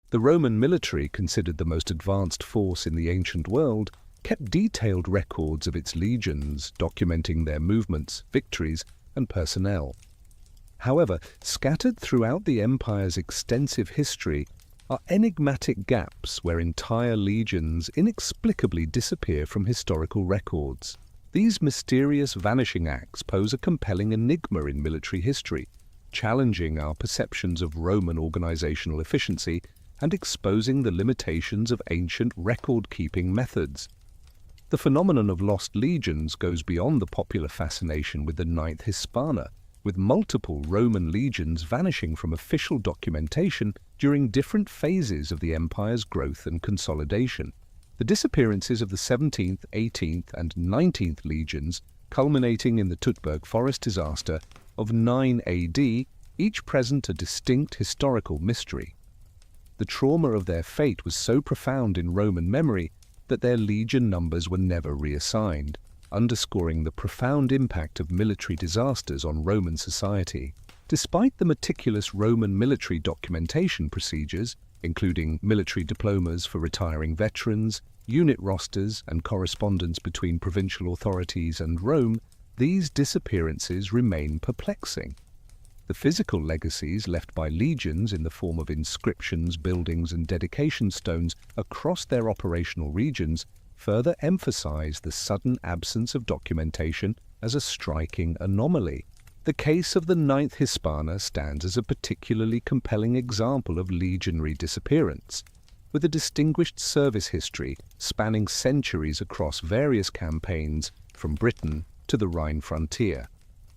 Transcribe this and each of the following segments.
The Roman military, considered the most advanced force in the ancient world, kept detailed records of its legions, documenting their movements, victories, and personnel. However, scattered throughout the empire's extensive history are enigmatic gaps where entire legions inexplicably disappear from historical records. These mysterious vanishing acts pose a compelling enigma in military history, challenging our perceptions of Roman organizational efficiency and exposing the limitations of ancient record-keeping methods. The phenomenon of lost legions goes beyond the popular fascination with the IX Hispana, with multiple Roman legions vanishing from official documentation during different phases of the empire's growth and consolidation. The disappearances of the 17th, 18th, and 19th legions, culminating in the Tutberg Forest disaster of 9 AD, each present a distinct historical mystery. The trauma of their fate was so profound in Roman memory that their legion numbers were never reassigned, underscoring the profound impact of military disasters on Roman society. Despite the meticulous Roman military documentation procedures, including military diplomas for retiring veterans, unit rosters, and correspondence between provincial authorities and Rome, these disappearances remain perplexing. The physical legacies left by legions in the form of inscriptions, buildings, and dedication stones across their operational regions further emphasize the sudden absence of documentation as a striking anomaly. The case of the IX Hispana stands as a particularly compelling example of legionary disappearance, with a distinguished service history spanning centuries across various campaigns from Britain to the Rhine frontier.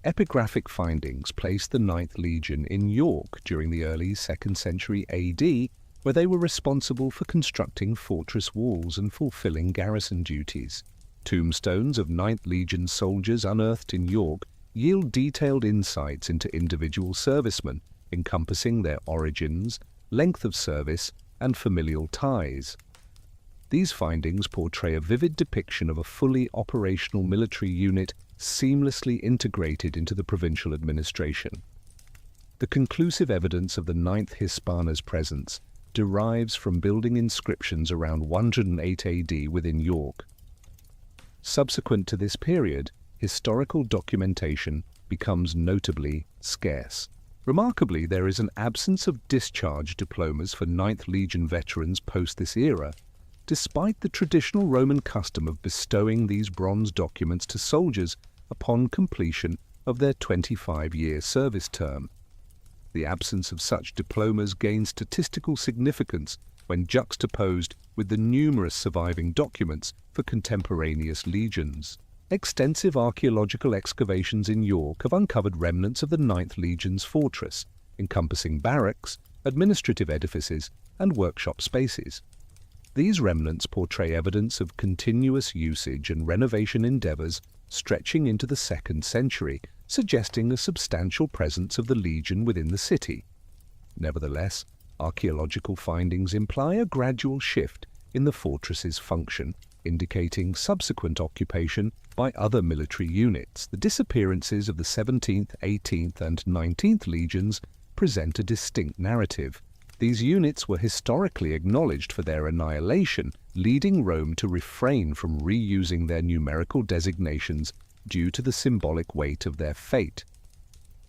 Epigraphic findings place the 9th Legion in York during the early 2nd century AD, where they were responsible for constructing fortress walls and fulfilling garrison duties. Tombstones of 9th Legion soldiers unearthed in York yield detailed insights into individual servicemen, encompassing their origins, length of service, and familial ties. These findings portray a vivid depiction of a fully operational military unit seamlessly integrated into the provincial administration. The conclusive evidence of the 9th Hispana's presence derives from building inscriptions around 108 AD within York. Subsequent to this period, historical documentation becomes notably scarce. Remarkably, there is an absence of discharge diplomas for 9th Legion veterans post this era, despite the traditional Roman custom of bestowing these bronze documents to soldiers upon completion of their 25-year service term. The absence of such diplomas gains statistical significance when juxtaposed with the numerous surviving documents for contemporaneous legions. Extensive archaeological excavations in York have uncovered remnants of the 9th Legion's fortress, encompassing barracks, administrative edifices, and workshop spaces. These remnants portray evidence of continuous usage and renovation endeavors stretching into the 2nd century, suggesting a substantial presence of the Legion within the city. Nevertheless, archaeological findings imply a gradual shift in the fortress's function, indicating subsequent occupation by other military units. The disappearances of the 17th, 18th, and 19th Legions present a distinct narrative. These units were historically acknowledged for their annihilation, leading Rome to refrain from reusing their numerical designations due to the symbolic weight of their fate.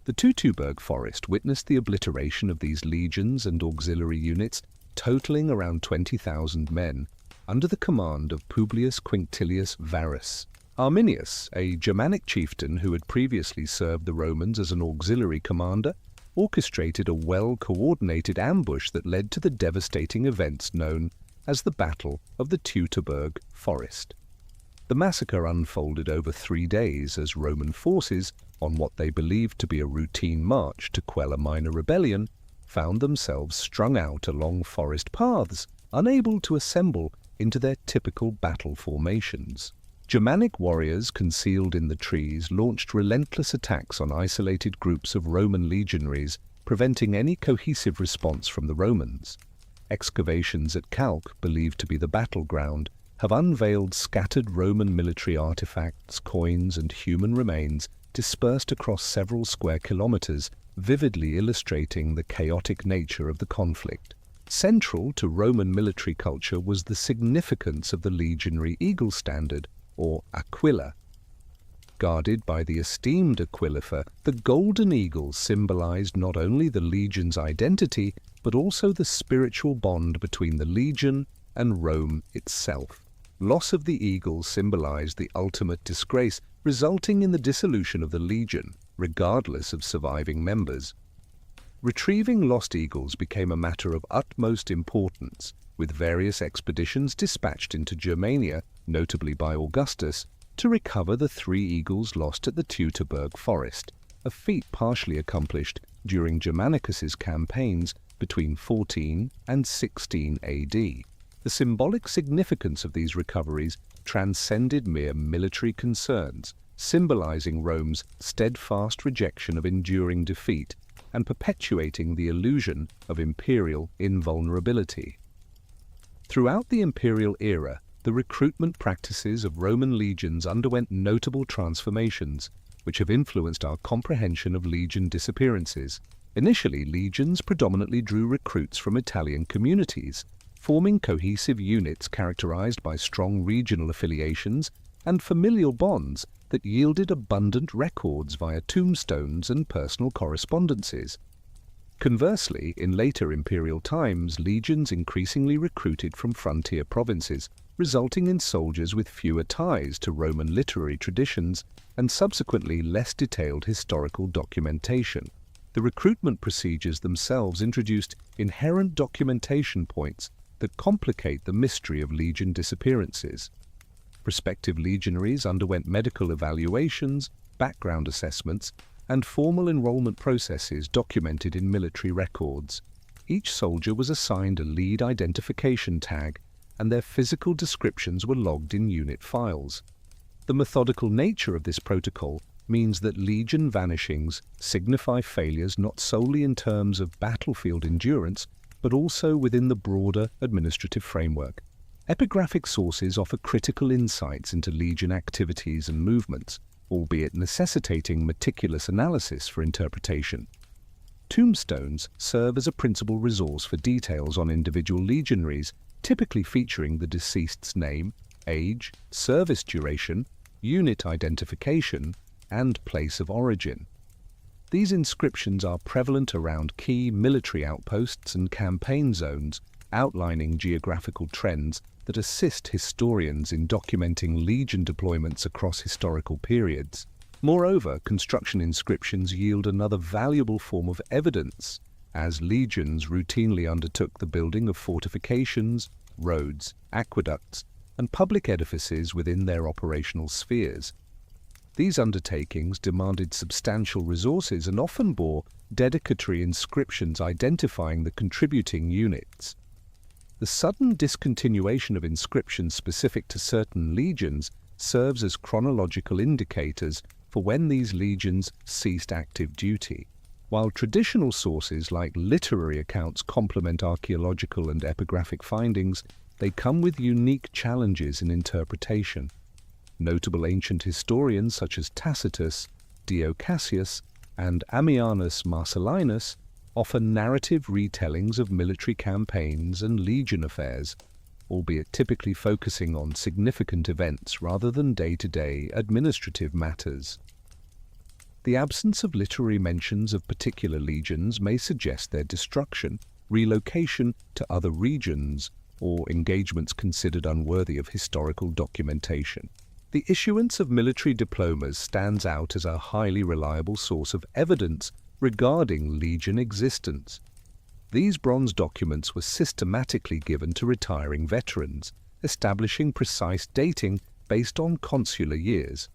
The Tutberg Forest witnessed the obliteration of these legions and auxiliary units, totaling around 20,000 men, under the command of Publius Quinctilius Varus. Arminius, a Germanic chieftain who had previously served the Romans as an auxiliary commander, orchestrated a well-coordinated ambush that led to the devastating events known as the Battle of the Tutberg Forest. The massacre unfolded over 3 days as Roman forces, on what they believed to be a routine march to quell a minor rebellion, found themselves strung out along forest paths, unable to assemble into their typical battle formations. Germanic warriors concealed in the trees launched relentless attacks on isolated groups of Roman legionaries, preventing any cohesive response from the Romans. Excavations at Calc, believed to be the battleground, have unveiled scattered Roman military artifacts, coins, and human remains dispersed across several square kilometers, vividly illustrating the chaotic nature of the conflict. Central to Roman military culture was the significance of the legionary eagle standard, or aquila. Guarded by the esteemed Aquilifer, the golden eagle symbolized not only the legion's identity, but also the spiritual bond between the legion and Rome itself. Loss of the eagle symbolized the ultimate disgrace, resulting in the dissolution of the legion, regardless of surviving members. Retrieving lost eagles became a matter of utmost importance, with various expeditions dispatched into Germania, notably by Augustus, to recover the 3 eagles lost at the Teutoburg forest, a feat partially accomplished during Germanicus's campaigns between 14 and 16 AD. The symbolic significance of these recoveries transcended mere military concerns, symbolizing Rome's steadfast rejection of enduring defeat and perpetuating the illusion of imperial invulnerability. Throughout the imperial era, the recruitment practices of Roman legions underwent notable transformations, which have influenced our comprehension of legion disappearances. Initially, legions predominantly drew recruits from Italian communities, forming cohesive units characterized by strong regional affiliations and familial bonds that yielded abundant records via tombstones and personal correspondences. Conversely, in later imperial times, legions increasingly recruited from frontier provinces, resulting in soldiers with fewer ties to Roman literary traditions and subsequently less detailed historical documentation. The recruitment procedures themselves introduced inherent documentation points that complicate the mystery of legion disappearances. Prospective legionaries underwent medical evaluations, background assessments, and formal enrollment processes documented in military records. Each soldier was assigned a lead identification tag, and their physical descriptions were logged in unit files. The methodical nature of this protocol means that legion vanishings signify failures not solely in terms of battlefield endurance, but also within the broader administrative framework. Epigraphic sources offer critical insights into legion activities and movements, albeit necessitating meticulous analysis for interpretation. Tombstones serve as a principal resource for details on individual legionaries, typically featuring the deceased's name, age, service duration, unit identification, and place of origin. These inscriptions are prevalent around key military outposts and campaign zones, outlining geographical trends that assist historians in documenting legion deployments across historical periods. Moreover, construction inscriptions yield another valuable form of evidence, as legions routinely undertook the building of fortifications, roads, aqueducts, and public edifices within their operational spheres. These undertakings demanded substantial resources and often bore dedicatory inscriptions identifying the contributing units. The sudden discontinuation of inscriptions specific to certain legions serves as chronological indicators for when these legions ceased active duty. While traditional sources like literary accounts complement archaeological and epigraphic findings, they come with unique challenges in interpretation. Notable ancient historians such as Tacitus, Dio Cassius, and Ammianus Marcellinus offer narrative retellings of military campaigns and legion affairs, albeit typically focusing on significant events rather than day-to-day administrative matters. The absence of literary mentions of particular legions may suggest their destruction, relocation to other regions, or engagements considered unworthy of historical documentation. The issuance of military diplomas stands out as a highly reliable source of evidence regarding legion existence. These bronze documents were systematically given to retiring veterans, establishing precise dating based on consular years.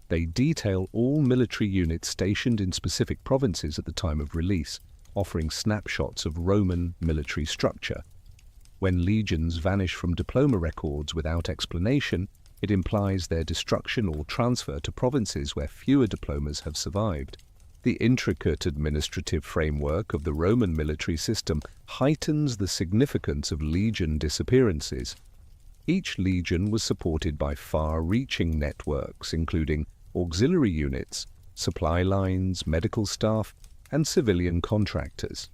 They detail all military units stationed in specific provinces at the time of release, offering snapshots of Roman military structure. When legions vanish from diploma records without explanation, it implies their destruction or transfer to provinces where fewer diplomas have survived. The intricate administrative framework of the Roman military system heightens the significance of legion disappearances. Each legion was supported by far-reaching networks, including auxiliary units, supply lines, medical staff, and civilian contractors.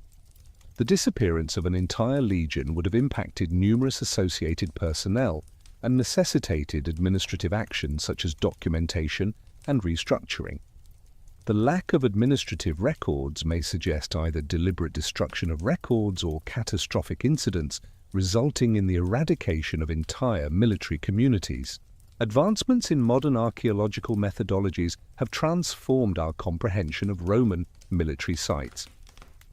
The disappearance of an entire legion would have impacted numerous associated personnel and necessitated administrative action such as documentation and restructuring. The lack of administrative records may suggest either deliberate destruction of records or catastrophic incidents resulting in the eradication of entire military communities. Advancements in modern archaeological methodologies have transformed our comprehension of Roman military sites.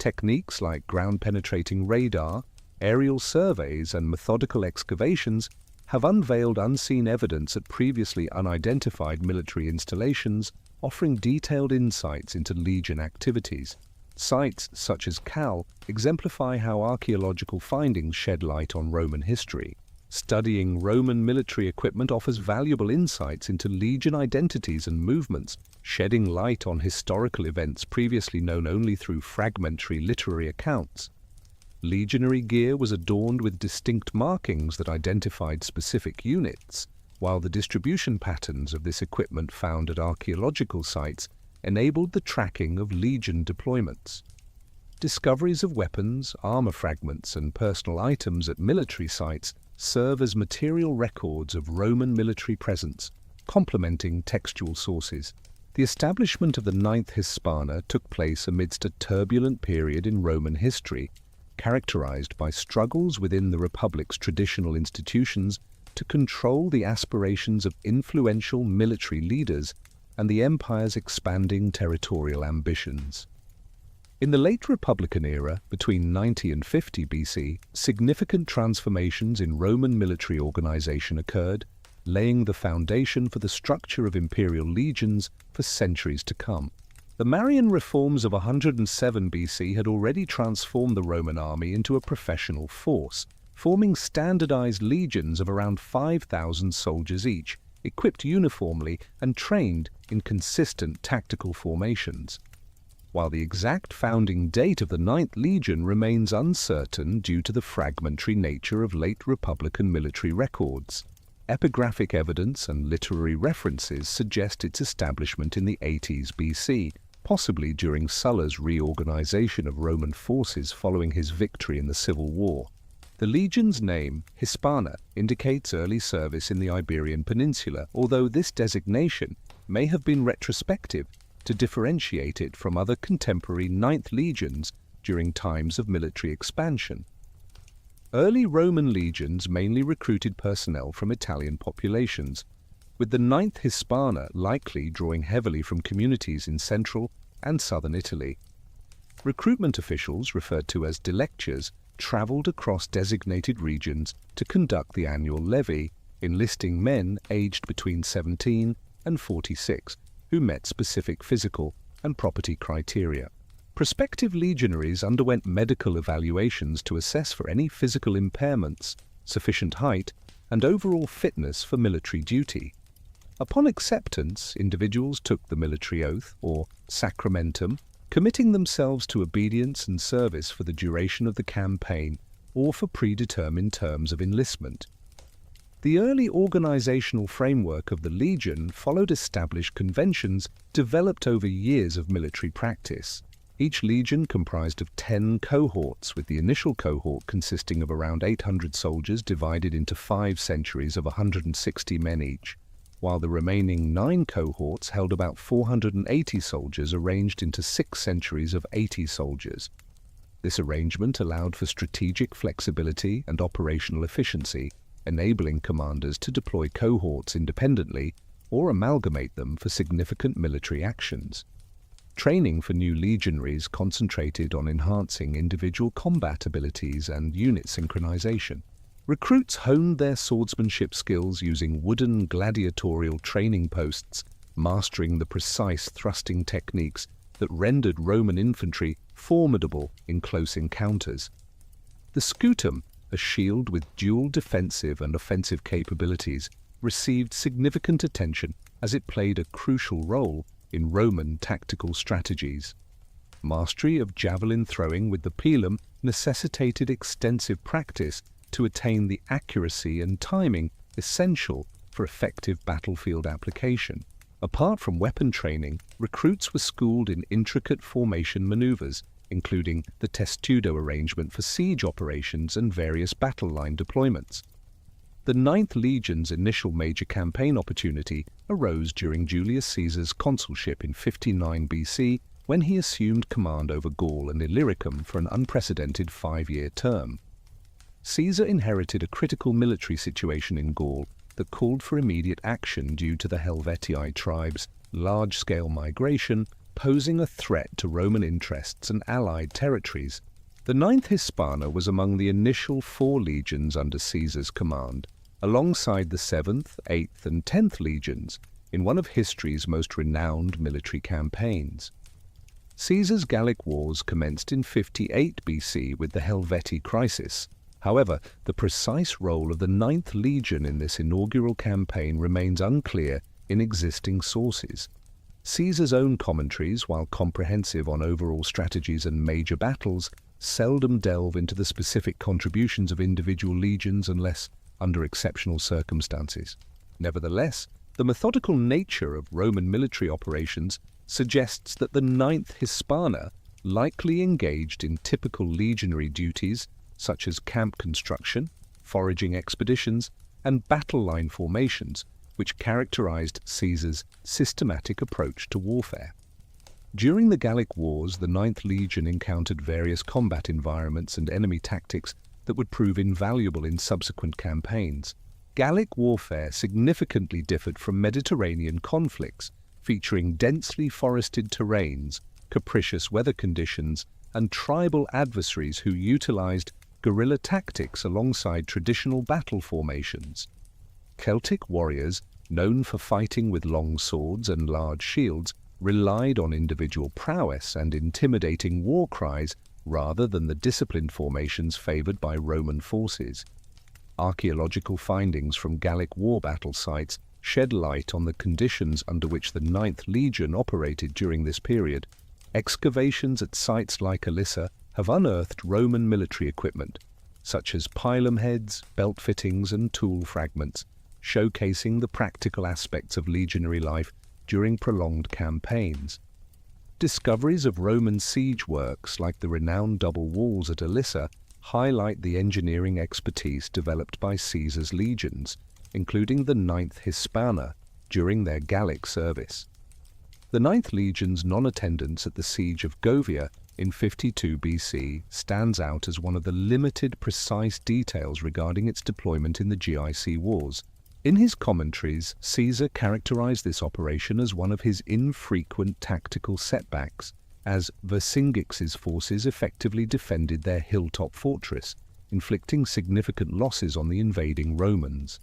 Techniques like ground-penetrating radar, aerial surveys, and methodical excavations have unveiled unseen evidence at previously unidentified military installations, offering detailed insights into legion activities. Sites such as Cal exemplify how archaeological findings shed light on Roman history. Studying Roman military equipment offers valuable insights into legion identities and movements, shedding light on historical events previously known only through fragmentary literary accounts. Legionary gear was adorned with distinct markings that identified specific units, while the distribution patterns of this equipment found at archaeological sites enabled the tracking of legion deployments. Discoveries of weapons, armor fragments, and personal items at military sites serve as material records of Roman military presence, complementing textual sources. The establishment of the IX Hispana took place amidst a turbulent period in Roman history, characterized by struggles within the Republic's traditional institutions to control the aspirations of influential military leaders and the empire's expanding territorial ambitions. In the late Republican era, between 90 and 50 BC, significant transformations in Roman military organization occurred, laying the foundation for the structure of imperial legions for centuries to come. The Marian reforms of 107 BC had already transformed the Roman army into a professional force, forming standardized legions of around 5,000 soldiers each, equipped uniformly and trained in consistent tactical formations. While the exact founding date of the Ninth Legion remains uncertain due to the fragmentary nature of late Republican military records, epigraphic evidence and literary references suggest its establishment in the 80s BC, possibly during Sulla's reorganization of Roman forces following his victory in the Civil War. The legion's name, Hispana, indicates early service in the Iberian Peninsula, although this designation may have been retrospective to differentiate it from other contemporary Ninth Legions during times of military expansion. Early Roman legions mainly recruited personnel from Italian populations, with the Ninth Hispana likely drawing heavily from communities in central and southern Italy. Recruitment officials, referred to as dilectures, traveled across designated regions to conduct the annual levy, enlisting men aged between 17 and 46 who met specific physical and property criteria. Prospective legionaries underwent medical evaluations to assess for any physical impairments, sufficient height, and overall fitness for military duty. Upon acceptance, individuals took the military oath, or sacramentum, committing themselves to obedience and service for the duration of the campaign or for predetermined terms of enlistment. The early organizational framework of the Legion followed established conventions developed over years of military practice. Each legion comprised of 10 cohorts, with the initial cohort consisting of around 800 soldiers divided into 5 centuries of 160 men each, while the remaining 9 cohorts held about 480 soldiers arranged into 6 centuries of 80 soldiers. This arrangement allowed for strategic flexibility and operational efficiency, enabling commanders to deploy cohorts independently or amalgamate them for significant military actions. Training for new legionaries concentrated on enhancing individual combat abilities and unit synchronization. Recruits honed their swordsmanship skills using wooden gladiatorial training posts, mastering the precise thrusting techniques that rendered Roman infantry formidable in close encounters. The scutum, a shield with dual defensive and offensive capabilities, received significant attention as it played a crucial role in Roman tactical strategies. Mastery of javelin throwing with the pilum necessitated extensive practice to attain the accuracy and timing essential for effective battlefield application. Apart from weapon training, recruits were schooled in intricate formation maneuvers, including the testudo arrangement for siege operations and various battle line deployments. The Ninth Legion's initial major campaign opportunity arose during Julius Caesar's consulship in 59 BC, when he assumed command over Gaul and Illyricum for an unprecedented 5-year term. Caesar inherited a critical military situation in Gaul that called for immediate action due to the Helvetii tribes' large-scale migration, posing a threat to Roman interests and allied territories. The Ninth Hispana was among the initial 4 legions under Caesar's command, alongside the 7th, 8th, and 10th legions, in one of history's most renowned military campaigns. Caesar's Gallic Wars commenced in 58 BC with the Helvetii crisis. However, the precise role of the Ninth Legion in this inaugural campaign remains unclear in existing sources. Caesar's own commentaries, while comprehensive on overall strategies and major battles, seldom delve into the specific contributions of individual legions unless under exceptional circumstances. Nevertheless, the methodical nature of Roman military operations suggests that the Ninth Hispana likely engaged in typical legionary duties such as camp construction, foraging expeditions, and battle line formations, which characterized Caesar's systematic approach to warfare. During the Gallic Wars, the Ninth Legion encountered various combat environments and enemy tactics that would prove invaluable in subsequent campaigns. Gallic warfare significantly differed from Mediterranean conflicts, featuring densely forested terrains, capricious weather conditions, and tribal adversaries who utilized guerrilla tactics alongside traditional battle formations. Celtic warriors, known for fighting with long swords and large shields, relied on individual prowess and intimidating war cries rather than the disciplined formations favored by Roman forces. Archaeological findings from Gallic war battle sites shed light on the conditions under which the Ninth Legion operated during this period. Excavations at sites like Elissa have unearthed Roman military equipment, such as pilum heads, belt fittings, and tool fragments, showcasing the practical aspects of legionary life during prolonged campaigns. Discoveries of Roman siege works like the renowned double walls at Elissa highlight the engineering expertise developed by Caesar's legions, including the Ninth Hispana, during their Gallic service. The Ninth Legion's non-attendance at the siege of Govia in 52 BC stands out as one of the limited precise details regarding its deployment in the GIC Wars. In his commentaries, Caesar characterized this operation as one of his infrequent tactical setbacks, as Vercingetorix's forces effectively defended their hilltop fortress, inflicting significant losses on the invading Romans.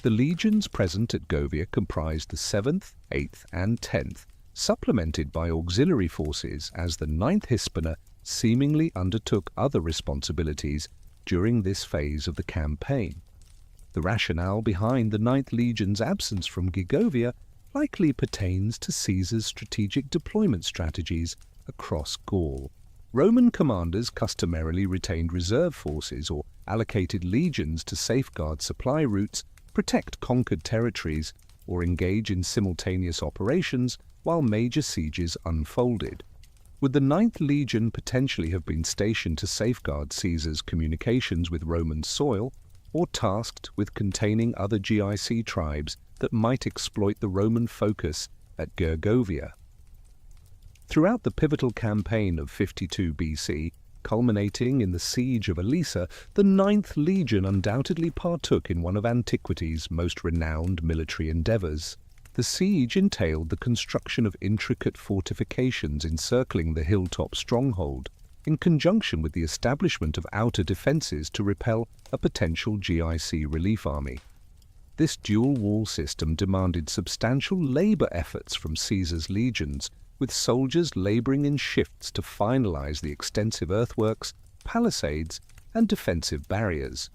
The legions present at Govia comprised the 7th, 8th, and 10th, supplemented by auxiliary forces as the Ninth Hispana seemingly undertook other responsibilities during this phase of the campaign. The rationale behind the Ninth Legion's absence from Gigovia likely pertains to Caesar's strategic deployment strategies across Gaul. Roman commanders customarily retained reserve forces or allocated legions to safeguard supply routes, protect conquered territories, or engage in simultaneous operations while major sieges unfolded. Would the Ninth Legion potentially have been stationed to safeguard Caesar's communications with Roman soil, or tasked with containing other GIC tribes that might exploit the Roman focus at Gergovia? Throughout the pivotal campaign of 52 BC, culminating in the siege of Elissa, the Ninth Legion undoubtedly partook in one of antiquity's most renowned military endeavors. The siege entailed the construction of intricate fortifications encircling the hilltop stronghold, in conjunction with the establishment of outer defenses to repel a potential GIC relief army. This dual-wall system demanded substantial labor efforts from Caesar's legions, with soldiers laboring in shifts to finalize the extensive earthworks, palisades, and defensive barriers.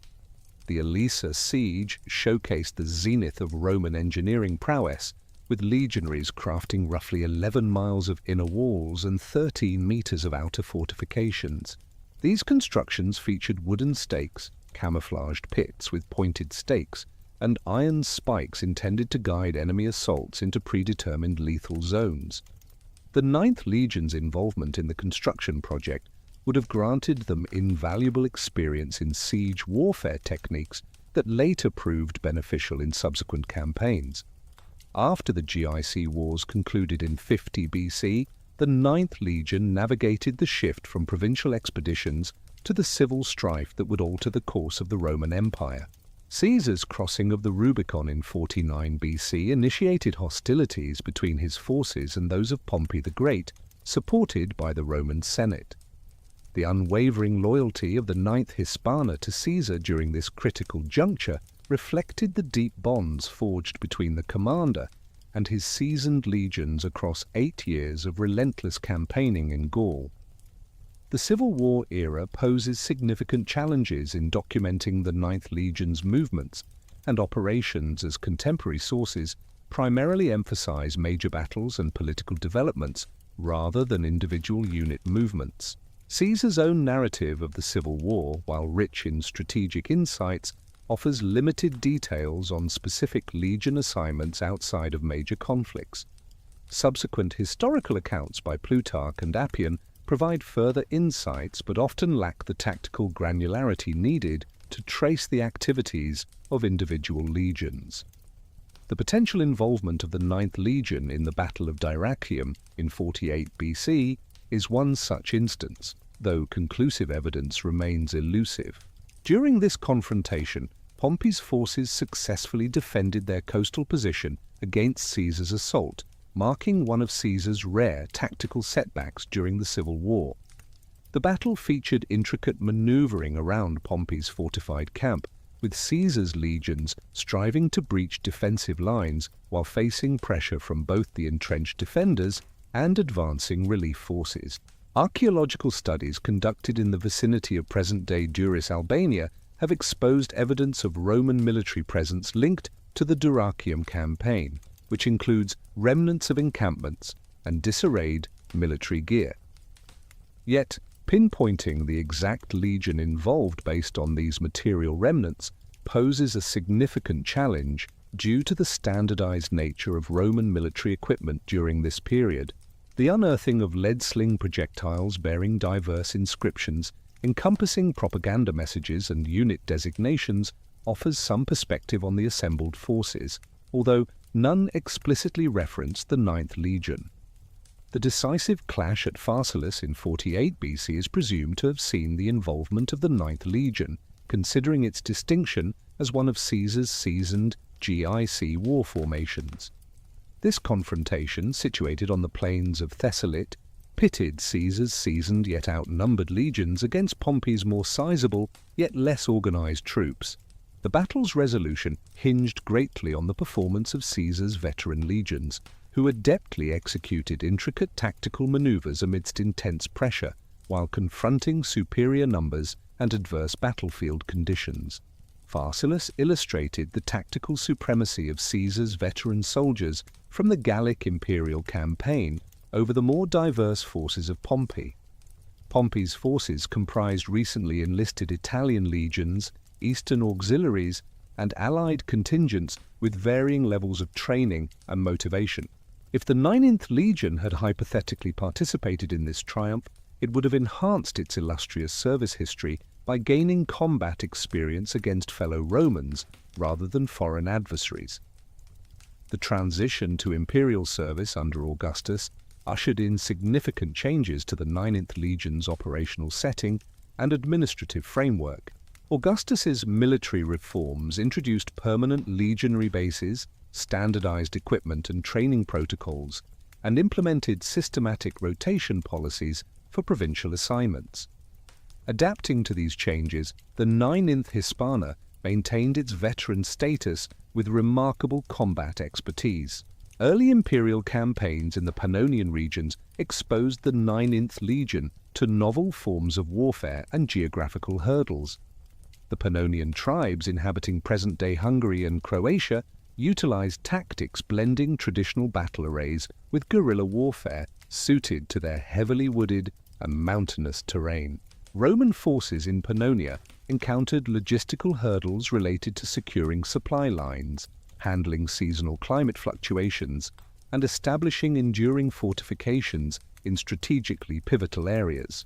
The Elissa siege showcased the zenith of Roman engineering prowess, with legionaries crafting roughly 11 miles of inner walls and 13 meters of outer fortifications. These constructions featured wooden stakes, camouflaged pits with pointed stakes, and iron spikes intended to guide enemy assaults into predetermined lethal zones. The Ninth Legion's involvement in the construction project would have granted them invaluable experience in siege warfare techniques that later proved beneficial in subsequent campaigns. After the GIC Wars concluded in 50 BC, the Ninth Legion navigated the shift from provincial expeditions to the civil strife that would alter the course of the Roman Empire. Caesar's crossing of the Rubicon in 49 BC initiated hostilities between his forces and those of Pompey the Great, supported by the Roman Senate. The unwavering loyalty of the Ninth Hispana to Caesar during this critical juncture reflected the deep bonds forged between the commander and his seasoned legions across 8 years of relentless campaigning in Gaul. The Civil War era poses significant challenges in documenting the Ninth Legion's movements and operations, as contemporary sources primarily emphasize major battles and political developments rather than individual unit movements. Caesar's own narrative of the Civil War, while rich in strategic insights, offers limited details on specific legion assignments outside of major conflicts. Subsequent historical accounts by Plutarch and Appian provide further insights but often lack the tactical granularity needed to trace the activities of individual legions. The potential involvement of the Ninth Legion in the Battle of Dyrrhachium in 48 BC is one such instance, though conclusive evidence remains elusive. During this confrontation, Pompey's forces successfully defended their coastal position against Caesar's assault, marking one of Caesar's rare tactical setbacks during the Civil War. The battle featured intricate maneuvering around Pompey's fortified camp, with Caesar's legions striving to breach defensive lines while facing pressure from both the entrenched defenders and advancing relief forces. Archaeological studies conducted in the vicinity of present-day Duris, Albania, have exposed evidence of Roman military presence linked to the Dyrrhachium campaign, which includes remnants of encampments and disarrayed military gear. Yet, pinpointing the exact legion involved based on these material remnants poses a significant challenge due to the standardized nature of Roman military equipment during this period. The unearthing of lead sling projectiles bearing diverse inscriptions, encompassing propaganda messages and unit designations, offers some perspective on the assembled forces, although none explicitly reference the Ninth Legion. The decisive clash at Pharsalus in 48 BC is presumed to have seen the involvement of the Ninth Legion, considering its distinction as one of Caesar's seasoned GIC war formations. This confrontation, situated on the plains of Thessalit, pitted Caesar's seasoned yet outnumbered legions against Pompey's more sizable yet less organized troops. The battle's resolution hinged greatly on the performance of Caesar's veteran legions, who adeptly executed intricate tactical maneuvers amidst intense pressure, while confronting superior numbers and adverse battlefield conditions. Pharsalus illustrated the tactical supremacy of Caesar's veteran soldiers from the Gallic imperial campaign over the more diverse forces of Pompey. Pompey's forces comprised recently enlisted Italian legions, Eastern auxiliaries, and allied contingents with varying levels of training and motivation. If the 9th Legion had hypothetically participated in this triumph, it would have enhanced its illustrious service history by gaining combat experience against fellow Romans rather than foreign adversaries. The transition to imperial service under Augustus ushered in significant changes to the 9th Legion's operational setting and administrative framework. Augustus's military reforms introduced permanent legionary bases, standardized equipment and training protocols, and implemented systematic rotation policies for provincial assignments. Adapting to these changes, the 9th Hispana maintained its veteran status with remarkable combat expertise. Early imperial campaigns in the Pannonian regions exposed the 9th Legion to novel forms of warfare and geographical hurdles. The Pannonian tribes inhabiting present-day Hungary and Croatia utilized tactics blending traditional battle arrays with guerrilla warfare suited to their heavily wooded and mountainous terrain. Roman forces in Pannonia encountered logistical hurdles related to securing supply lines, handling seasonal climate fluctuations, and establishing enduring fortifications in strategically pivotal areas.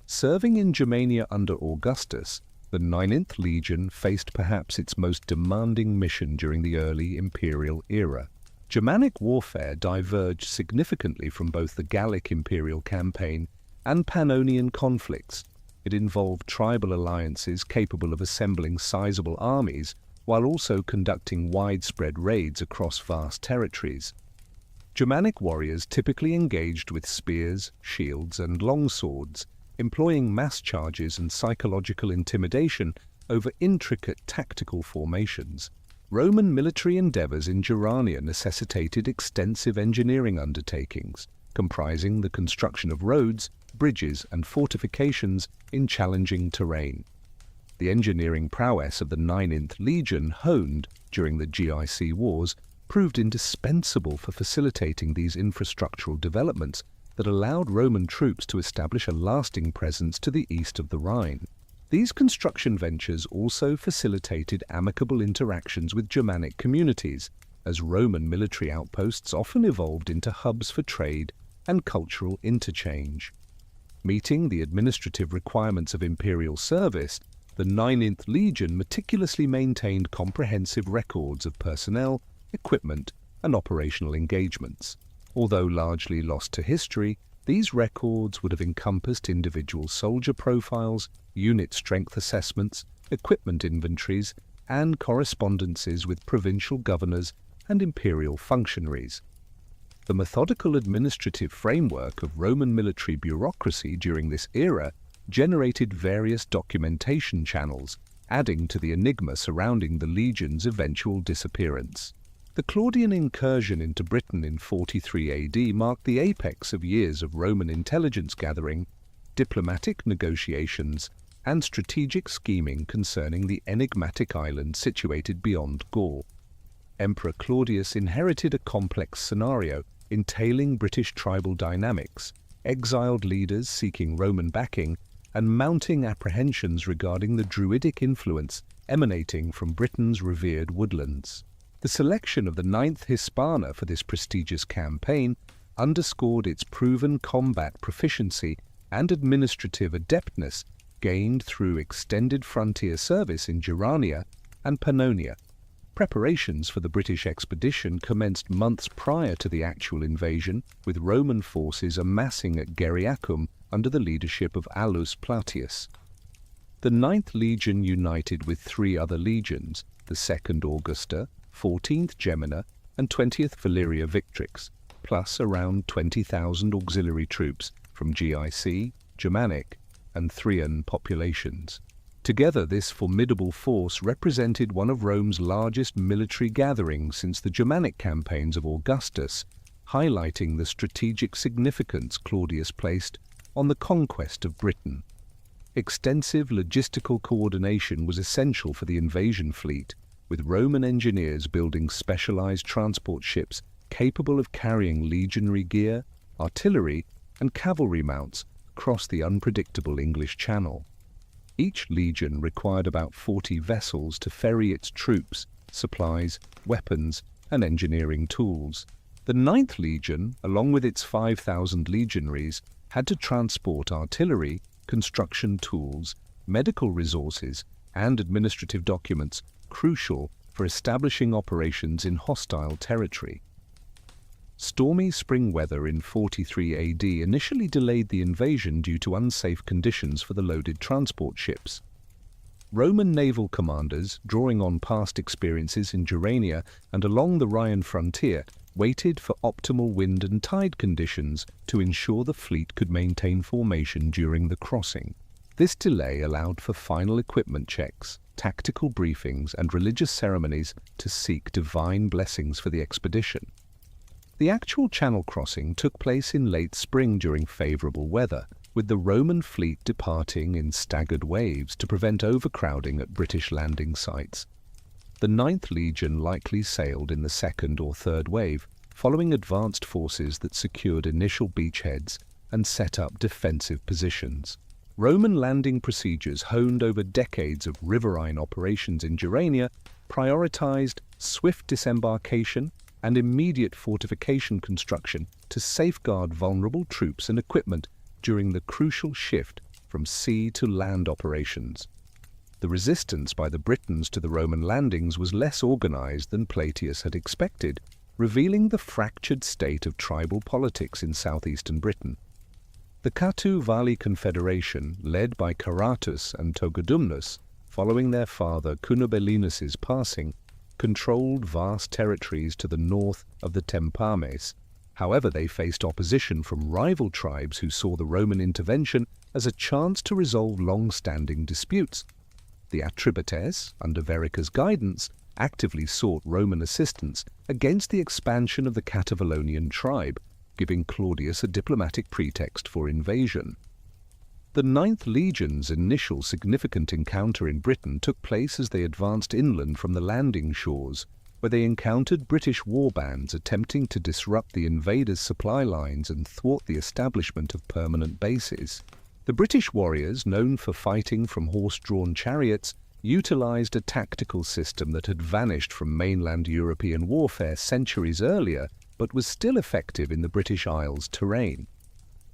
Serving in Germania under Augustus, the 9th Legion faced perhaps its most demanding mission during the early imperial era. Germanic warfare diverged significantly from both the Gallic imperial campaign and Pannonian conflicts. It involved tribal alliances capable of assembling sizable armies while also conducting widespread raids across vast territories. Germanic warriors typically engaged with spears, shields, and longswords, employing mass charges and psychological intimidation over intricate tactical formations. Roman military endeavors in Germania necessitated extensive engineering undertakings, comprising the construction of roads, bridges, and fortifications in challenging terrain. The engineering prowess of the 9th Legion, honed during the GIC Wars, proved indispensable for facilitating these infrastructural developments that allowed Roman troops to establish a lasting presence to the east of the Rhine. These construction ventures also facilitated amicable interactions with Germanic communities, as Roman military outposts often evolved into hubs for trade and cultural interchange. Meeting the administrative requirements of imperial service, the 9th Legion meticulously maintained comprehensive records of personnel, equipment, and operational engagements. Although largely lost to history, these records would have encompassed individual soldier profiles, unit strength assessments, equipment inventories, and correspondences with provincial governors and imperial functionaries. The methodical administrative framework of Roman military bureaucracy during this era generated various documentation channels, adding to the enigma surrounding the legion's eventual disappearance. The Claudian incursion into Britain in 43 AD marked the apex of years of Roman intelligence gathering, diplomatic negotiations, and strategic scheming concerning the enigmatic island situated beyond Gaul. Emperor Claudius inherited a complex scenario entailing British tribal dynamics, exiled leaders seeking Roman backing, and mounting apprehensions regarding the Druidic influence emanating from Britain's revered woodlands. The selection of the 9th Hispana for this prestigious campaign underscored its proven combat proficiency and administrative adeptness gained through extended frontier service in Germania and Pannonia. Preparations for the British expedition commenced months prior to the actual invasion, with Roman forces amassing at Geryakum under the leadership of Aulus Plautius. The 9th Legion united with 3 other legions, the 2nd Augusta, 14th Gemina, and 20th Valeria Victrix, plus around 20,000 auxiliary troops from GIC, Germanic, and Thracian populations. Together, this formidable force represented one of Rome's largest military gatherings since the Germanic campaigns of Augustus, highlighting the strategic significance Claudius placed on the conquest of Britain. Extensive logistical coordination was essential for the invasion fleet, with Roman engineers building specialized transport ships capable of carrying legionary gear, artillery, and cavalry mounts across the unpredictable English Channel. Each legion required about 40 vessels to ferry its troops, supplies, weapons, and engineering tools. The 9th Legion, along with its 5,000 legionaries, had to transport artillery, construction tools, medical resources, and administrative documents crucial for establishing operations in hostile territory. Stormy spring weather in 43 AD initially delayed the invasion due to unsafe conditions for the loaded transport ships. Roman naval commanders, drawing on past experiences in Germania and along the Rhine frontier, waited for optimal wind and tide conditions to ensure the fleet could maintain formation during the crossing. This delay allowed for final equipment checks, tactical briefings, and religious ceremonies to seek divine blessings for the expedition. The actual channel crossing took place in late spring during favorable weather, with the Roman fleet departing in staggered waves to prevent overcrowding at British landing sites. The 9th Legion likely sailed in the 2nd or 3rd wave, following advanced forces that secured initial beachheads and set up defensive positions. Roman landing procedures honed over decades of riverine operations in Germania prioritized swift disembarkation and immediate fortification construction to safeguard vulnerable troops and equipment during the crucial shift from sea to land operations. The resistance by the Britons to the Roman landings was less organized than Plautius had expected, revealing the fractured state of tribal politics in southeastern Britain. The Catu Valley Confederation, led by Caratus and Togodumnus, following their father Cunobelinus's passing, controlled vast territories to the north of the Tempames. However, they faced opposition from rival tribes who saw the Roman intervention as a chance to resolve long-standing disputes. The Atribates, under Verica's guidance, actively sought Roman assistance against the expansion of the Cativalonian tribe, giving Claudius a diplomatic pretext for invasion. The 9th Legion's initial significant encounter in Britain took place as they advanced inland from the landing shores, where they encountered British warbands attempting to disrupt the invaders' supply lines and thwart the establishment of permanent bases. The British warriors, known for fighting from horse-drawn chariots, utilized a tactical system that had vanished from mainland European warfare centuries earlier, but was still effective in the British Isles terrain.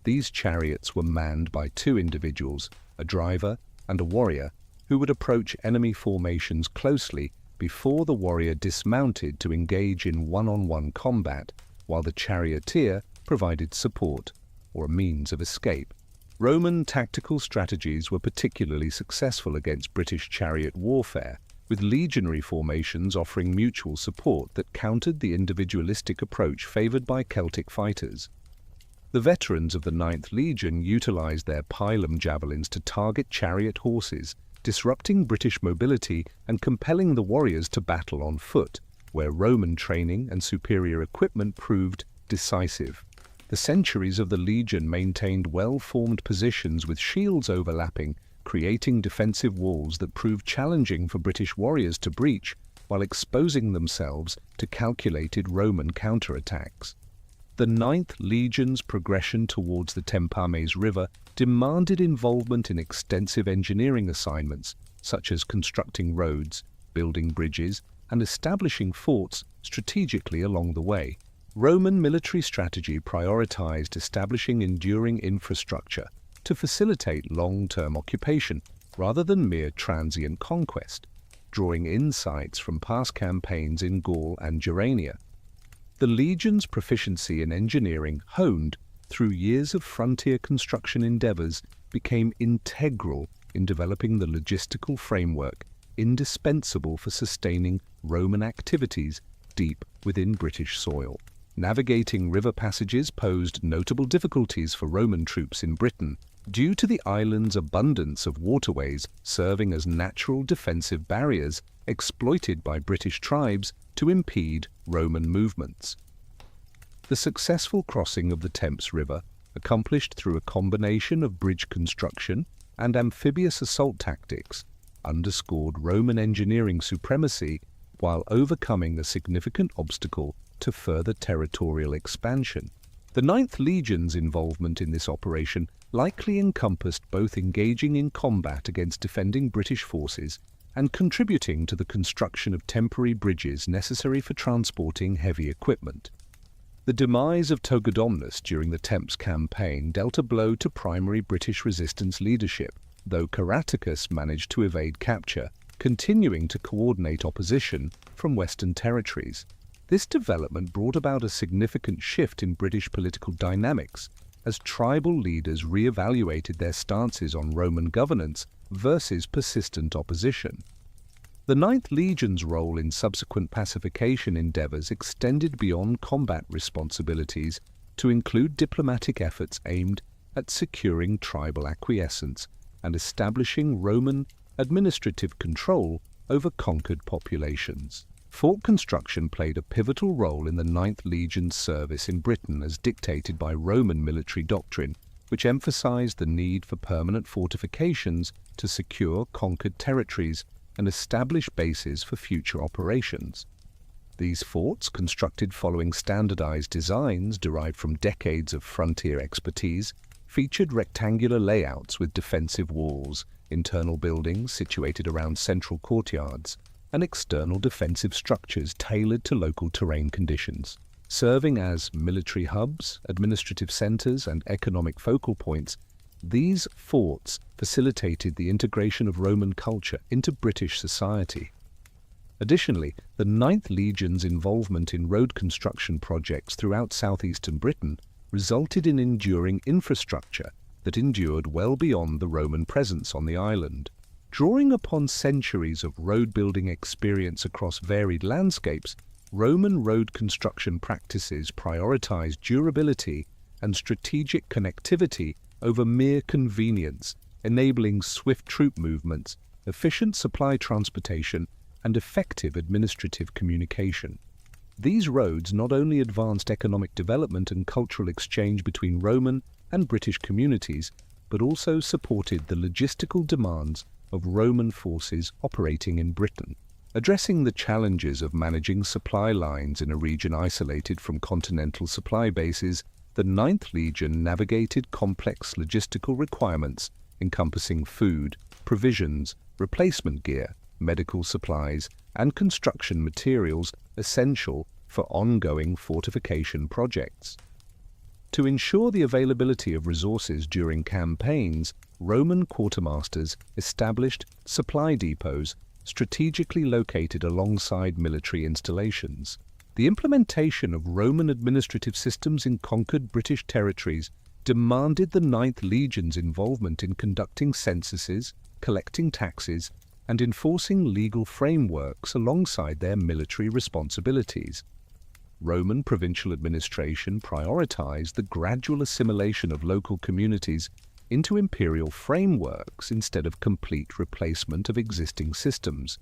These chariots were manned by 2 individuals, a driver and a warrior, who would approach enemy formations closely before the warrior dismounted to engage in one-on-one combat, while the charioteer provided support, or a means of escape. Roman tactical strategies were particularly successful against British chariot warfare, with legionary formations offering mutual support that countered the individualistic approach favored by Celtic fighters. The veterans of the 9th Legion utilized their pilum javelins to target chariot horses, disrupting British mobility and compelling the warriors to battle on foot, where Roman training and superior equipment proved decisive. The centuries of the Legion maintained well-formed positions with shields overlapping, creating defensive walls that proved challenging for British warriors to breach, while exposing themselves to calculated Roman counterattacks. The 9th Legion's progression towards the Tempames River demanded involvement in extensive engineering assignments, such as constructing roads, building bridges, and establishing forts strategically along the way. Roman military strategy prioritized establishing enduring infrastructure to facilitate long-term occupation rather than mere transient conquest, drawing insights from past campaigns in Gaul and Germania. The Legion's proficiency in engineering, honed through years of frontier construction endeavors, became integral in developing the logistical framework indispensable for sustaining Roman activities deep within British soil. Navigating river passages posed notable difficulties for Roman troops in Britain due to the island's abundance of waterways serving as natural defensive barriers exploited by British tribes to impede Roman movements. The successful crossing of the Thames River, accomplished through a combination of bridge construction and amphibious assault tactics, underscored Roman engineering supremacy while overcoming a significant obstacle to further territorial expansion. The 9th Legion's involvement in this operation likely encompassed both engaging in combat against defending British forces and contributing to the construction of temporary bridges necessary for transporting heavy equipment. The demise of Togodumnus during the Thames campaign dealt a blow to primary British resistance leadership, though Caraticus managed to evade capture, continuing to coordinate opposition from Western territories. This development brought about a significant shift in British political dynamics as tribal leaders re-evaluated their stances on Roman governance versus persistent opposition. The 9th Legion's role in subsequent pacification endeavors extended beyond combat responsibilities to include diplomatic efforts aimed at securing tribal acquiescence and establishing Roman administrative control over conquered populations. Fort construction played a pivotal role in the 9th Legion's service in Britain as dictated by Roman military doctrine, which emphasized the need for permanent fortifications to secure conquered territories and establish bases for future operations. These forts, constructed following standardized designs derived from decades of frontier expertise, featured rectangular layouts with defensive walls, internal buildings situated around central courtyards, and external defensive structures tailored to local terrain conditions. Serving as military hubs, administrative centers, and economic focal points, these forts facilitated the integration of Roman culture into British society. Additionally, the Ninth Legion's involvement in road construction projects throughout southeastern Britain resulted in enduring infrastructure that endured well beyond the Roman presence on the island. Drawing upon centuries of road-building experience across varied landscapes, Roman road construction practices prioritized durability and strategic connectivity over mere convenience, enabling swift troop movements, efficient supply transportation, and effective administrative communication. These roads not only advanced economic development and cultural exchange between Roman and British communities, but also supported the logistical demands of Roman forces operating in Britain. Addressing the challenges of managing supply lines in a region isolated from continental supply bases, the Ninth Legion navigated complex logistical requirements encompassing food, provisions, replacement gear, medical supplies, and construction materials essential for ongoing fortification projects. To ensure the availability of resources during campaigns, Roman quartermasters established supply depots strategically located alongside military installations. The implementation of Roman administrative systems in conquered British territories demanded the Ninth Legion's involvement in conducting censuses, collecting taxes, and enforcing legal frameworks alongside their military responsibilities. Roman provincial administration prioritized the gradual assimilation of local communities into imperial frameworks instead of complete replacement of existing systems.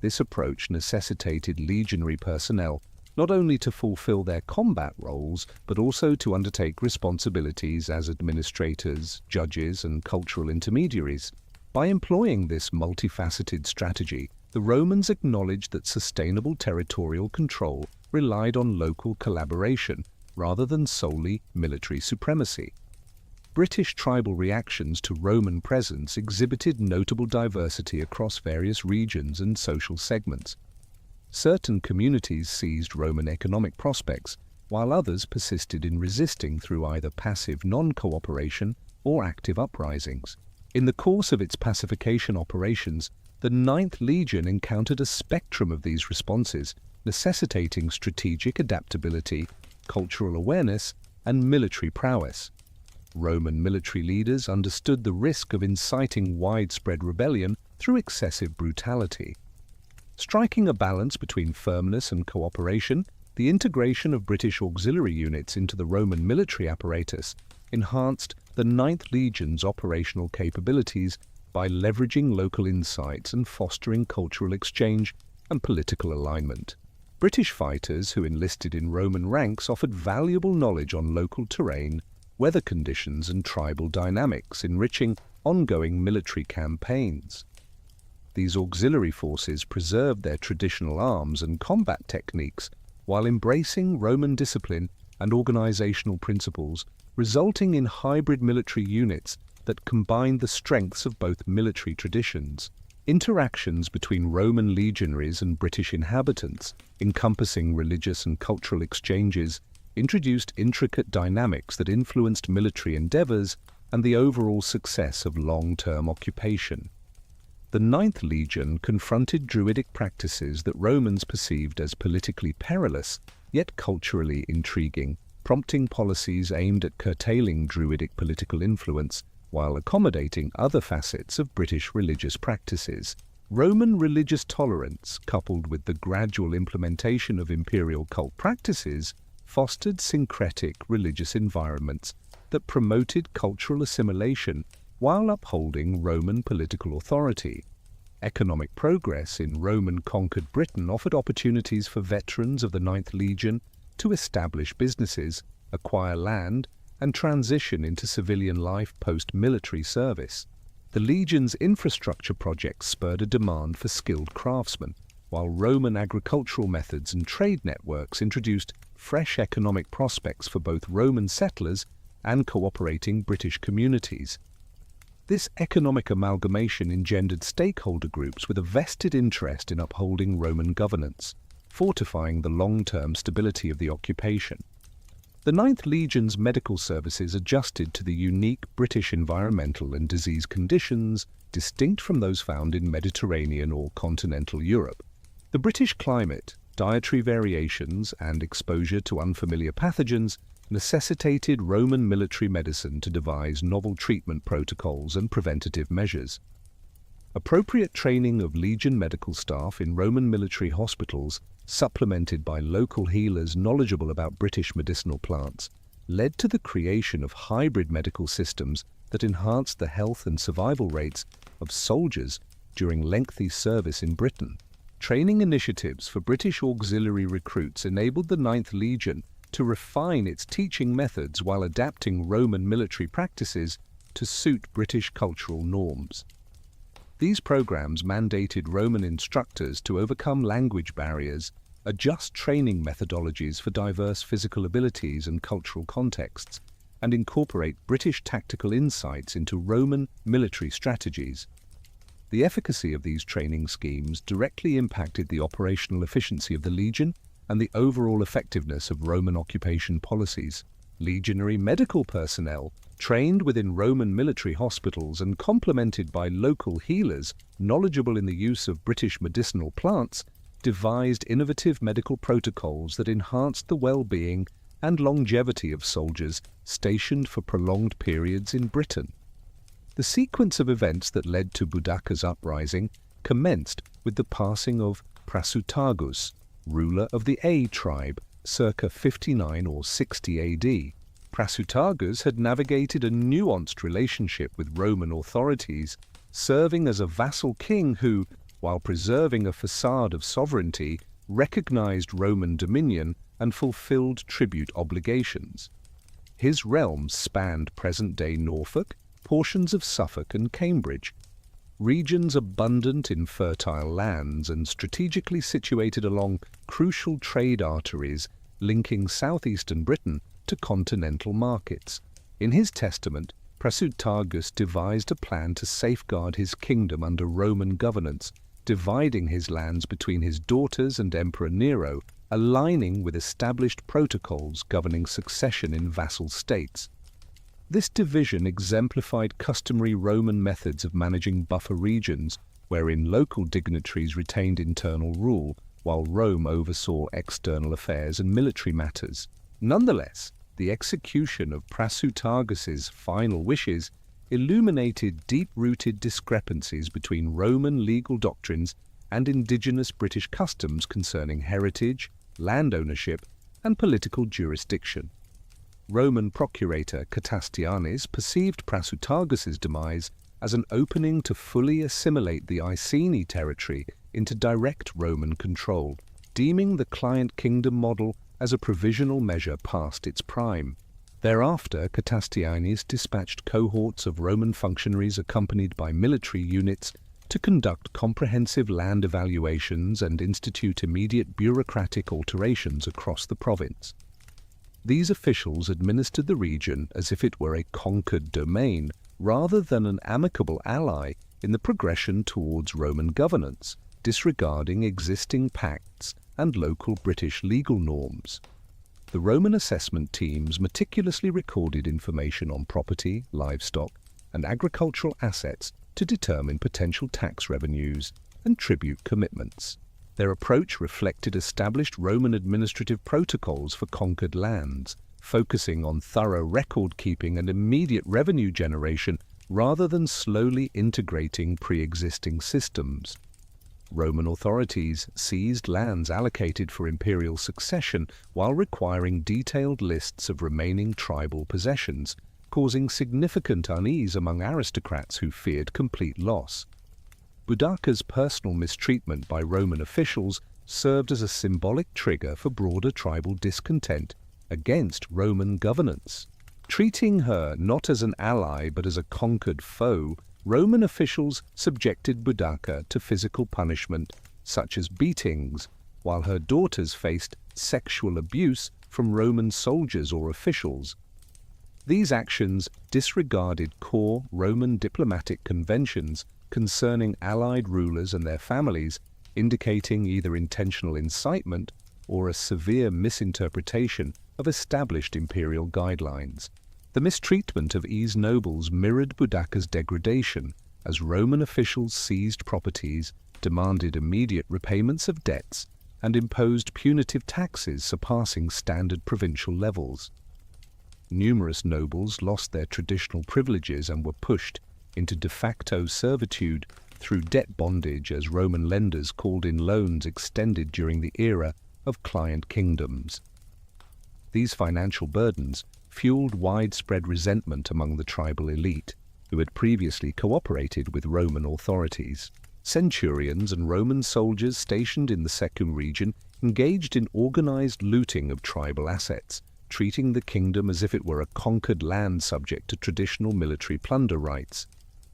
This approach necessitated legionary personnel not only to fulfill their combat roles, but also to undertake responsibilities as administrators, judges, and cultural intermediaries. By employing this multifaceted strategy, the Romans acknowledged that sustainable territorial control relied on local collaboration rather than solely military supremacy. British tribal reactions to Roman presence exhibited notable diversity across various regions and social segments. Certain communities seized Roman economic prospects, while others persisted in resisting through either passive non-cooperation or active uprisings. In the course of its pacification operations, the Ninth Legion encountered a spectrum of these responses, necessitating strategic adaptability, cultural awareness, and military prowess. Roman military leaders understood the risk of inciting widespread rebellion through excessive brutality. Striking a balance between firmness and cooperation, the integration of British auxiliary units into the Roman military apparatus enhanced the Ninth Legion's operational capabilities by leveraging local insights and fostering cultural exchange and political alignment. British fighters who enlisted in Roman ranks offered valuable knowledge on local terrain, weather conditions, and tribal dynamics, enriching ongoing military campaigns. These auxiliary forces preserved their traditional arms and combat techniques while embracing Roman discipline and organizational principles, resulting in hybrid military units that combined the strengths of both military traditions. Interactions between Roman legionaries and British inhabitants, encompassing religious and cultural exchanges, introduced intricate dynamics that influenced military endeavors and the overall success of long-term occupation. The Ninth Legion confronted Druidic practices that Romans perceived as politically perilous, yet culturally intriguing, prompting policies aimed at curtailing Druidic political influence while accommodating other facets of British religious practices. Roman religious tolerance, coupled with the gradual implementation of imperial cult practices, fostered syncretic religious environments that promoted cultural assimilation while upholding Roman political authority. Economic progress in Roman-conquered Britain offered opportunities for veterans of the Ninth Legion to establish businesses, acquire land, and transition into civilian life post-military service. The Legion's infrastructure projects spurred a demand for skilled craftsmen, while Roman agricultural methods and trade networks introduced fresh economic prospects for both Roman settlers and cooperating British communities. This economic amalgamation engendered stakeholder groups with a vested interest in upholding Roman governance, fortifying the long-term stability of the occupation. The Ninth Legion's medical services adjusted to the unique British environmental and disease conditions distinct from those found in Mediterranean or continental Europe. The British climate, dietary variations, and exposure to unfamiliar pathogens necessitated Roman military medicine to devise novel treatment protocols and preventative measures. Appropriate training of Legion medical staff in Roman military hospitals, supplemented by local healers knowledgeable about British medicinal plants, led to the creation of hybrid medical systems that enhanced the health and survival rates of soldiers during lengthy service in Britain. Training initiatives for British auxiliary recruits enabled the Ninth Legion to refine its teaching methods while adapting Roman military practices to suit British cultural norms. These programs mandated Roman instructors to overcome language barriers, adjust training methodologies for diverse physical abilities and cultural contexts, and incorporate British tactical insights into Roman military strategies. The efficacy of these training schemes directly impacted the operational efficiency of the Legion and the overall effectiveness of Roman occupation policies. Legionary medical personnel, trained within Roman military hospitals and complemented by local healers knowledgeable in the use of British medicinal plants, devised innovative medical protocols that enhanced the well-being and longevity of soldiers stationed for prolonged periods in Britain. The sequence of events that led to Boudicca's uprising commenced with the passing of Prasutagus, ruler of the A tribe, circa 59 or 60 AD. Prasutagus had navigated a nuanced relationship with Roman authorities, serving as a vassal king who, while preserving a facade of sovereignty, recognized Roman dominion and fulfilled tribute obligations. His realm spanned present-day Norfolk, portions of Suffolk and Cambridge, regions abundant in fertile lands and strategically situated along crucial trade arteries linking southeastern Britain to continental markets. In his testament, Prasutagus devised a plan to safeguard his kingdom under Roman governance, dividing his lands between his daughters and Emperor Nero, aligning with established protocols governing succession in vassal states. This division exemplified customary Roman methods of managing buffer regions, wherein local dignitaries retained internal rule, while Rome oversaw external affairs and military matters. Nonetheless, the execution of Prasutagus's final wishes illuminated deep-rooted discrepancies between Roman legal doctrines and indigenous British customs concerning heritage, land ownership, and political jurisdiction. Roman procurator Catastianis perceived Prasutagus's demise as an opening to fully assimilate the Iceni territory into direct Roman control, deeming the client kingdom model as a provisional measure past its prime. Thereafter, Catastianis dispatched cohorts of Roman functionaries accompanied by military units to conduct comprehensive land evaluations and institute immediate bureaucratic alterations across the province. These officials administered the region as if it were a conquered domain, rather than an amicable ally in the progression towards Roman governance, disregarding existing pacts and local British legal norms. The Roman assessment teams meticulously recorded information on property, livestock, and agricultural assets to determine potential tax revenues and tribute commitments. Their approach reflected established Roman administrative protocols for conquered lands, focusing on thorough record-keeping and immediate revenue generation rather than slowly integrating pre-existing systems. Roman authorities seized lands allocated for imperial succession while requiring detailed lists of remaining tribal possessions, causing significant unease among aristocrats who feared complete loss. Boudicca's personal mistreatment by Roman officials served as a symbolic trigger for broader tribal discontent against Roman governance. Treating her not as an ally but as a conquered foe, Roman officials subjected Boudicca to physical punishment, such as beatings, while her daughters faced sexual abuse from Roman soldiers or officials. These actions disregarded core Roman diplomatic conventions concerning allied rulers and their families, indicating either intentional incitement or a severe misinterpretation of established imperial guidelines. The mistreatment of these nobles mirrored Boudicca's degradation, as Roman officials seized properties, demanded immediate repayments of debts, and imposed punitive taxes surpassing standard provincial levels. Numerous nobles lost their traditional privileges and were pushed into de facto servitude through debt bondage as Roman lenders called in loans extended during the era of client kingdoms. These financial burdens fueled widespread resentment among the tribal elite, who had previously cooperated with Roman authorities. Centurions and Roman soldiers stationed in the Secum region engaged in organized looting of tribal assets, treating the kingdom as if it were a conquered land subject to traditional military plunder rights.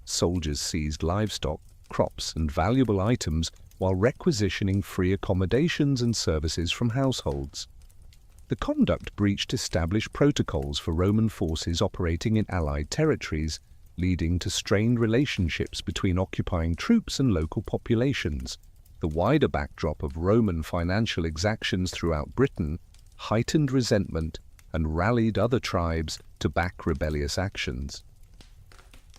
Soldiers seized livestock, crops, and valuable items while requisitioning free accommodations and services from households. The conduct breached established protocols for Roman forces operating in allied territories, leading to strained relationships between occupying troops and local populations. The wider backdrop of Roman financial exactions throughout Britain heightened resentment and rallied other tribes to back rebellious actions.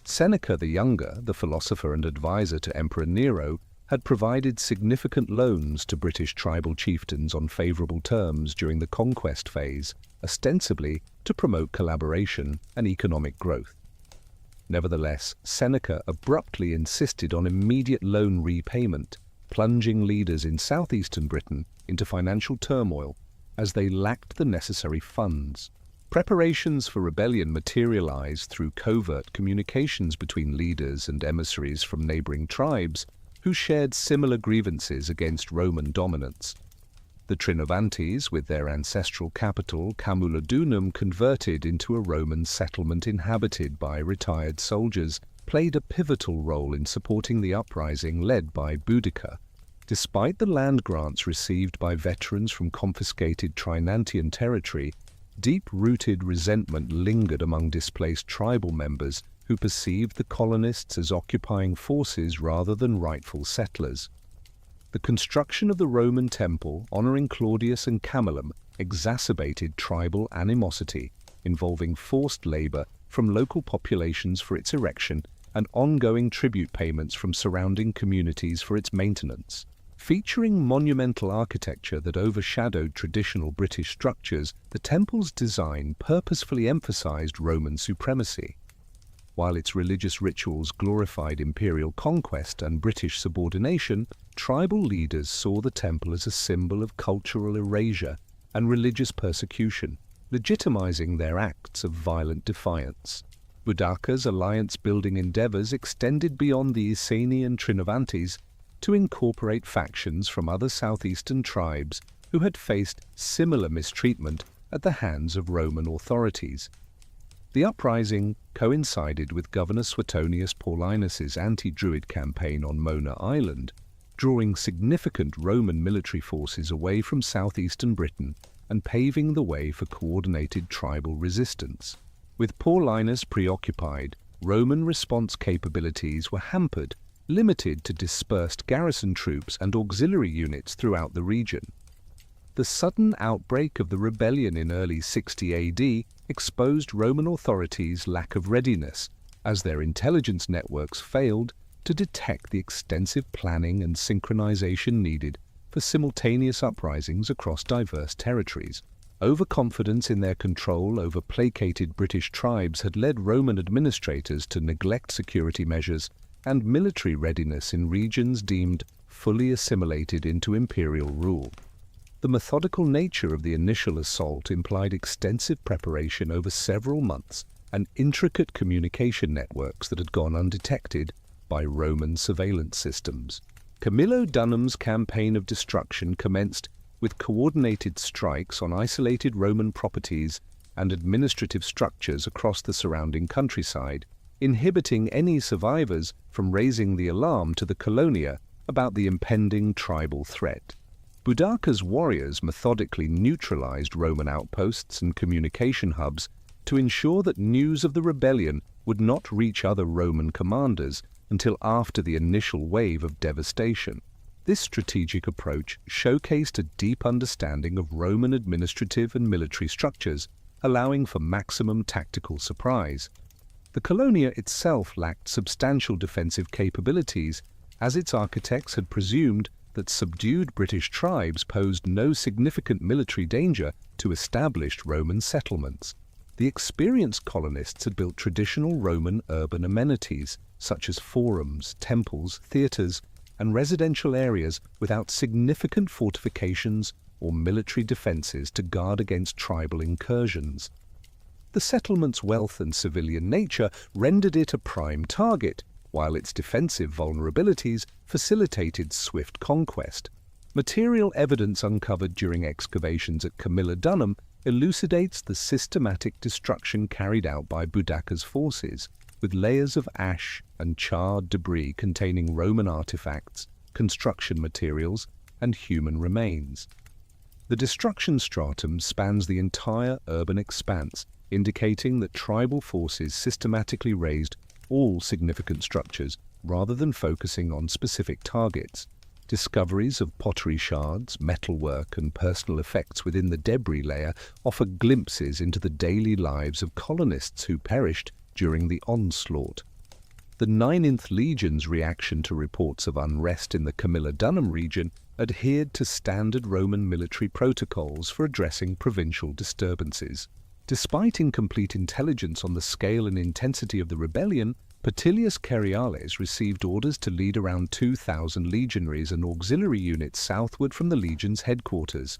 Seneca the Younger, the philosopher and advisor to Emperor Nero, had provided significant loans to British tribal chieftains on favorable terms during the conquest phase, ostensibly to promote collaboration and economic growth. Nevertheless, Seneca abruptly insisted on immediate loan repayment, plunging leaders in southeastern Britain into financial turmoil as they lacked the necessary funds. Preparations for rebellion materialized through covert communications between leaders and emissaries from neighboring tribes who shared similar grievances against Roman dominance. The Trinovantes, with their ancestral capital Camulodunum converted into a Roman settlement inhabited by retired soldiers, played a pivotal role in supporting the uprising led by Boudicca. Despite the land grants received by veterans from confiscated Trinantian territory, deep-rooted resentment lingered among displaced tribal members who perceived the colonists as occupying forces rather than rightful settlers. The construction of the Roman temple honoring Claudius and Camillus exacerbated tribal animosity, involving forced labor from local populations for its erection and ongoing tribute payments from surrounding communities for its maintenance. Featuring monumental architecture that overshadowed traditional British structures, the temple's design purposefully emphasized Roman supremacy. While its religious rituals glorified imperial conquest and British subordination, tribal leaders saw the temple as a symbol of cultural erasure and religious persecution, legitimizing their acts of violent defiance. Boudicca's alliance-building endeavors extended beyond the Iceni and Trinovantes to incorporate factions from other southeastern tribes who had faced similar mistreatment at the hands of Roman authorities. The uprising coincided with Governor Suetonius Paulinus's anti-Druid campaign on Mona Island, drawing significant Roman military forces away from southeastern Britain and paving the way for coordinated tribal resistance. With Paulinus preoccupied, Roman response capabilities were hampered, limited to dispersed garrison troops and auxiliary units throughout the region. The sudden outbreak of the rebellion in early 60 AD exposed Roman authorities' lack of readiness, as their intelligence networks failed to detect the extensive planning and synchronization needed for simultaneous uprisings across diverse territories. Overconfidence in their control over placated British tribes had led Roman administrators to neglect security measures and military readiness in regions deemed fully assimilated into imperial rule. The methodical nature of the initial assault implied extensive preparation over several months and intricate communication networks that had gone undetected by Roman surveillance systems. Camulodunum's campaign of destruction commenced with coordinated strikes on isolated Roman properties and administrative structures across the surrounding countryside, inhibiting any survivors from raising the alarm to the colonia about the impending tribal threat. Boudicca's warriors methodically neutralized Roman outposts and communication hubs, to ensure that news of the rebellion would not reach other Roman commanders until after the initial wave of devastation. This strategic approach showcased a deep understanding of Roman administrative and military structures, allowing for maximum tactical surprise. The colonia itself lacked substantial defensive capabilities, as its architects had presumed that subdued British tribes posed no significant military danger to established Roman settlements. The experienced colonists had built traditional Roman urban amenities, such as forums, temples, theatres, and residential areas without significant fortifications or military defences to guard against tribal incursions. The settlement's wealth and civilian nature rendered it a prime target, while its defensive vulnerabilities facilitated swift conquest. Material evidence uncovered during excavations at Camilla elucidates the systematic destruction carried out by Boudicca's forces, with layers of ash and charred debris containing Roman artifacts, construction materials, and human remains. The destruction stratum spans the entire urban expanse, indicating that tribal forces systematically razed all significant structures rather than focusing on specific targets. Discoveries of pottery shards, metalwork, and personal effects within the debris layer offer glimpses into the daily lives of colonists who perished during the onslaught. The 9th Legion's reaction to reports of unrest in the Camilla region adhered to standard Roman military protocols for addressing provincial disturbances. Despite incomplete intelligence on the scale and intensity of the rebellion, Parthians Ceriales received orders to lead around 2,000 legionaries and auxiliary units southward from the legion's headquarters,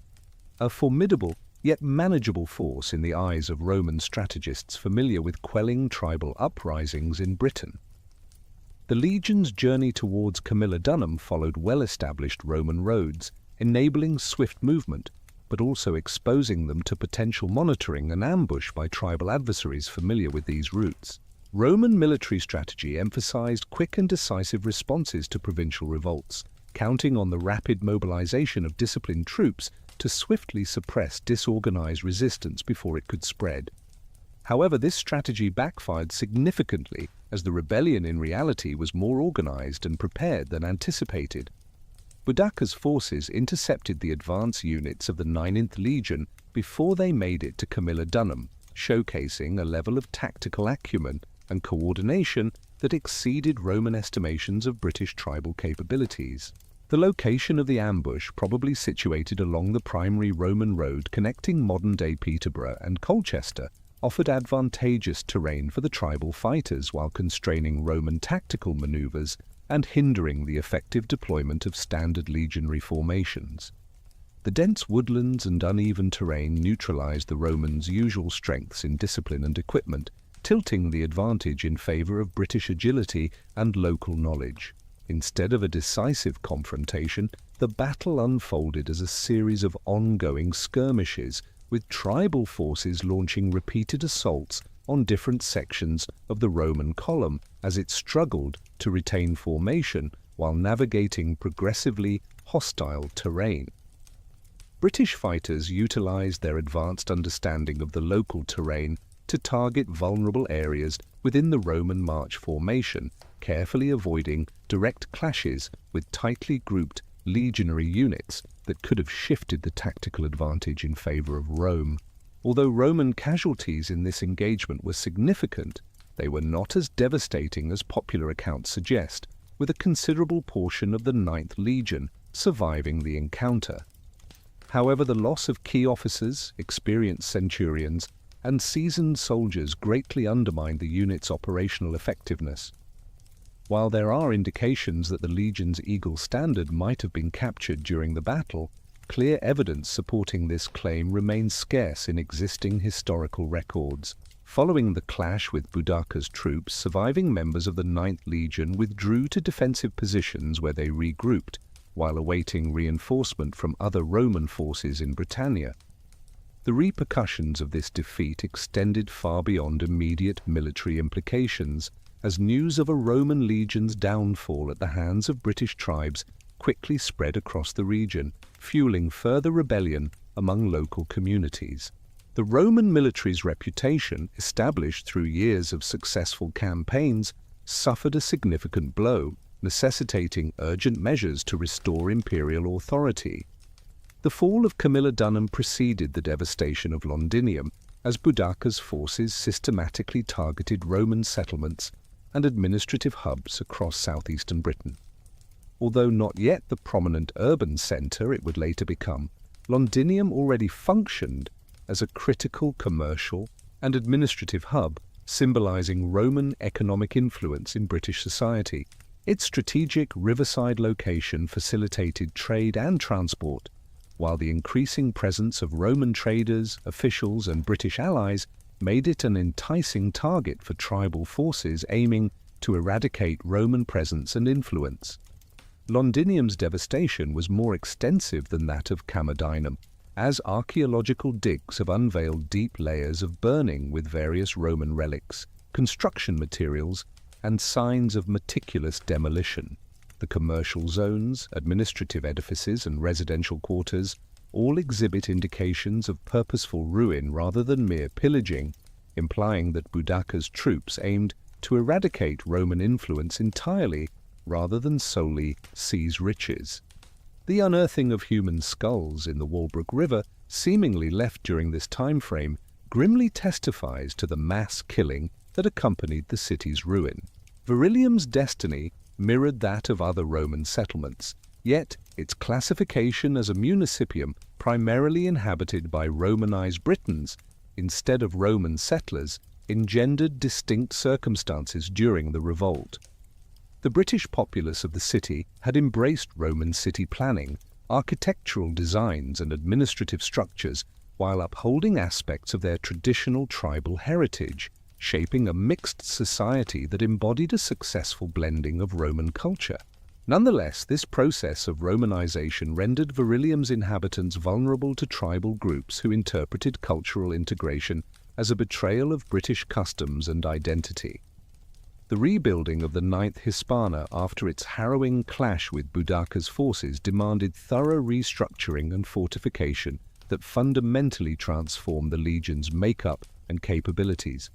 a formidable yet manageable force in the eyes of Roman strategists familiar with quelling tribal uprisings in Britain. The legion's journey towards Camilla followed well-established Roman roads, enabling swift movement, but also exposing them to potential monitoring and ambush by tribal adversaries familiar with these routes. Roman military strategy emphasized quick and decisive responses to provincial revolts, counting on the rapid mobilization of disciplined troops to swiftly suppress disorganized resistance before it could spread. However, this strategy backfired significantly as the rebellion in reality was more organized and prepared than anticipated. Boudicca's forces intercepted the advance units of the 9th Legion before they made it to Camilla showcasing a level of tactical acumen and coordination that exceeded Roman estimations of British tribal capabilities. The location of the ambush, probably situated along the primary Roman road connecting modern-day Peterborough and Colchester, offered advantageous terrain for the tribal fighters while constraining Roman tactical maneuvers and hindering the effective deployment of standard legionary formations. The dense woodlands and uneven terrain neutralized the Romans' usual strengths in discipline and equipment, tilting the advantage in favor of British agility and local knowledge. Instead of a decisive confrontation, the battle unfolded as a series of ongoing skirmishes, with tribal forces launching repeated assaults on different sections of the Roman column as it struggled to retain formation while navigating progressively hostile terrain. British fighters utilized their advanced understanding of the local terrain to target vulnerable areas within the Roman march formation, carefully avoiding direct clashes with tightly grouped legionary units that could have shifted the tactical advantage in favor of Rome. Although Roman casualties in this engagement were significant, they were not as devastating as popular accounts suggest, with a considerable portion of the 9th Legion surviving the encounter. However, the loss of key officers, experienced centurions, and seasoned soldiers greatly undermined the unit's operational effectiveness. While there are indications that the Legion's Eagle Standard might have been captured during the battle, clear evidence supporting this claim remains scarce in existing historical records. Following the clash with Boudicca's troops, surviving members of the 9th Legion withdrew to defensive positions where they regrouped, while awaiting reinforcement from other Roman forces in Britannia. The repercussions of this defeat extended far beyond immediate military implications, as news of a Roman legion's downfall at the hands of British tribes quickly spread across the region, fueling further rebellion among local communities. The Roman military's reputation, established through years of successful campaigns, suffered a significant blow, necessitating urgent measures to restore imperial authority. The fall of Camilla Dunham preceded the devastation of Londinium, as Boudicca's forces systematically targeted Roman settlements and administrative hubs across southeastern Britain. Although not yet the prominent urban centre it would later become, Londinium already functioned as a critical commercial and administrative hub, symbolizing Roman economic influence in British society. Its strategic riverside location facilitated trade and transport, while the increasing presence of Roman traders, officials, and British allies made it an enticing target for tribal forces aiming to eradicate Roman presence and influence. Londinium's devastation was more extensive than that of Camadinum, as archaeological digs have unveiled deep layers of burning with various Roman relics, construction materials, and signs of meticulous demolition. The commercial zones, administrative edifices, and residential quarters all exhibit indications of purposeful ruin rather than mere pillaging, implying that Boudicca's troops aimed to eradicate Roman influence entirely rather than solely seize riches. The unearthing of human skulls in the Walbrook River, seemingly left during this time frame, grimly testifies to the mass killing that accompanied the city's ruin. Verilium's destiny mirrored that of other Roman settlements, yet its classification as a municipium primarily inhabited by Romanized Britons instead of Roman settlers engendered distinct circumstances during the revolt. The British populace of the city had embraced Roman city planning, architectural designs, and administrative structures while upholding aspects of their traditional tribal heritage, shaping a mixed society that embodied a successful blending of Roman culture. Nonetheless, this process of Romanization rendered Verilium's inhabitants vulnerable to tribal groups who interpreted cultural integration as a betrayal of British customs and identity. The rebuilding of the IX Hispana after its harrowing clash with Boudicca's forces demanded thorough restructuring and fortification that fundamentally transformed the legion's makeup and capabilities.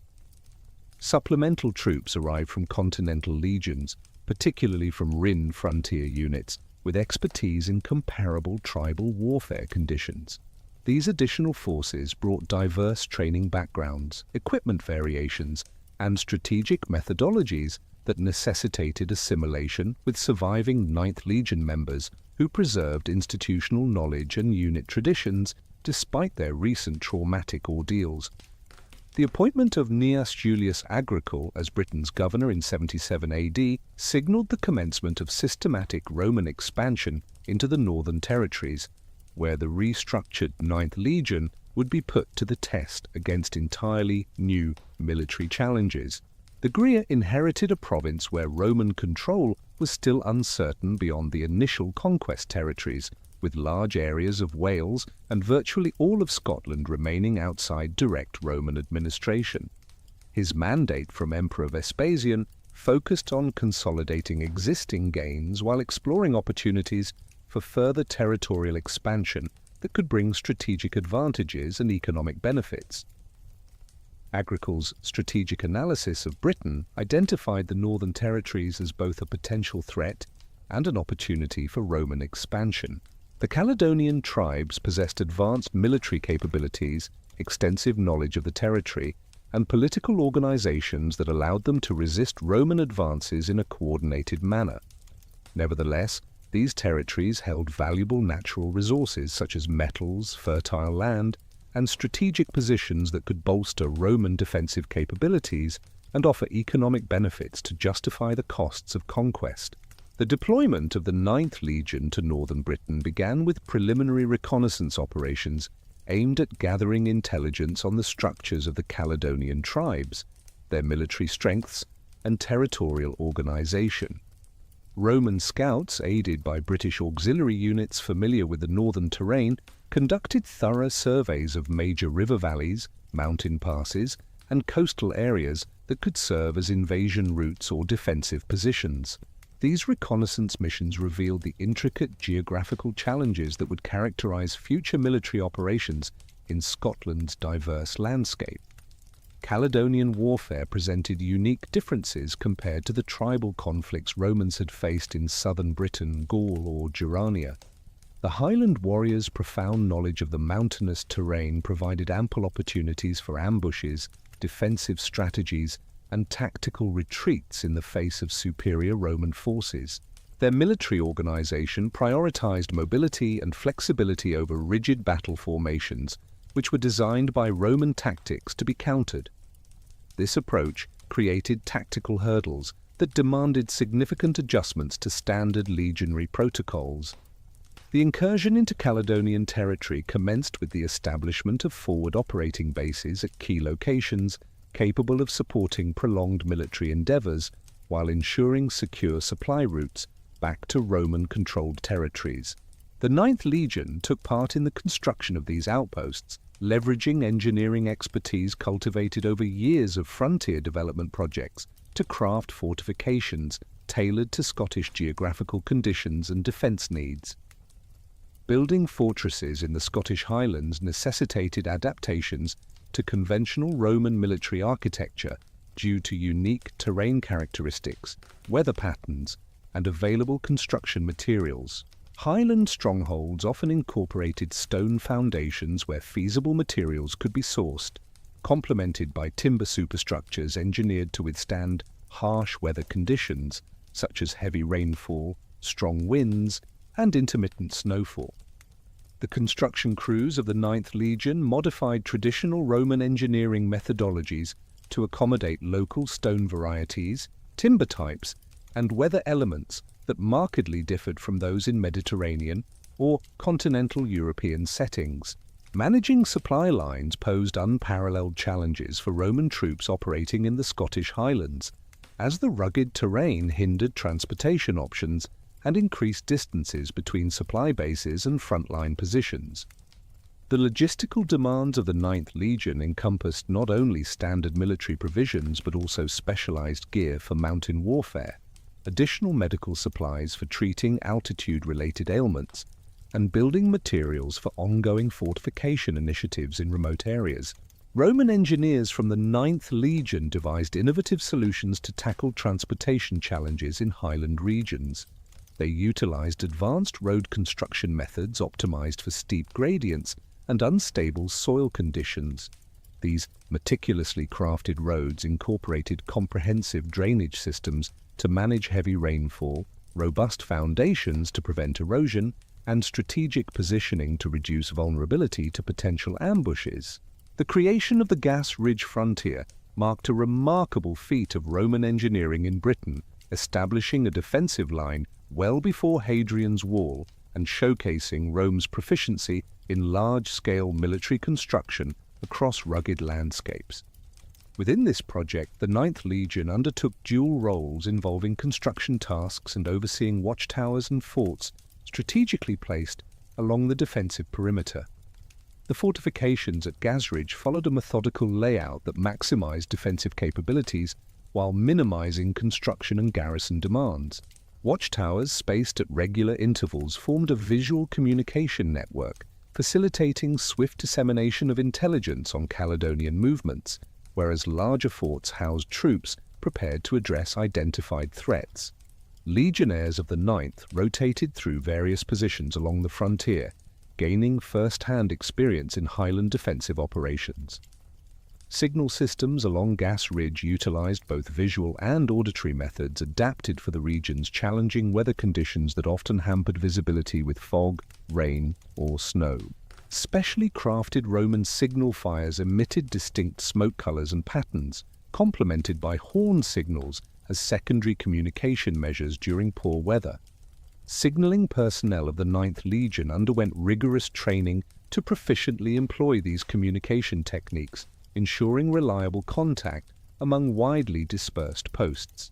Supplemental troops arrived from continental legions, particularly from Rhin frontier units, with expertise in comparable tribal warfare conditions. These additional forces brought diverse training backgrounds, equipment variations, and strategic methodologies that necessitated assimilation with surviving 9th Legion members who preserved institutional knowledge and unit traditions despite their recent traumatic ordeals. The appointment of Gnaeus Julius Agricola as Britain's governor in 77 AD signaled the commencement of systematic Roman expansion into the northern territories, where the restructured 9th Legion would be put to the test against entirely new military challenges. The Gria inherited a province where Roman control was still uncertain beyond the initial conquest territories, with large areas of Wales and virtually all of Scotland remaining outside direct Roman administration. His mandate from Emperor Vespasian focused on consolidating existing gains while exploring opportunities for further territorial expansion that could bring strategic advantages and economic benefits. Agricola's strategic analysis of Britain identified the northern territories as both a potential threat and an opportunity for Roman expansion. The Caledonian tribes possessed advanced military capabilities, extensive knowledge of the territory, and political organizations that allowed them to resist Roman advances in a coordinated manner. Nevertheless, these territories held valuable natural resources such as metals, fertile land, and strategic positions that could bolster Roman defensive capabilities and offer economic benefits to justify the costs of conquest. The deployment of the 9th Legion to northern Britain began with preliminary reconnaissance operations aimed at gathering intelligence on the structures of the Caledonian tribes, their military strengths, and territorial organization. Roman scouts, aided by British auxiliary units familiar with the northern terrain, conducted thorough surveys of major river valleys, mountain passes, and coastal areas that could serve as invasion routes or defensive positions. These reconnaissance missions revealed the intricate geographical challenges that would characterize future military operations in Scotland's diverse landscape. Caledonian warfare presented unique differences compared to the tribal conflicts Romans had faced in southern Britain, Gaul, or Germania. The Highland warriors' profound knowledge of the mountainous terrain provided ample opportunities for ambushes, defensive strategies, and tactical retreats in the face of superior Roman forces. Their military organization prioritized mobility and flexibility over rigid battle formations, which were designed by Roman tactics to be countered. This approach created tactical hurdles that demanded significant adjustments to standard legionary protocols. The incursion into Caledonian territory commenced with the establishment of forward operating bases at key locations, capable of supporting prolonged military endeavors while ensuring secure supply routes back to Roman-controlled territories. The Ninth Legion took part in the construction of these outposts, leveraging engineering expertise cultivated over years of frontier development projects to craft fortifications tailored to Scottish geographical conditions and defence needs. Building fortresses in the Scottish Highlands necessitated adaptations to conventional Roman military architecture due to unique terrain characteristics, weather patterns, and available construction materials. Highland strongholds often incorporated stone foundations where feasible materials could be sourced, complemented by timber superstructures engineered to withstand harsh weather conditions such as heavy rainfall, strong winds, and intermittent snowfall. The construction crews of the Ninth Legion modified traditional Roman engineering methodologies to accommodate local stone varieties, timber types, and weather elements that markedly differed from those in Mediterranean or continental European settings. Managing supply lines posed unparalleled challenges for Roman troops operating in the Scottish Highlands, as the rugged terrain hindered transportation options and increased distances between supply bases and frontline positions. The logistical demands of the Ninth Legion encompassed not only standard military provisions but also specialized gear for mountain warfare, additional medical supplies for treating altitude-related ailments, and building materials for ongoing fortification initiatives in remote areas. Roman engineers from the Ninth Legion devised innovative solutions to tackle transportation challenges in highland regions. They utilized advanced road construction methods optimized for steep gradients and unstable soil conditions. These meticulously crafted roads incorporated comprehensive drainage systems to manage heavy rainfall, robust foundations to prevent erosion, and strategic positioning to reduce vulnerability to potential ambushes. The creation of the Gas Ridge frontier marked a remarkable feat of Roman engineering in Britain, establishing a defensive line well before Hadrian's Wall and showcasing Rome's proficiency in large-scale military construction across rugged landscapes. Within this project, the Ninth Legion undertook dual roles involving construction tasks and overseeing watchtowers and forts strategically placed along the defensive perimeter. The fortifications at Gasridge followed a methodical layout that maximized defensive capabilities while minimizing construction and garrison demands. Watchtowers spaced at regular intervals formed a visual communication network, facilitating swift dissemination of intelligence on Caledonian movements, whereas larger forts housed troops prepared to address identified threats. Legionnaires of the Ninth rotated through various positions along the frontier, gaining first-hand experience in Highland defensive operations. Signal systems along Gas Ridge utilized both visual and auditory methods adapted for the region's challenging weather conditions that often hampered visibility with fog, rain, or snow. Specially crafted Roman signal fires emitted distinct smoke colors and patterns, complemented by horn signals as secondary communication measures during poor weather. Signaling personnel of the Ninth Legion underwent rigorous training to proficiently employ these communication techniques, ensuring reliable contact among widely dispersed posts.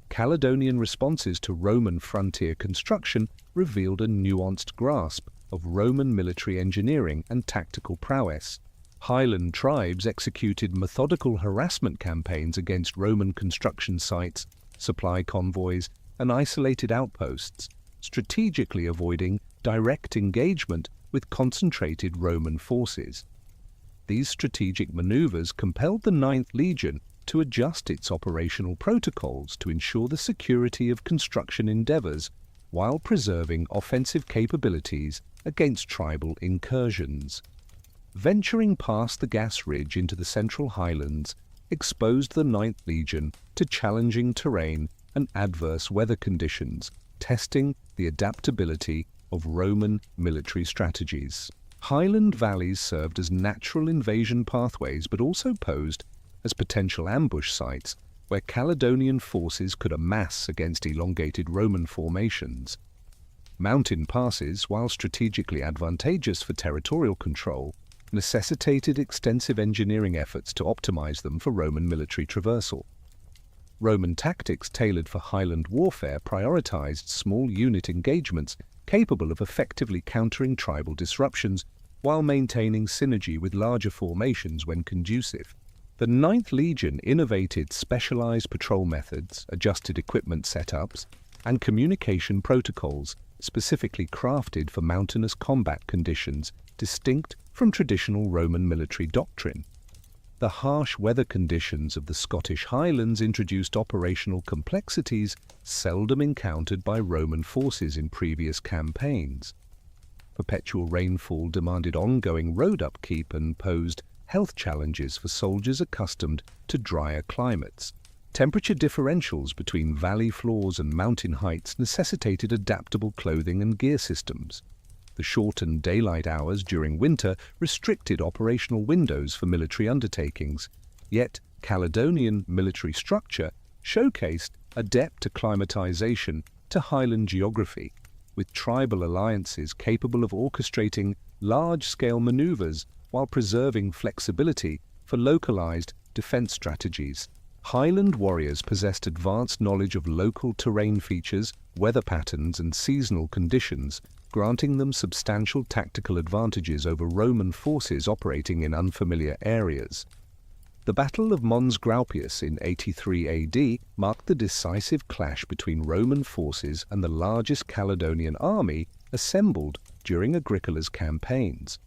Caledonian responses to Roman frontier construction revealed a nuanced grasp of Roman military engineering and tactical prowess. Highland tribes executed methodical harassment campaigns against Roman construction sites, supply convoys, and isolated outposts, strategically avoiding direct engagement with concentrated Roman forces. These strategic maneuvers compelled the Ninth Legion to adjust its operational protocols to ensure the security of construction endeavors while preserving offensive capabilities against tribal incursions. Venturing past the Gas Ridge into the Central Highlands exposed the Ninth Legion to challenging terrain and adverse weather conditions, testing the adaptability of Roman military strategies. Highland valleys served as natural invasion pathways but also posed as potential ambush sites where Caledonian forces could amass against elongated Roman formations. Mountain passes, while strategically advantageous for territorial control, necessitated extensive engineering efforts to optimize them for Roman military traversal. Roman tactics tailored for Highland warfare prioritized small unit engagements capable of effectively countering tribal disruptions while maintaining synergy with larger formations when conducive. The Ninth Legion innovated specialized patrol methods, adjusted equipment setups, and communication protocols specifically crafted for mountainous combat conditions distinct from traditional Roman military doctrine. The harsh weather conditions of the Scottish Highlands introduced operational complexities seldom encountered by Roman forces in previous campaigns. Perpetual rainfall demanded ongoing road upkeep and posed health challenges for soldiers accustomed to drier climates. Temperature differentials between valley floors and mountain heights necessitated adaptable clothing and gear systems. The shortened daylight hours during winter restricted operational windows for military undertakings, yet Caledonian military structure showcased adept acclimatization to Highland geography, with tribal alliances capable of orchestrating large-scale maneuvers while preserving flexibility for localized defense strategies. Highland warriors possessed advanced knowledge of local terrain features, weather patterns, and seasonal conditions, granting them substantial tactical advantages over Roman forces operating in unfamiliar areas. The Battle of Mons Graupius in 83 AD marked the decisive clash between Roman forces and the largest Caledonian army assembled during Agricola's campaigns.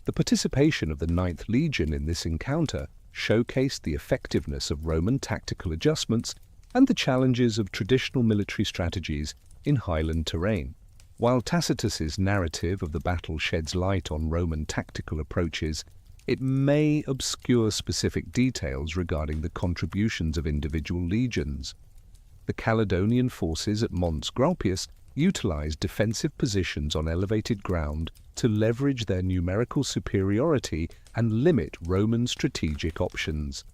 The participation of the Ninth Legion in this encounter showcased the effectiveness of Roman tactical adjustments and the challenges of traditional military strategies in Highland terrain. While Tacitus's narrative of the battle sheds light on Roman tactical approaches, it may obscure specific details regarding the contributions of individual legions. The Caledonian forces at Mons Graupius utilized defensive positions on elevated ground to leverage their numerical superiority and limit Roman strategic options.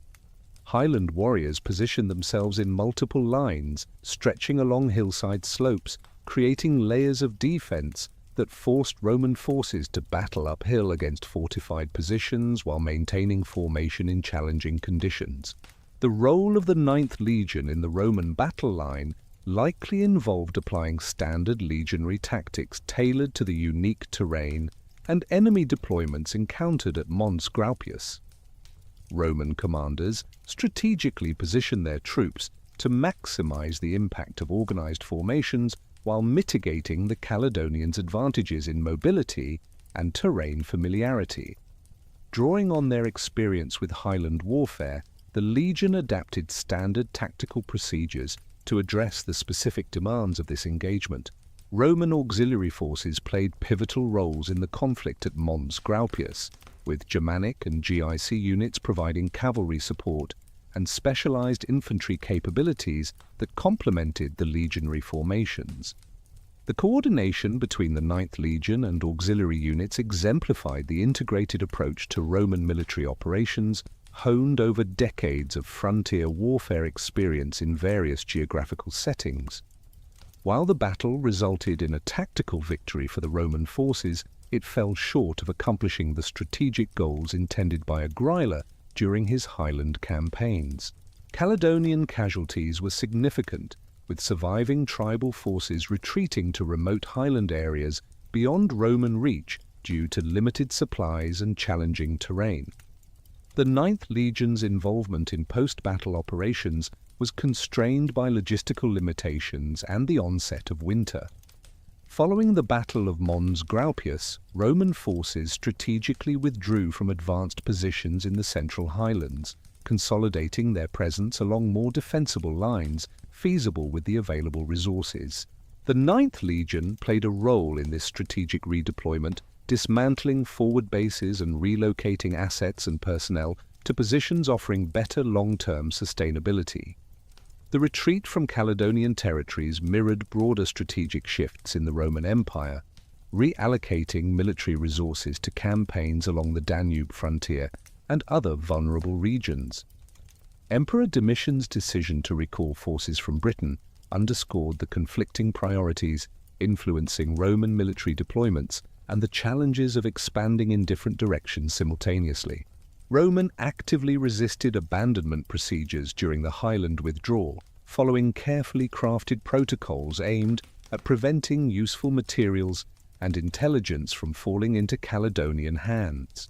Highland warriors positioned themselves in multiple lines, stretching along hillside slopes, creating layers of defense that forced Roman forces to battle uphill against fortified positions while maintaining formation in challenging conditions. The role of the Ninth Legion in the Roman battle line likely involved applying standard legionary tactics tailored to the unique terrain and enemy deployments encountered at Mons Graupius. Roman commanders strategically positioned their troops to maximize the impact of organized formations while mitigating the Caledonians' advantages in mobility and terrain familiarity. Drawing on their experience with Highland warfare, the Legion adapted standard tactical procedures to address the specific demands of this engagement. Roman auxiliary forces played pivotal roles in the conflict at Mons Graupius, with Germanic and GIC units providing cavalry support and specialized infantry capabilities that complemented the legionary formations. The coordination between the Ninth Legion and auxiliary units exemplified the integrated approach to Roman military operations, honed over decades of frontier warfare experience in various geographical settings. While the battle resulted in a tactical victory for the Roman forces, it fell short of accomplishing the strategic goals intended by Agrippa during his Highland campaigns. Caledonian casualties were significant, with surviving tribal forces retreating to remote Highland areas beyond Roman reach due to limited supplies and challenging terrain. The Ninth Legion's involvement in post-battle operations was constrained by logistical limitations and the onset of winter. Following the Battle of Mons Graupius, Roman forces strategically withdrew from advanced positions in the Central Highlands, consolidating their presence along more defensible lines, feasible with the available resources. The Ninth Legion played a role in this strategic redeployment, dismantling forward bases and relocating assets and personnel to positions offering better long-term sustainability. The retreat from Caledonian territories mirrored broader strategic shifts in the Roman Empire, reallocating military resources to campaigns along the Danube frontier and other vulnerable regions. Emperor Domitian's decision to recall forces from Britain underscored the conflicting priorities influencing Roman military deployments and the challenges of expanding in different directions simultaneously. Roman actively resisted abandonment procedures during the Highland withdrawal, following carefully crafted protocols aimed at preventing useful materials and intelligence from falling into Caledonian hands.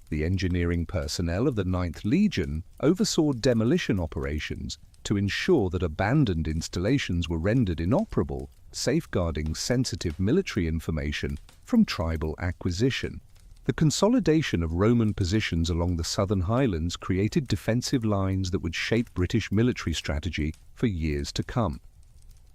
The engineering personnel of the Ninth Legion oversaw demolition operations to ensure that abandoned installations were rendered inoperable, safeguarding sensitive military information from tribal acquisition. The consolidation of Roman positions along the southern highlands created defensive lines that would shape British military strategy for years to come.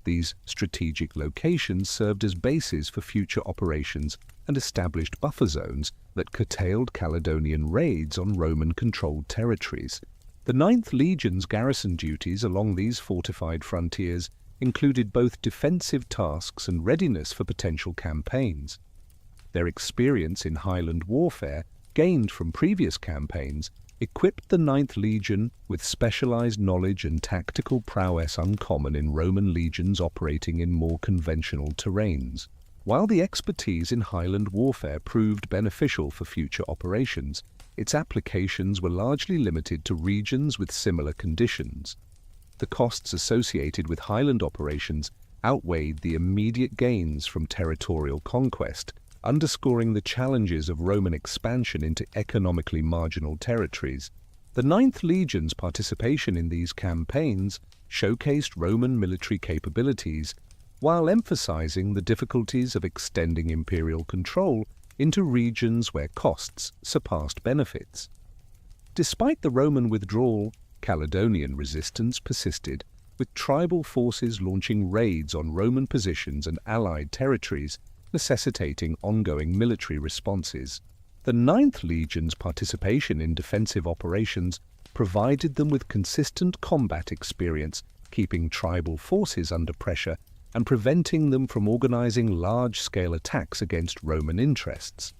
These strategic locations served as bases for future operations and established buffer zones that curtailed Caledonian raids on Roman-controlled territories. The Ninth Legion's garrison duties along these fortified frontiers included both defensive tasks and readiness for potential campaigns. Their experience in Highland warfare, gained from previous campaigns, equipped the Ninth Legion with specialized knowledge and tactical prowess uncommon in Roman legions operating in more conventional terrains. While the expertise in Highland warfare proved beneficial for future operations, its applications were largely limited to regions with similar conditions. The costs associated with Highland operations outweighed the immediate gains from territorial conquest, underscoring the challenges of Roman expansion into economically marginal territories. The Ninth Legion's participation in these campaigns showcased Roman military capabilities, while emphasizing the difficulties of extending imperial control into regions where costs surpassed benefits. Despite the Roman withdrawal, Caledonian resistance persisted, with tribal forces launching raids on Roman positions and allied territories, necessitating ongoing military responses. The Ninth Legion's participation in defensive operations provided them with consistent combat experience, keeping tribal forces under pressure and preventing them from organizing large-scale attacks against Roman interests.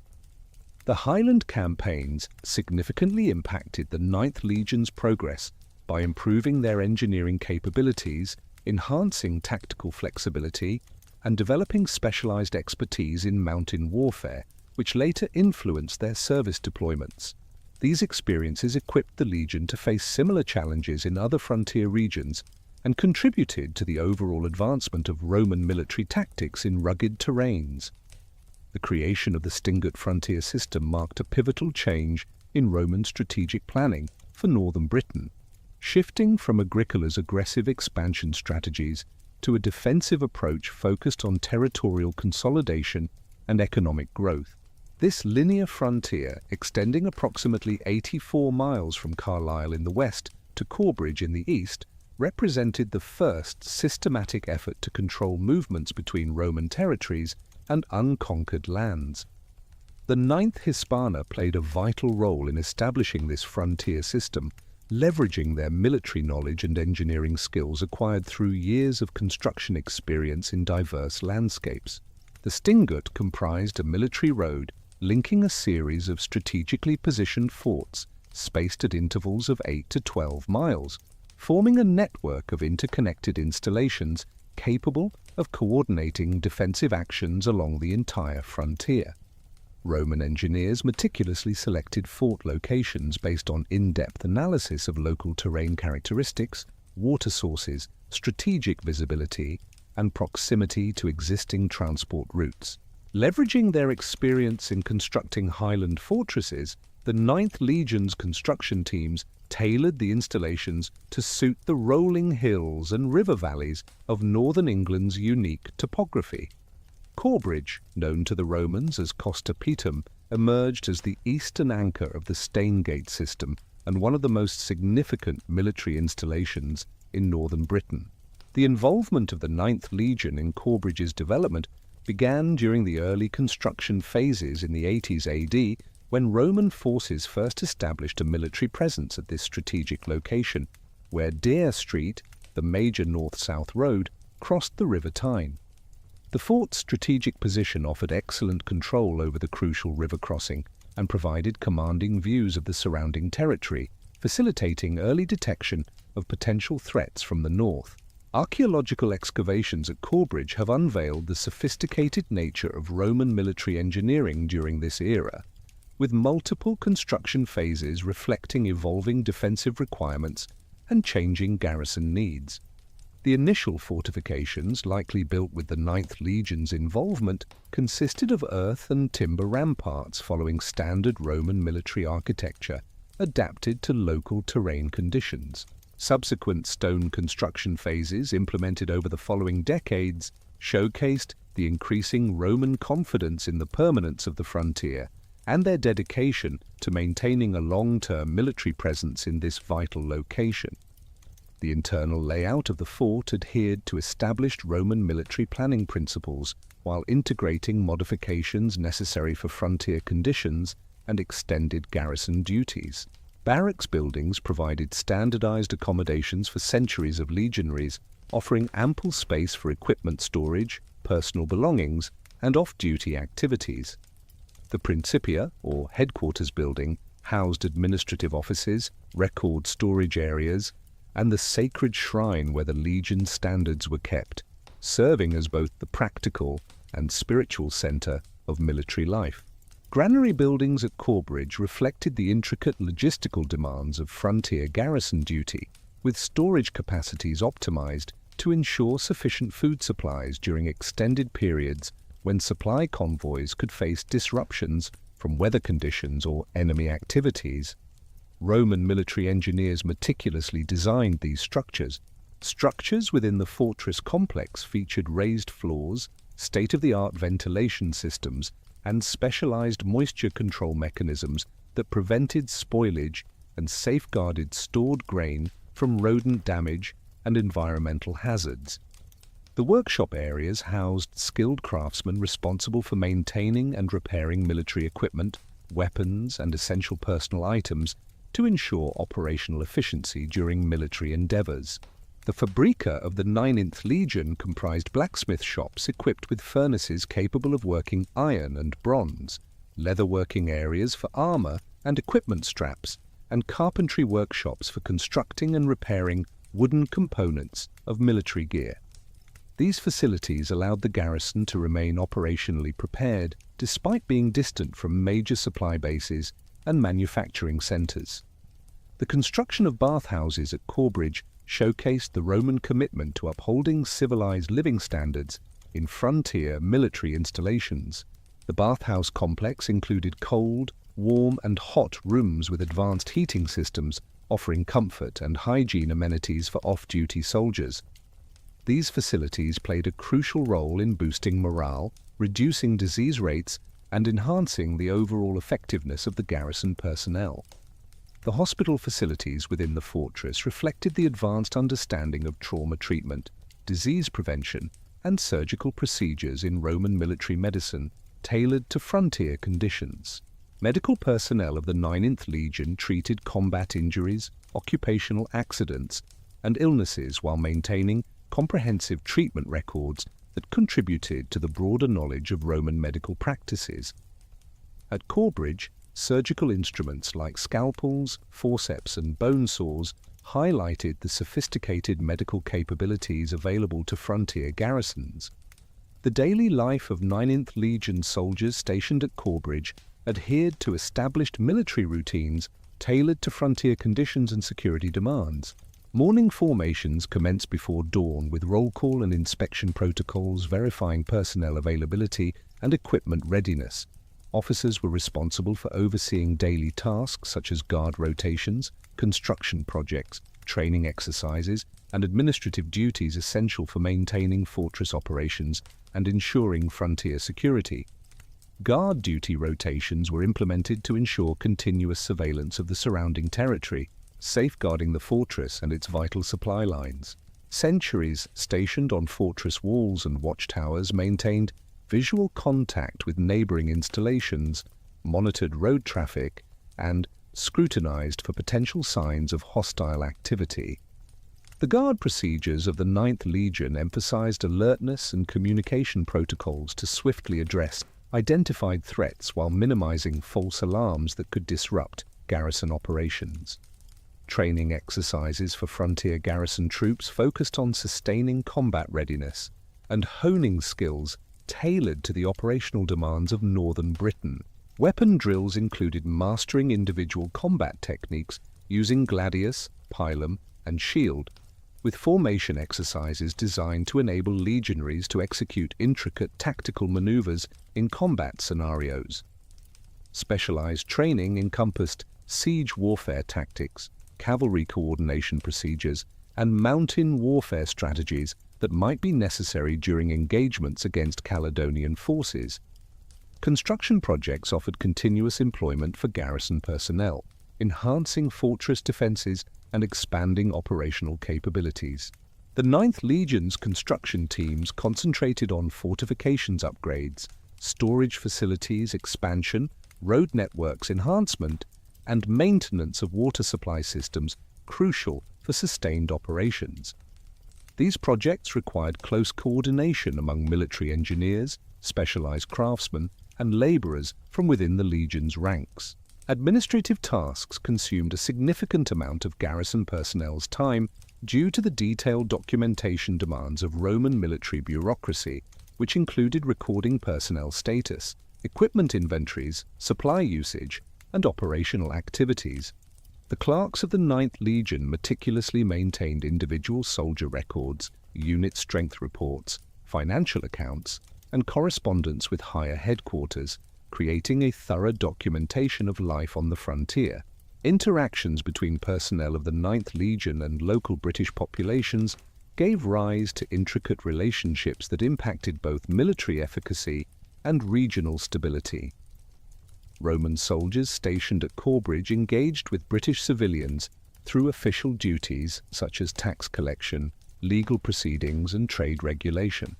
The Highland campaigns significantly impacted the Ninth Legion's progress by improving their engineering capabilities, enhancing tactical flexibility, and developing specialized expertise in mountain warfare, which later influenced their service deployments. These experiences equipped the Legion to face similar challenges in other frontier regions and contributed to the overall advancement of Roman military tactics in rugged terrains. The creation of the Stingert frontier system marked a pivotal change in Roman strategic planning for northern Britain, shifting from Agricola's aggressive expansion strategies to a defensive approach focused on territorial consolidation and economic growth. This linear frontier, extending approximately 84 miles from Carlisle in the west to Corbridge in the east, represented the first systematic effort to control movements between Roman territories and unconquered lands. The IXth Hispana played a vital role in establishing this frontier system, leveraging their military knowledge and engineering skills acquired through years of construction experience in diverse landscapes. The Stingert comprised a military road linking a series of strategically positioned forts spaced at intervals of 8 to 12 miles, forming a network of interconnected installations capable of coordinating defensive actions along the entire frontier. Roman engineers meticulously selected fort locations based on in-depth analysis of local terrain characteristics, water sources, strategic visibility, and proximity to existing transport routes. Leveraging their experience in constructing Highland fortresses, the 9th Legion's construction teams tailored the installations to suit the rolling hills and river valleys of northern England's unique topography. Corbridge, known to the Romans as Costa Petum, emerged as the eastern anchor of the Staingate system and one of the most significant military installations in northern Britain. The involvement of the 9th Legion in Corbridge's development began during the early construction phases in the 80s AD, when Roman forces first established a military presence at this strategic location, where Deer Street, the major north-south road, crossed the River Tyne. The fort's strategic position offered excellent control over the crucial river crossing and provided commanding views of the surrounding territory, facilitating early detection of potential threats from the north. Archaeological excavations at Corbridge have unveiled the sophisticated nature of Roman military engineering during this era, with multiple construction phases reflecting evolving defensive requirements and changing garrison needs. The initial fortifications, likely built with the 9th Legion's involvement, consisted of earth and timber ramparts following standard Roman military architecture, adapted to local terrain conditions. Subsequent stone construction phases, implemented over the following decades, showcased the increasing Roman confidence in the permanence of the frontier and their dedication to maintaining a long-term military presence in this vital location. The internal layout of the fort adhered to established Roman military planning principles while integrating modifications necessary for frontier conditions and extended garrison duties. Barracks buildings provided standardized accommodations for centuries of legionaries, offering ample space for equipment storage, personal belongings, and off-duty activities. The Principia, or headquarters building, housed administrative offices, record storage areas, and the sacred shrine where the Legion standards were kept, serving as both the practical and spiritual center of military life. Granary buildings at Corbridge reflected the intricate logistical demands of frontier garrison duty, with storage capacities optimized to ensure sufficient food supplies during extended periods when supply convoys could face disruptions from weather conditions or enemy activities. Roman military engineers meticulously designed these structures. Structures within the fortress complex featured raised floors, state-of-the-art ventilation systems, and specialized moisture control mechanisms that prevented spoilage and safeguarded stored grain from rodent damage and environmental hazards. The workshop areas housed skilled craftsmen responsible for maintaining and repairing military equipment, weapons, and essential personal items to ensure operational efficiency during military endeavors. The fabrica of the 9th Legion comprised blacksmith shops equipped with furnaces capable of working iron and bronze, leatherworking areas for armor and equipment straps, and carpentry workshops for constructing and repairing wooden components of military gear. These facilities allowed the garrison to remain operationally prepared despite being distant from major supply bases and manufacturing centers. The construction of bathhouses at Corbridge showcased the Roman commitment to upholding civilized living standards in frontier military installations. The bathhouse complex included cold, warm, and hot rooms with advanced heating systems, offering comfort and hygiene amenities for off-duty soldiers. These facilities played a crucial role in boosting morale, reducing disease rates, and enhancing the overall effectiveness of the garrison personnel. The hospital facilities within the fortress reflected the advanced understanding of trauma treatment, disease prevention, and surgical procedures in Roman military medicine tailored to frontier conditions. Medical personnel of the 9th Legion treated combat injuries, occupational accidents, and illnesses while maintaining comprehensive treatment records that contributed to the broader knowledge of Roman medical practices. At Corbridge, surgical instruments like scalpels, forceps, and bone saws highlighted the sophisticated medical capabilities available to frontier garrisons. The daily life of 9th Legion soldiers stationed at Corbridge adhered to established military routines tailored to frontier conditions and security demands. Morning formations commenced before dawn with roll call and inspection protocols verifying personnel availability and equipment readiness. Officers were responsible for overseeing daily tasks such as guard rotations, construction projects, training exercises, and administrative duties essential for maintaining fortress operations and ensuring frontier security. Guard duty rotations were implemented to ensure continuous surveillance of the surrounding territory, safeguarding the fortress and its vital supply lines. Sentries stationed on fortress walls and watchtowers maintained visual contact with neighboring installations, monitored road traffic, and scrutinized for potential signs of hostile activity. The guard procedures of the Ninth Legion emphasized alertness and communication protocols to swiftly address identified threats while minimizing false alarms that could disrupt garrison operations. Training exercises for frontier garrison troops focused on sustaining combat readiness and honing skills tailored to the operational demands of northern Britain. Weapon drills included mastering individual combat techniques using gladius, pilum, and shield, with formation exercises designed to enable legionaries to execute intricate tactical maneuvers in combat scenarios. Specialized training encompassed siege warfare tactics, cavalry coordination procedures, and mountain warfare strategies that might be necessary during engagements against Caledonian forces. Construction projects offered continuous employment for garrison personnel, enhancing fortress defenses and expanding operational capabilities. The 9th Legion's construction teams concentrated on fortifications upgrades, storage facilities expansion, road networks enhancement, and maintenance of water supply systems crucial for sustained operations. These projects required close coordination among military engineers, specialized craftsmen, and laborers from within the Legion's ranks. Administrative tasks consumed a significant amount of garrison personnel's time due to the detailed documentation demands of Roman military bureaucracy, which included recording personnel status, equipment inventories, supply usage, and operational activities. The clerks of the 9th Legion meticulously maintained individual soldier records, unit strength reports, financial accounts, and correspondence with higher headquarters, creating a thorough documentation of life on the frontier. Interactions between personnel of the 9th Legion and local British populations gave rise to intricate relationships that impacted both military efficacy and regional stability. Roman soldiers stationed at Corbridge engaged with British civilians through official duties such as tax collection, legal proceedings, and trade regulation.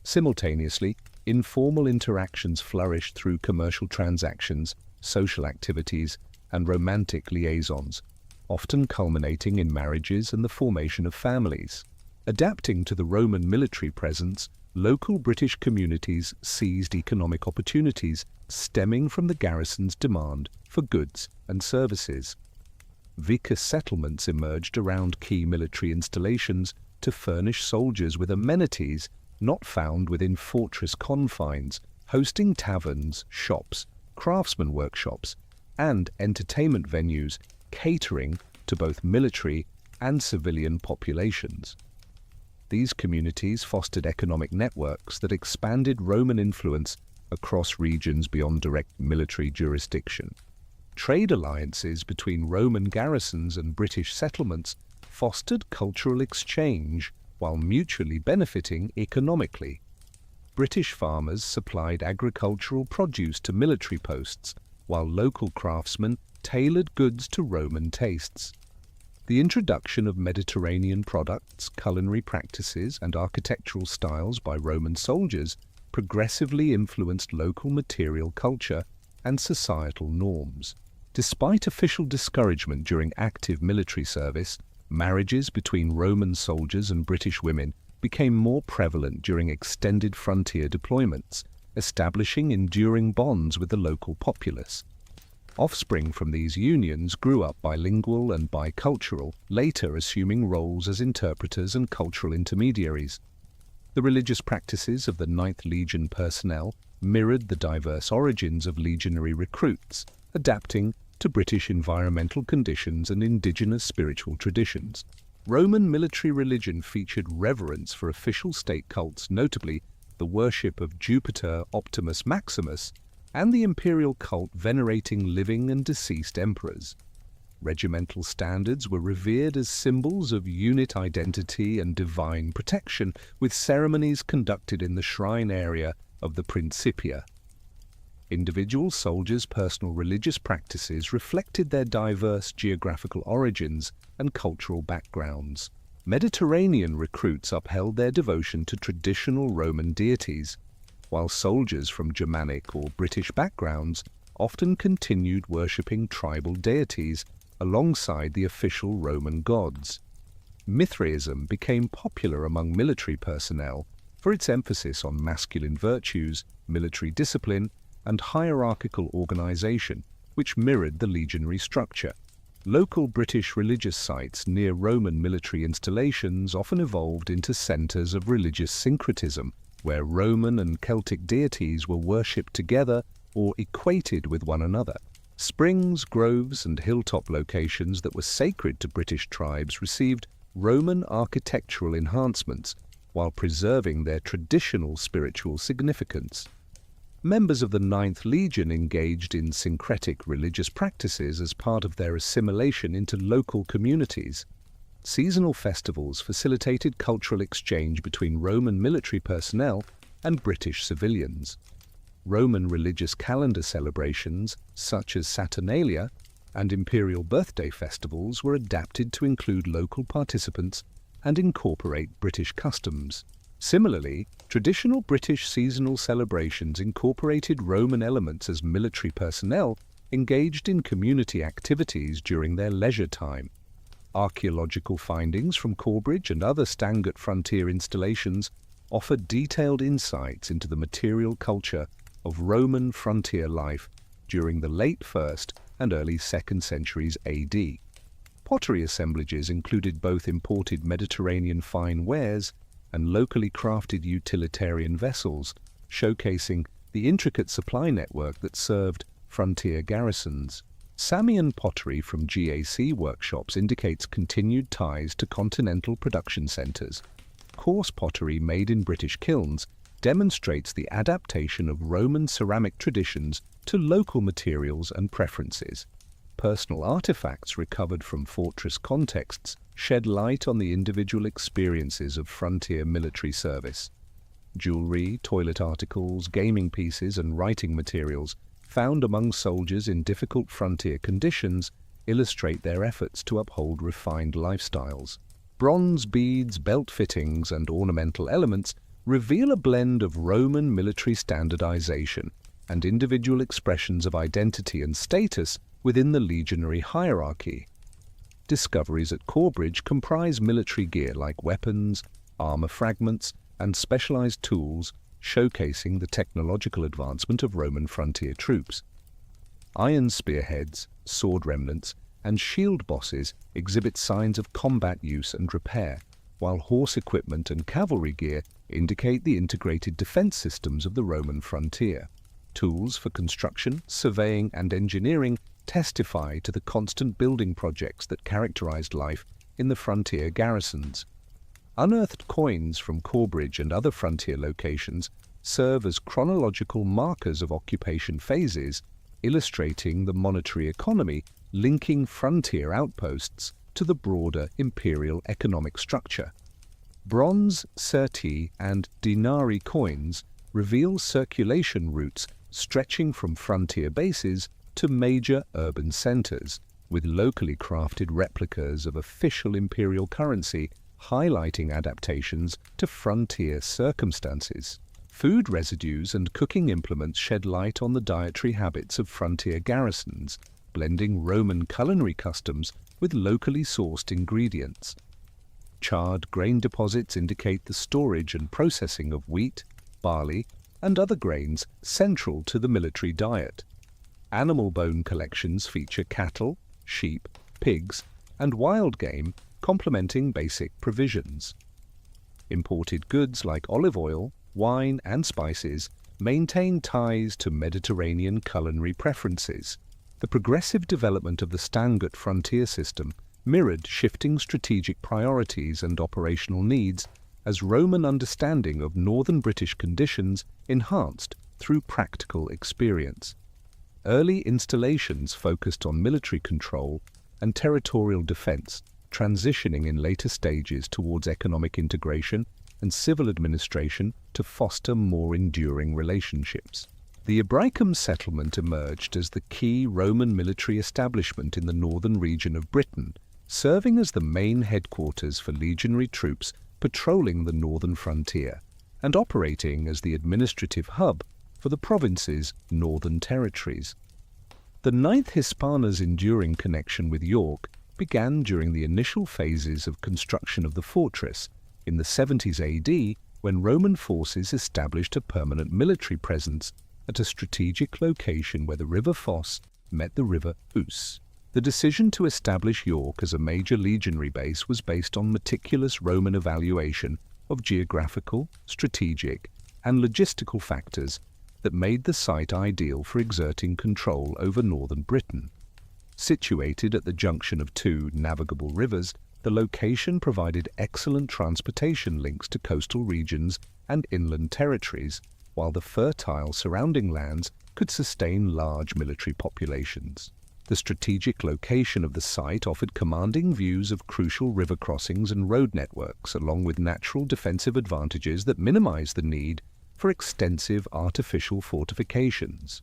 Simultaneously, informal interactions flourished through commercial transactions, social activities, and romantic liaisons, often culminating in marriages and the formation of families. Adapting to the Roman military presence, local British communities seized economic opportunities stemming from the garrison's demand for goods and services. Vicus settlements emerged around key military installations to furnish soldiers with amenities not found within fortress confines, hosting taverns, shops, craftsman workshops, and entertainment venues catering to both military and civilian populations. These communities fostered economic networks that expanded Roman influence across regions beyond direct military jurisdiction. Trade alliances between Roman garrisons and British settlements fostered cultural exchange while mutually benefiting economically. British farmers supplied agricultural produce to military posts, while local craftsmen tailored goods to Roman tastes. The introduction of Mediterranean products, culinary practices, and architectural styles by Roman soldiers progressively influenced local material culture and societal norms. Despite official discouragement during active military service, marriages between Roman soldiers and British women became more prevalent during extended frontier deployments, establishing enduring bonds with the local populace. Offspring from these unions grew up bilingual and bicultural, later assuming roles as interpreters and cultural intermediaries. The religious practices of the 9th Legion personnel mirrored the diverse origins of legionary recruits, adapting to British environmental conditions and indigenous spiritual traditions. Roman military religion featured reverence for official state cults, notably the worship of Jupiter Optimus Maximus and the imperial cult venerating living and deceased emperors. Regimental standards were revered as symbols of unit identity and divine protection, with ceremonies conducted in the shrine area of the Principia. Individual soldiers' personal religious practices reflected their diverse geographical origins and cultural backgrounds. Mediterranean recruits upheld their devotion to traditional Roman deities, while soldiers from Germanic or British backgrounds often continued worshipping tribal deities alongside the official Roman gods. Mithraism became popular among military personnel for its emphasis on masculine virtues, military discipline, and hierarchical organization, which mirrored the legionary structure. Local British religious sites near Roman military installations often evolved into centers of religious syncretism, where Roman and Celtic deities were worshipped together or equated with one another. Springs, groves, and hilltop locations that were sacred to British tribes received Roman architectural enhancements while preserving their traditional spiritual significance. Members of the Ninth Legion engaged in syncretic religious practices as part of their assimilation into local communities. Seasonal festivals facilitated cultural exchange between Roman military personnel and British civilians. Roman religious calendar celebrations, such as Saturnalia and imperial birthday festivals, were adapted to include local participants and incorporate British customs. Similarly, traditional British seasonal celebrations incorporated Roman elements as military personnel engaged in community activities during their leisure time. Archaeological findings from Corbridge and other Stangut frontier installations offer detailed insights into the material culture of Roman frontier life during the late 1st and early 2nd centuries AD. Pottery assemblages included both imported Mediterranean fine wares and locally crafted utilitarian vessels, showcasing the intricate supply network that served frontier garrisons. Samian pottery from GAC workshops indicates continued ties to continental production centers. Coarse pottery made in British kilns demonstrates the adaptation of Roman ceramic traditions to local materials and preferences. Personal artifacts recovered from fortress contexts shed light on the individual experiences of frontier military service. Jewelry, toilet articles, gaming pieces, and writing materials found among soldiers in difficult frontier conditions illustrate their efforts to uphold refined lifestyles. Bronze beads, belt fittings, and ornamental elements reveal a blend of Roman military standardization and individual expressions of identity and status within the legionary hierarchy. Discoveries at Corbridge comprise military gear like weapons, armor fragments, and specialized tools, showcasing the technological advancement of Roman frontier troops. Iron spearheads, sword remnants, and shield bosses exhibit signs of combat use and repair, while horse equipment and cavalry gear indicate the integrated defense systems of the Roman frontier. Tools for construction, surveying, and engineering testify to the constant building projects that characterized life in the frontier garrisons. Unearthed coins from Corbridge and other frontier locations serve as chronological markers of occupation phases, illustrating the monetary economy linking frontier outposts to the broader imperial economic structure. Bronze, certi, and denarii coins reveal circulation routes stretching from frontier bases to major urban centers, with locally crafted replicas of official imperial currency highlighting adaptations to frontier circumstances. Food residues and cooking implements shed light on the dietary habits of frontier garrisons, blending Roman culinary customs with locally sourced ingredients. Charred grain deposits indicate the storage and processing of wheat, barley, and other grains central to the military diet. Animal bone collections feature cattle, sheep, pigs, and wild game, complementing basic provisions. Imported goods like olive oil, wine, and spices maintain ties to Mediterranean culinary preferences. The progressive development of the Stangut frontier system mirrored shifting strategic priorities and operational needs as Roman understanding of northern British conditions enhanced through practical experience. Early installations focused on military control and territorial defense, transitioning in later stages towards economic integration and civil administration to foster more enduring relationships. The Ibricum settlement emerged as the key Roman military establishment in the northern region of Britain, serving as the main headquarters for legionary troops patrolling the northern frontier, and operating as the administrative hub for the province's northern territories. The IXth Hispana's enduring connection with York began during the initial phases of construction of the fortress in the 70s AD, when Roman forces established a permanent military presence at a strategic location where the River Foss met the River Ouse. The decision to establish York as a major legionary base was based on meticulous Roman evaluation of geographical, strategic, and logistical factors that made the site ideal for exerting control over northern Britain. Situated at the junction of two navigable rivers, the location provided excellent transportation links to coastal regions and inland territories, while the fertile surrounding lands could sustain large military populations. The strategic location of the site offered commanding views of crucial river crossings and road networks, along with natural defensive advantages that minimized the need for extensive artificial fortifications.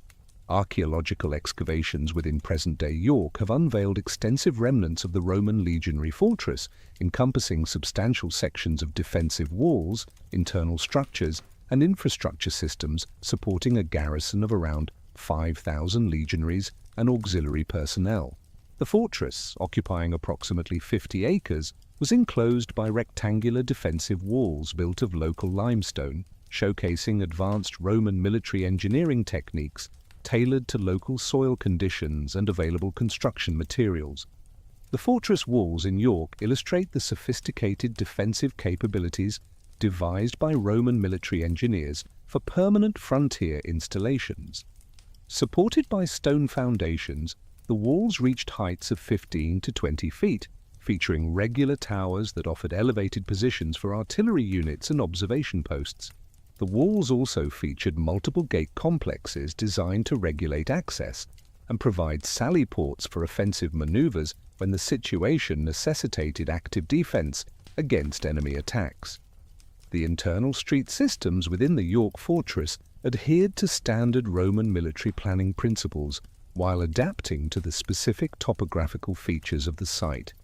Archaeological excavations within present-day York have unveiled extensive remnants of the Roman legionary fortress, encompassing substantial sections of defensive walls, internal structures, and infrastructure systems supporting a garrison of around 5,000 legionaries and auxiliary personnel. The fortress, occupying approximately 50 acres, was enclosed by rectangular defensive walls built of local limestone, showcasing advanced Roman military engineering techniques tailored to local soil conditions and available construction materials. The fortress walls in York illustrate the sophisticated defensive capabilities devised by Roman military engineers for permanent frontier installations. Supported by stone foundations, the walls reached heights of 15 to 20 feet, featuring regular towers that offered elevated positions for artillery units and observation posts. The walls also featured multiple gate complexes designed to regulate access and provide sally ports for offensive maneuvers when the situation necessitated active defense against enemy attacks. The internal street systems within the York fortress adhered to standard Roman military planning principles while adapting to the specific topographical features of the site.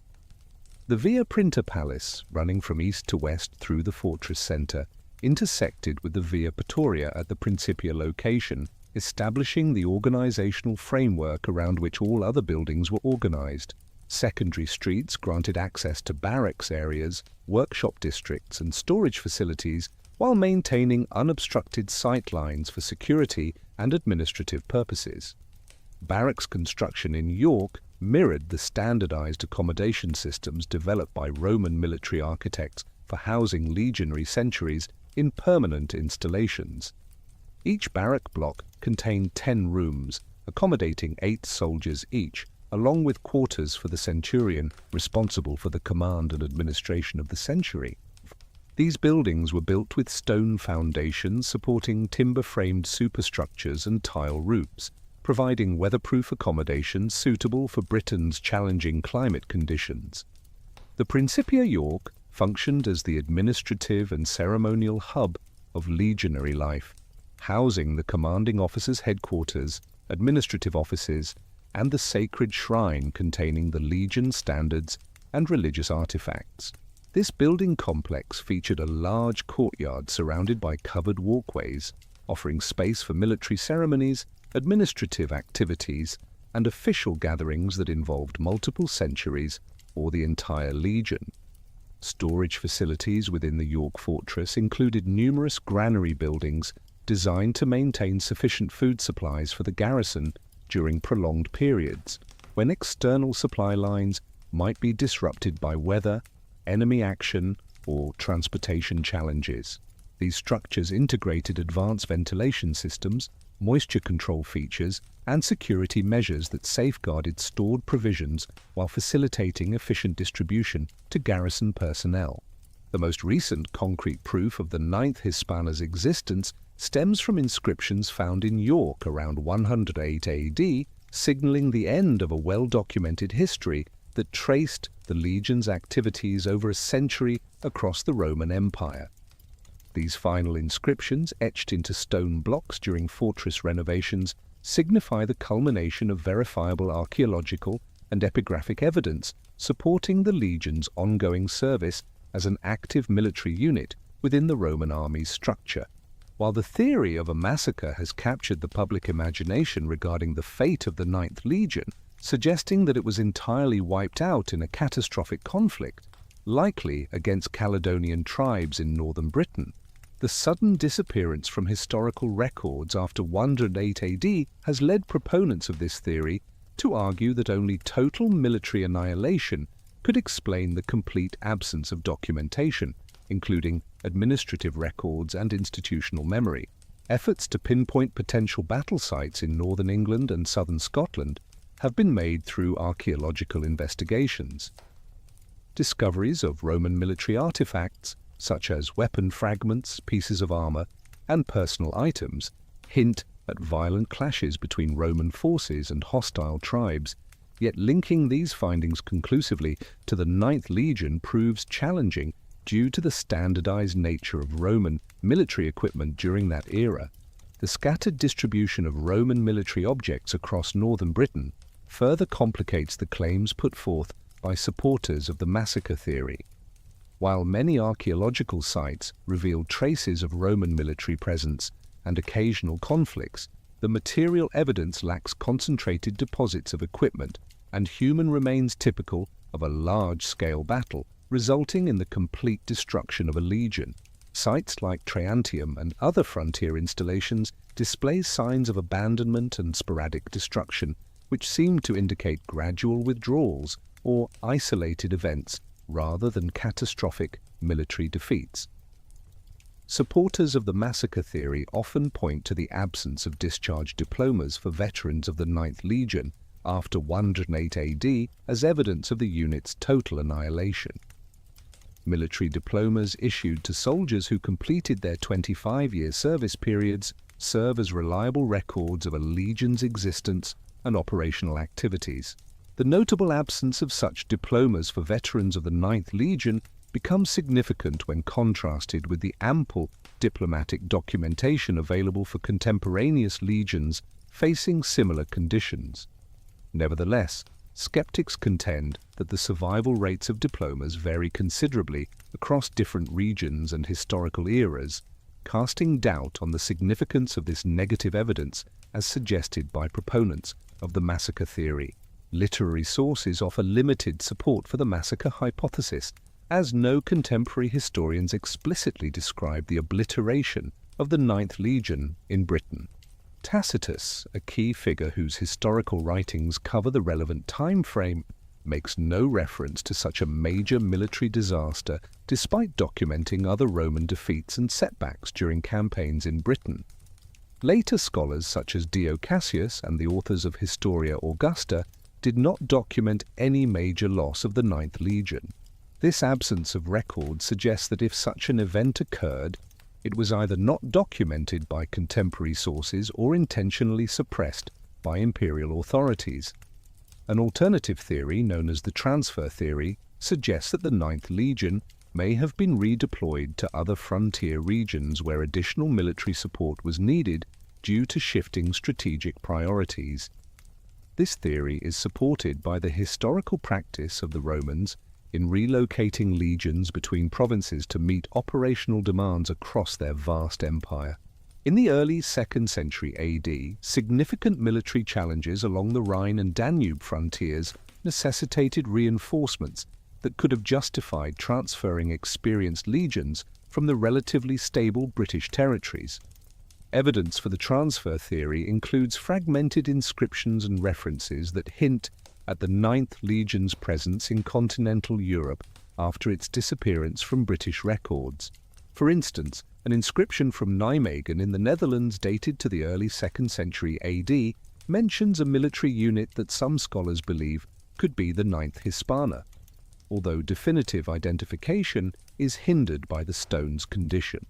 The Via Printa Palace, running from east to west through the fortress center, intersected with the Via Pretoria at the Principia location, establishing the organizational framework around which all other buildings were organized. Secondary streets granted access to barracks areas, workshop districts, and storage facilities, while maintaining unobstructed sight lines for security and administrative purposes. Barracks construction in York mirrored the standardized accommodation systems developed by Roman military architects for housing legionary centuries in permanent installations. Each barrack block contained 10 rooms, accommodating 8 soldiers each, along with quarters for the centurion responsible for the command and administration of the century. These buildings were built with stone foundations supporting timber-framed superstructures and tile roofs, providing weatherproof accommodations suitable for Britain's challenging climate conditions. The Principia York functioned as the administrative and ceremonial hub of legionary life, housing the commanding officer's headquarters, administrative offices, and the sacred shrine containing the legion standards and religious artifacts. This building complex featured a large courtyard surrounded by covered walkways, offering space for military ceremonies, administrative activities, and official gatherings that involved multiple centuries or the entire legion. Storage facilities within the York fortress included numerous granary buildings designed to maintain sufficient food supplies for the garrison during prolonged periods, when external supply lines might be disrupted by weather, enemy action, or transportation challenges. These structures integrated advanced ventilation systems, moisture control features, and security measures that safeguarded stored provisions while facilitating efficient distribution to garrison personnel. The most recent concrete proof of the IXth Hispana's existence stems from inscriptions found in York around 108 AD, signaling the end of a well-documented history that traced the legion's activities over a century across the Roman Empire. These final inscriptions, etched into stone blocks during fortress renovations, signify the culmination of verifiable archaeological and epigraphic evidence supporting the legion's ongoing service as an active military unit within the Roman army's structure. While the theory of a massacre has captured the public imagination regarding the fate of the Ninth Legion, suggesting that it was entirely wiped out in a catastrophic conflict, likely against Caledonian tribes in northern Britain, the sudden disappearance from historical records after 108 AD has led proponents of this theory to argue that only total military annihilation could explain the complete absence of documentation, including administrative records and institutional memory. Efforts to pinpoint potential battle sites in northern England and southern Scotland have been made through archaeological investigations. Discoveries of Roman military artifacts, such as weapon fragments, pieces of armor, and personal items, hint at violent clashes between Roman forces and hostile tribes, yet linking these findings conclusively to the Ninth Legion proves challenging due to the standardized nature of Roman military equipment during that era. The scattered distribution of Roman military objects across northern Britain further complicates the claims put forth by supporters of the massacre theory. While many archaeological sites reveal traces of Roman military presence and occasional conflicts, the material evidence lacks concentrated deposits of equipment and human remains typical of a large-scale battle, resulting in the complete destruction of a legion. Sites like Trajantium and other frontier installations display signs of abandonment and sporadic destruction, which seem to indicate gradual withdrawals or isolated events rather than catastrophic military defeats. Supporters of the massacre theory often point to the absence of discharged diplomas for veterans of the Ninth Legion after 108 AD as evidence of the unit's total annihilation. Military diplomas issued to soldiers who completed their 25-year service periods serve as reliable records of a legion's existence and operational activities. The notable absence of such diplomas for veterans of the Ninth Legion becomes significant when contrasted with the ample diplomatic documentation available for contemporaneous legions facing similar conditions. Nevertheless, skeptics contend that the survival rates of diplomas vary considerably across different regions and historical eras, casting doubt on the significance of this negative evidence as suggested by proponents of the massacre theory. Literary sources offer limited support for the massacre hypothesis, as no contemporary historians explicitly describe the obliteration of the Ninth Legion in Britain. Tacitus, a key figure whose historical writings cover the relevant time frame, makes no reference to such a major military disaster despite documenting other Roman defeats and setbacks during campaigns in Britain. Later scholars such as Dio Cassius and the authors of Historia Augusta did not document any major loss of the Ninth Legion. This absence of record suggests that if such an event occurred, it was either not documented by contemporary sources or intentionally suppressed by imperial authorities. An alternative theory, known as the transfer theory, suggests that the Ninth Legion may have been redeployed to other frontier regions where additional military support was needed due to shifting strategic priorities. This theory is supported by the historical practice of the Romans in relocating legions between provinces to meet operational demands across their vast empire. In the early 2nd century AD, significant military challenges along the Rhine and Danube frontiers necessitated reinforcements that could have justified transferring experienced legions from the relatively stable British territories. Evidence for the transfer theory includes fragmented inscriptions and references that hint at the Ninth Legion's presence in continental Europe after its disappearance from British records. For instance, an inscription from Nijmegen in the Netherlands dated to the early 2nd century AD mentions a military unit that some scholars believe could be the IXth Hispana, although definitive identification is hindered by the stone's condition.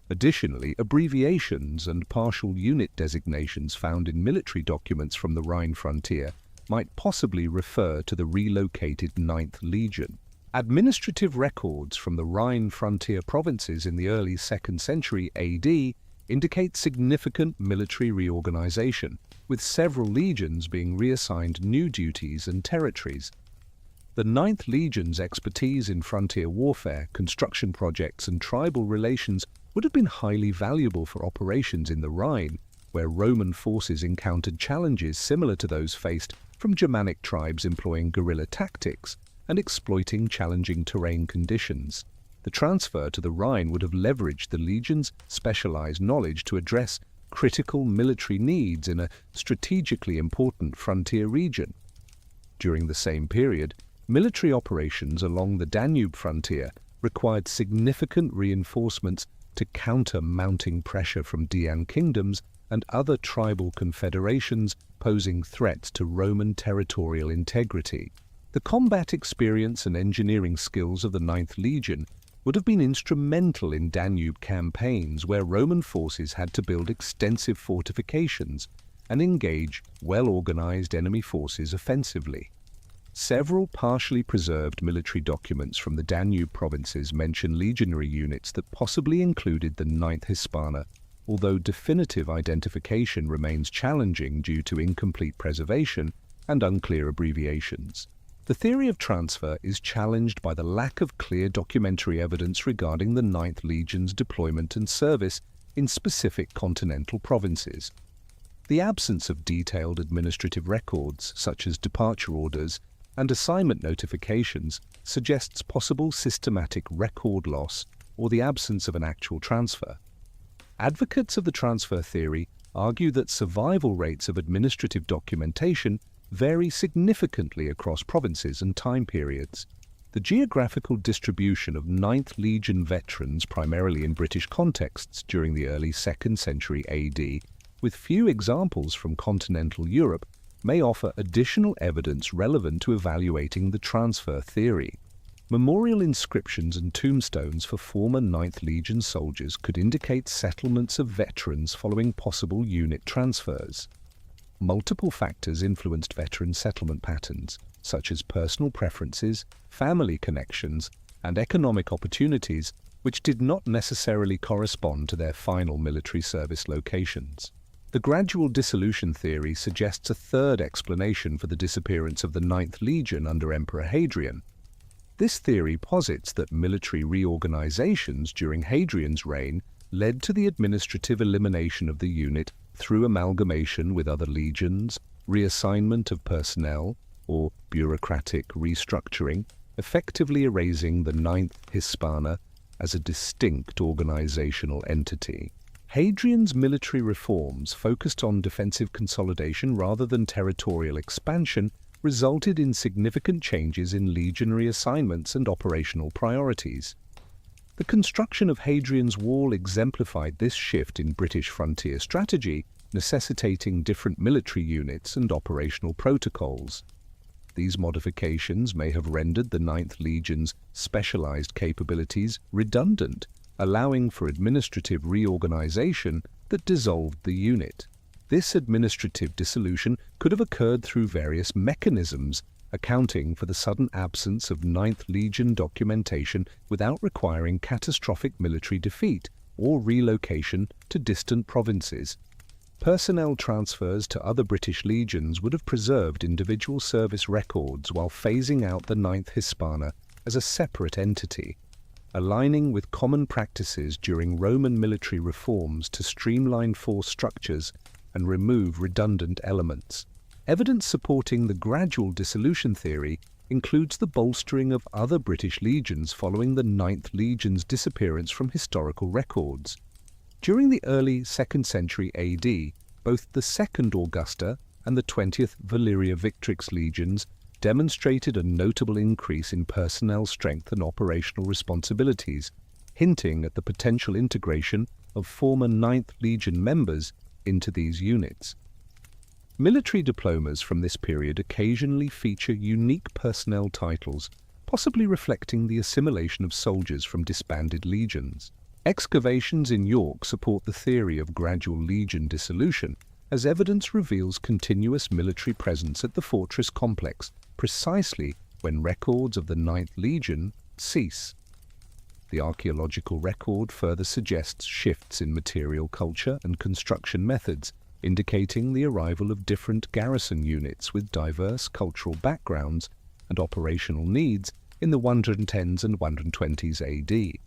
Additionally, abbreviations and partial unit designations found in military documents from the Rhine frontier might possibly refer to the relocated Ninth Legion. Administrative records from the Rhine frontier provinces in the early 2nd century AD indicate significant military reorganization, with several legions being reassigned new duties and territories. The Ninth Legion's expertise in frontier warfare, construction projects, and tribal relations would have been highly valuable for operations in the Rhine, where Roman forces encountered challenges similar to those faced from Germanic tribes employing guerrilla tactics and exploiting challenging terrain conditions. The transfer to the Rhine would have leveraged the legion's specialized knowledge to address critical military needs in a strategically important frontier region. During the same period, military operations along the Danube frontier required significant reinforcements to counter mounting pressure from Dacian kingdoms and other tribal confederations posing threats to Roman territorial integrity. The combat experience and engineering skills of the Ninth Legion would have been instrumental in Danube campaigns where Roman forces had to build extensive fortifications and engage well-organized enemy forces offensively. Several partially preserved military documents from the Danube provinces mention legionary units that possibly included the Ninth Hispana, although definitive identification remains challenging due to incomplete preservation and unclear abbreviations. The theory of transfer is challenged by the lack of clear documentary evidence regarding the Ninth Legion's deployment and service in specific continental provinces. The absence of detailed administrative records, such as departure orders and assignment notifications, suggests possible systematic record loss or the absence of an actual transfer. Advocates of the transfer theory argue that survival rates of administrative documentation vary significantly across provinces and time periods. The geographical distribution of Ninth Legion veterans, primarily in British contexts during the early 2nd century AD, with few examples from continental Europe, may offer additional evidence relevant to evaluating the transfer theory. Memorial inscriptions and tombstones for former Ninth Legion soldiers could indicate settlements of veterans following possible unit transfers. Multiple factors influenced veteran settlement patterns, such as personal preferences, family connections, and economic opportunities, which did not necessarily correspond to their final military service locations. The gradual dissolution theory suggests a third explanation for the disappearance of the Ninth Legion under Emperor Hadrian. This theory posits that military reorganizations during Hadrian's reign led to the administrative elimination of the unit through amalgamation with other legions, reassignment of personnel, or bureaucratic restructuring, effectively erasing the Ninth Hispana as a distinct organizational entity. Hadrian's military reforms, focused on defensive consolidation rather than territorial expansion, resulted in significant changes in legionary assignments and operational priorities. The construction of Hadrian's Wall exemplified this shift in British frontier strategy, necessitating different military units and operational protocols. These modifications may have rendered the Ninth Legion's specialized capabilities redundant, allowing for administrative reorganization that dissolved the unit. This administrative dissolution could have occurred through various mechanisms, accounting for the sudden absence of Ninth Legion documentation without requiring catastrophic military defeat or relocation to distant provinces. Personnel transfers to other British legions would have preserved individual service records while phasing out the Ninth Hispana as a separate entity, aligning with common practices during Roman military reforms to streamline force structures and remove redundant elements. Evidence supporting the gradual dissolution theory includes the bolstering of other British legions following the Ninth Legion's disappearance from historical records. During the early 2nd century AD, both the 2nd Augusta and the 20th Valeria Victrix legions demonstrated a notable increase in personnel strength and operational responsibilities, hinting at the potential integration of former 9th Legion members into these units. Military diplomas from this period occasionally feature unique personnel titles, possibly reflecting the assimilation of soldiers from disbanded legions. Excavations in York support the theory of gradual legion dissolution, as evidence reveals continuous military presence at the fortress complex precisely when records of the Ninth Legion cease. The archaeological record further suggests shifts in material culture and construction methods, indicating the arrival of different garrison units with diverse cultural backgrounds and operational needs in the 110s and 120s AD.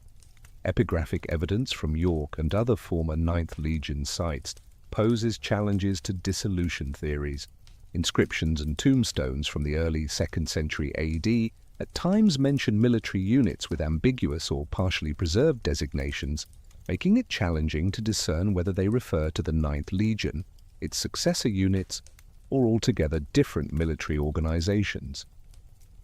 Epigraphic evidence from York and other former Ninth Legion sites poses challenges to dissolution theories. Inscriptions and tombstones from the early 2nd century AD at times mention military units with ambiguous or partially preserved designations, making it challenging to discern whether they refer to the Ninth Legion, its successor units, or altogether different military organizations.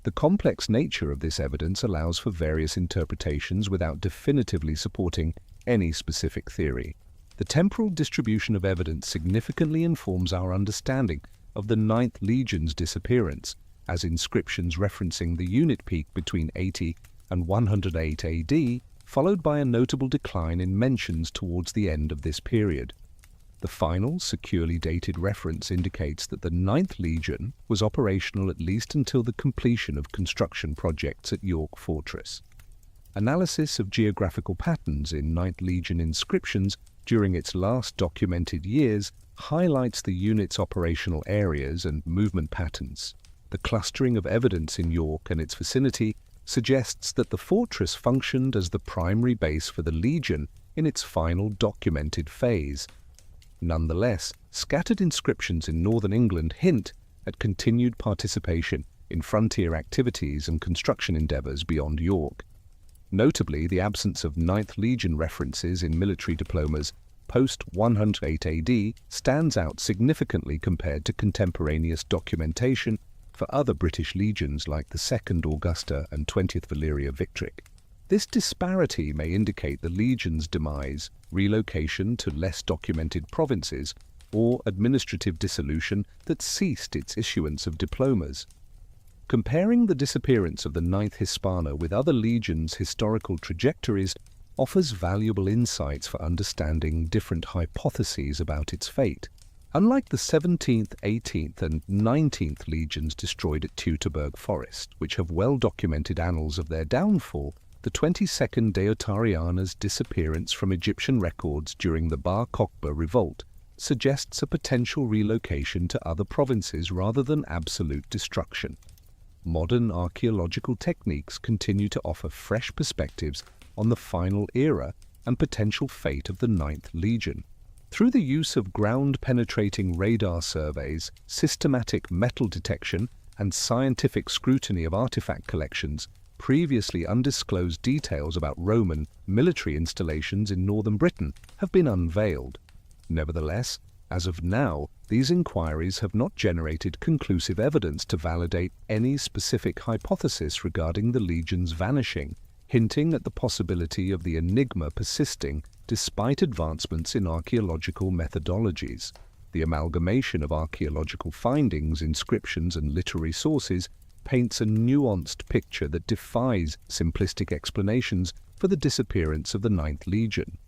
The complex nature of this evidence allows for various interpretations without definitively supporting any specific theory. The temporal distribution of evidence significantly informs our understanding of the Ninth Legion's disappearance, as inscriptions referencing the unit peak between 80 and 108 AD, followed by a notable decline in mentions towards the end of this period. The final, securely dated reference indicates that the Ninth Legion was operational at least until the completion of construction projects at York Fortress. Analysis of geographical patterns in Ninth Legion inscriptions during its last documented years highlights the unit's operational areas and movement patterns. The clustering of evidence in York and its vicinity suggests that the fortress functioned as the primary base for the Legion in its final documented phase. Nonetheless, scattered inscriptions in northern England hint at continued participation in frontier activities and construction endeavours beyond York. Notably, the absence of Ninth Legion references in military diplomas post-108 AD stands out significantly compared to contemporaneous documentation for other British legions like the 2nd Augusta and 20th Valyria Victric. This disparity may indicate the legion's demise, relocation to less documented provinces, or administrative dissolution that ceased its issuance of diplomas. Comparing the disappearance of the Ninth Hispana with other legions' historical trajectories offers valuable insights for understanding different hypotheses about its fate. Unlike the 17th, 18th and 19th legions destroyed at Teutoburg Forest, which have well-documented annals of their downfall, the 22nd Deotariana's disappearance from Egyptian records during the Bar Kokhba revolt suggests a potential relocation to other provinces rather than absolute destruction. Modern archaeological techniques continue to offer fresh perspectives on the final era and potential fate of the Ninth Legion. Through the use of ground-penetrating radar surveys, systematic metal detection, and scientific scrutiny of artifact collections, previously undisclosed details about Roman military installations in northern Britain have been unveiled. Nevertheless, as of now, these inquiries have not generated conclusive evidence to validate any specific hypothesis regarding the legion's vanishing, hinting at the possibility of the enigma persisting despite advancements in archaeological methodologies. The amalgamation of archaeological findings, inscriptions, and literary sources paints a nuanced picture that defies simplistic explanations for the disappearance of the Ninth Legion.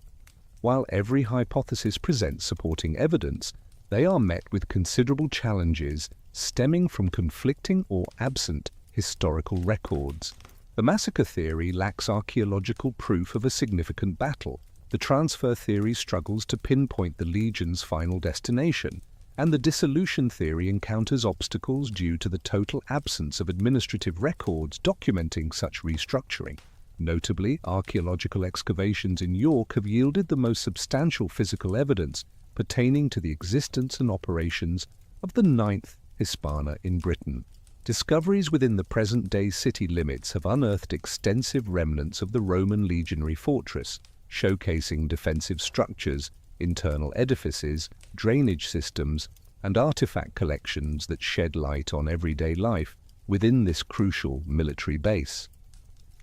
While every hypothesis presents supporting evidence, they are met with considerable challenges stemming from conflicting or absent historical records. The massacre theory lacks archaeological proof of a significant battle. The transfer theory struggles to pinpoint the Legion's final destination, and the dissolution theory encounters obstacles due to the total absence of administrative records documenting such restructuring. Notably, archaeological excavations in York have yielded the most substantial physical evidence pertaining to the existence and operations of the Ninth Hispana in Britain. Discoveries within the present-day city limits have unearthed extensive remnants of the Roman legionary fortress, showcasing defensive structures, internal edifices, drainage systems, and artifact collections that shed light on everyday life within this crucial military base.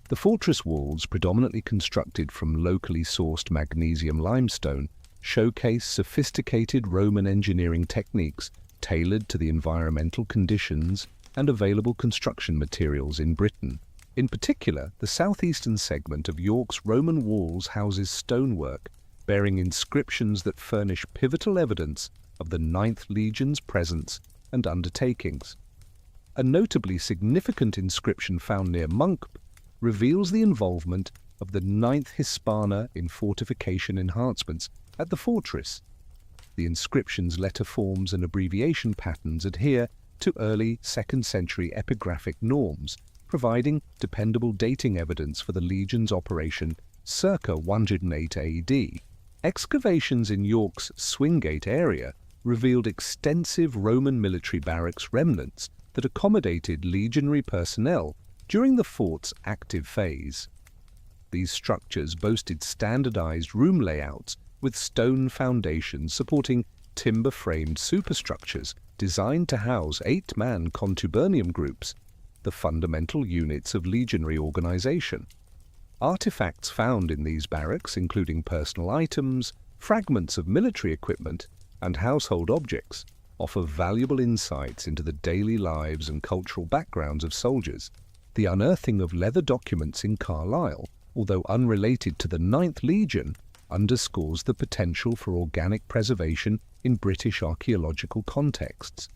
The fortress walls, predominantly constructed from locally sourced magnesium limestone, showcase sophisticated Roman engineering techniques tailored to the environmental conditions and available construction materials in Britain. In particular, the southeastern segment of York's Roman walls houses stonework bearing inscriptions that furnish pivotal evidence of the Ninth Legion's presence and undertakings. A notably significant inscription found near Monk reveals the involvement of the Ninth Hispana in fortification enhancements at the fortress. The inscription's letter forms and abbreviation patterns adhere to early 2nd century epigraphic norms, providing dependable dating evidence for the Legion's operation circa 108 AD. Excavations in York's Swingate area revealed extensive Roman military barracks remnants that accommodated legionary personnel during the fort's active phase. These structures boasted standardized room layouts with stone foundations supporting timber-framed superstructures designed to house 8-man contubernium groups, the fundamental units of legionary organization. Artifacts found in these barracks, including personal items, fragments of military equipment, and household objects, offer valuable insights into the daily lives and cultural backgrounds of soldiers. The unearthing of leather documents in Carlisle, although unrelated to the Ninth Legion, underscores the potential for organic preservation in British archaeological contexts.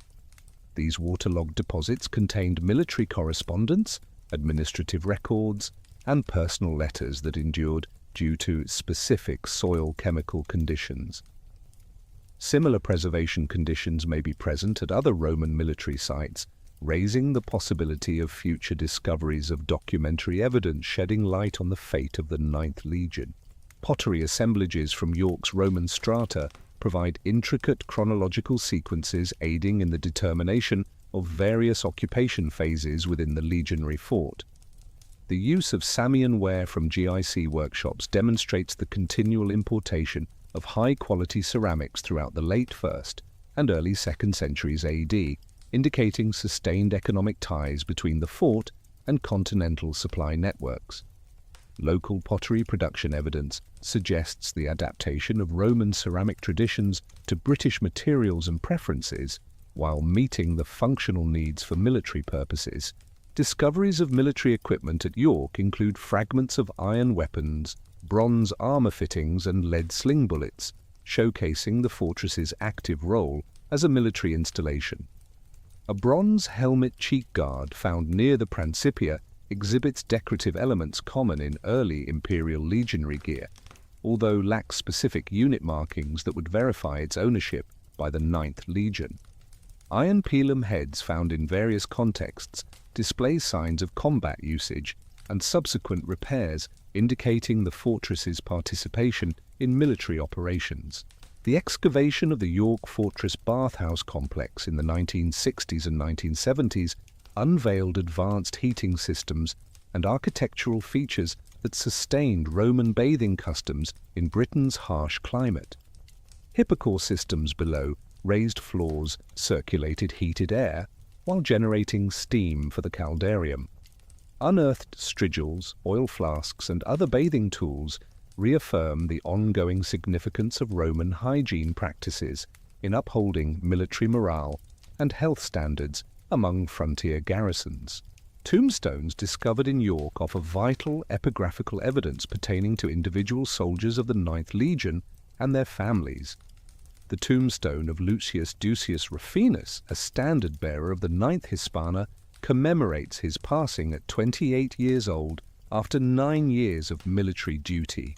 These waterlogged deposits contained military correspondence, administrative records, and personal letters that endured due to specific soil chemical conditions. Similar preservation conditions may be present at other Roman military sites, raising the possibility of future discoveries of documentary evidence shedding light on the fate of the Ninth Legion. Pottery assemblages from York's Roman strata provide intricate chronological sequences aiding in the determination of various occupation phases within the legionary fort. The use of Samian ware from GIC workshops demonstrates the continual importation of high-quality ceramics throughout the late 1st and early 2nd centuries AD, indicating sustained economic ties between the fort and continental supply networks. Local pottery production evidence suggests the adaptation of Roman ceramic traditions to British materials and preferences while meeting the functional needs for military purposes. Discoveries of military equipment at York include fragments of iron weapons, bronze armor fittings, and lead sling bullets, showcasing the fortress's active role as a military installation. A bronze helmet cheek guard found near the Principia exhibits decorative elements common in early imperial legionary gear, although lacks specific unit markings that would verify its ownership by the Ninth Legion. Iron pilum heads found in various contexts display signs of combat usage and subsequent repairs, indicating the fortress's participation in military operations. The excavation of the York Fortress bathhouse complex in the 1960s and 1970s unveiled advanced heating systems and architectural features that sustained Roman bathing customs in Britain's harsh climate. Hypocaust systems below raised floors circulated heated air while generating steam for the caldarium. Unearthed strigils, oil flasks, and other bathing tools reaffirm the ongoing significance of Roman hygiene practices in upholding military morale and health standards among frontier garrisons. Tombstones discovered in York offer vital epigraphical evidence pertaining to individual soldiers of the Ninth Legion and their families. The tombstone of Lucius Ducius Rufinus, a standard-bearer of the Ninth Hispana, commemorates his passing at 28 years old after 9 years of military duty.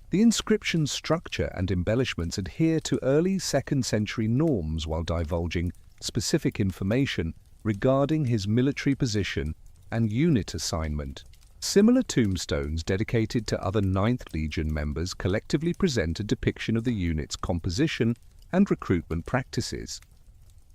The inscription's structure and embellishments adhere to early 2nd century norms while divulging specific information regarding his military position and unit assignment. Similar tombstones dedicated to other Ninth Legion members collectively present a depiction of the unit's composition and recruitment practices.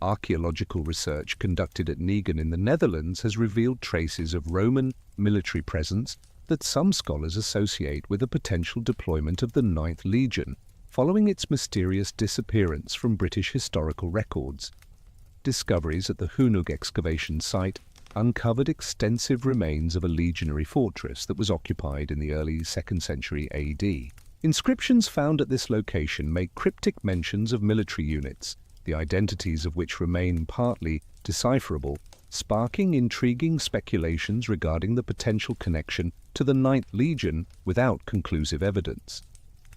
Archaeological research conducted at Negen in the Netherlands has revealed traces of Roman military presence that some scholars associate with a potential deployment of the Ninth Legion following its mysterious disappearance from British historical records. Discoveries at the Hunug excavation site uncovered extensive remains of a legionary fortress that was occupied in the early 2nd century AD. Inscriptions found at this location make cryptic mentions of military units, the identities of which remain partly decipherable, sparking intriguing speculations regarding the potential connection to the Ninth Legion without conclusive evidence.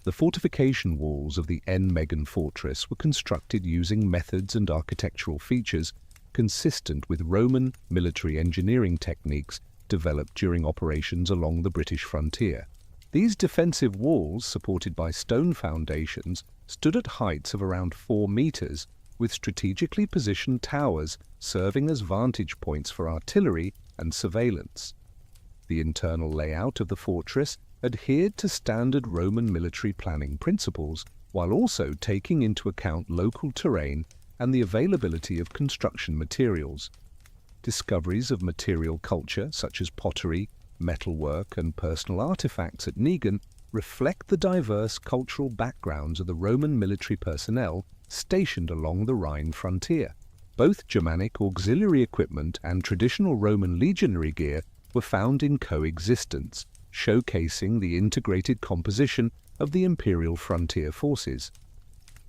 The fortification walls of the N-Megan fortress were constructed using methods and architectural features consistent with Roman military engineering techniques developed during operations along the British frontier. These defensive walls, supported by stone foundations, stood at heights of around 4 meters, with strategically positioned towers serving as vantage points for artillery and surveillance. The internal layout of the fortress adhered to standard Roman military planning principles, while also taking into account local terrain and the availability of construction materials. Discoveries of material culture, such as pottery, metalwork, and personal artifacts at Negan, reflect the diverse cultural backgrounds of the Roman military personnel stationed along the Rhine frontier. Both Germanic auxiliary equipment and traditional Roman legionary gear were found in coexistence, showcasing the integrated composition of the imperial frontier forces.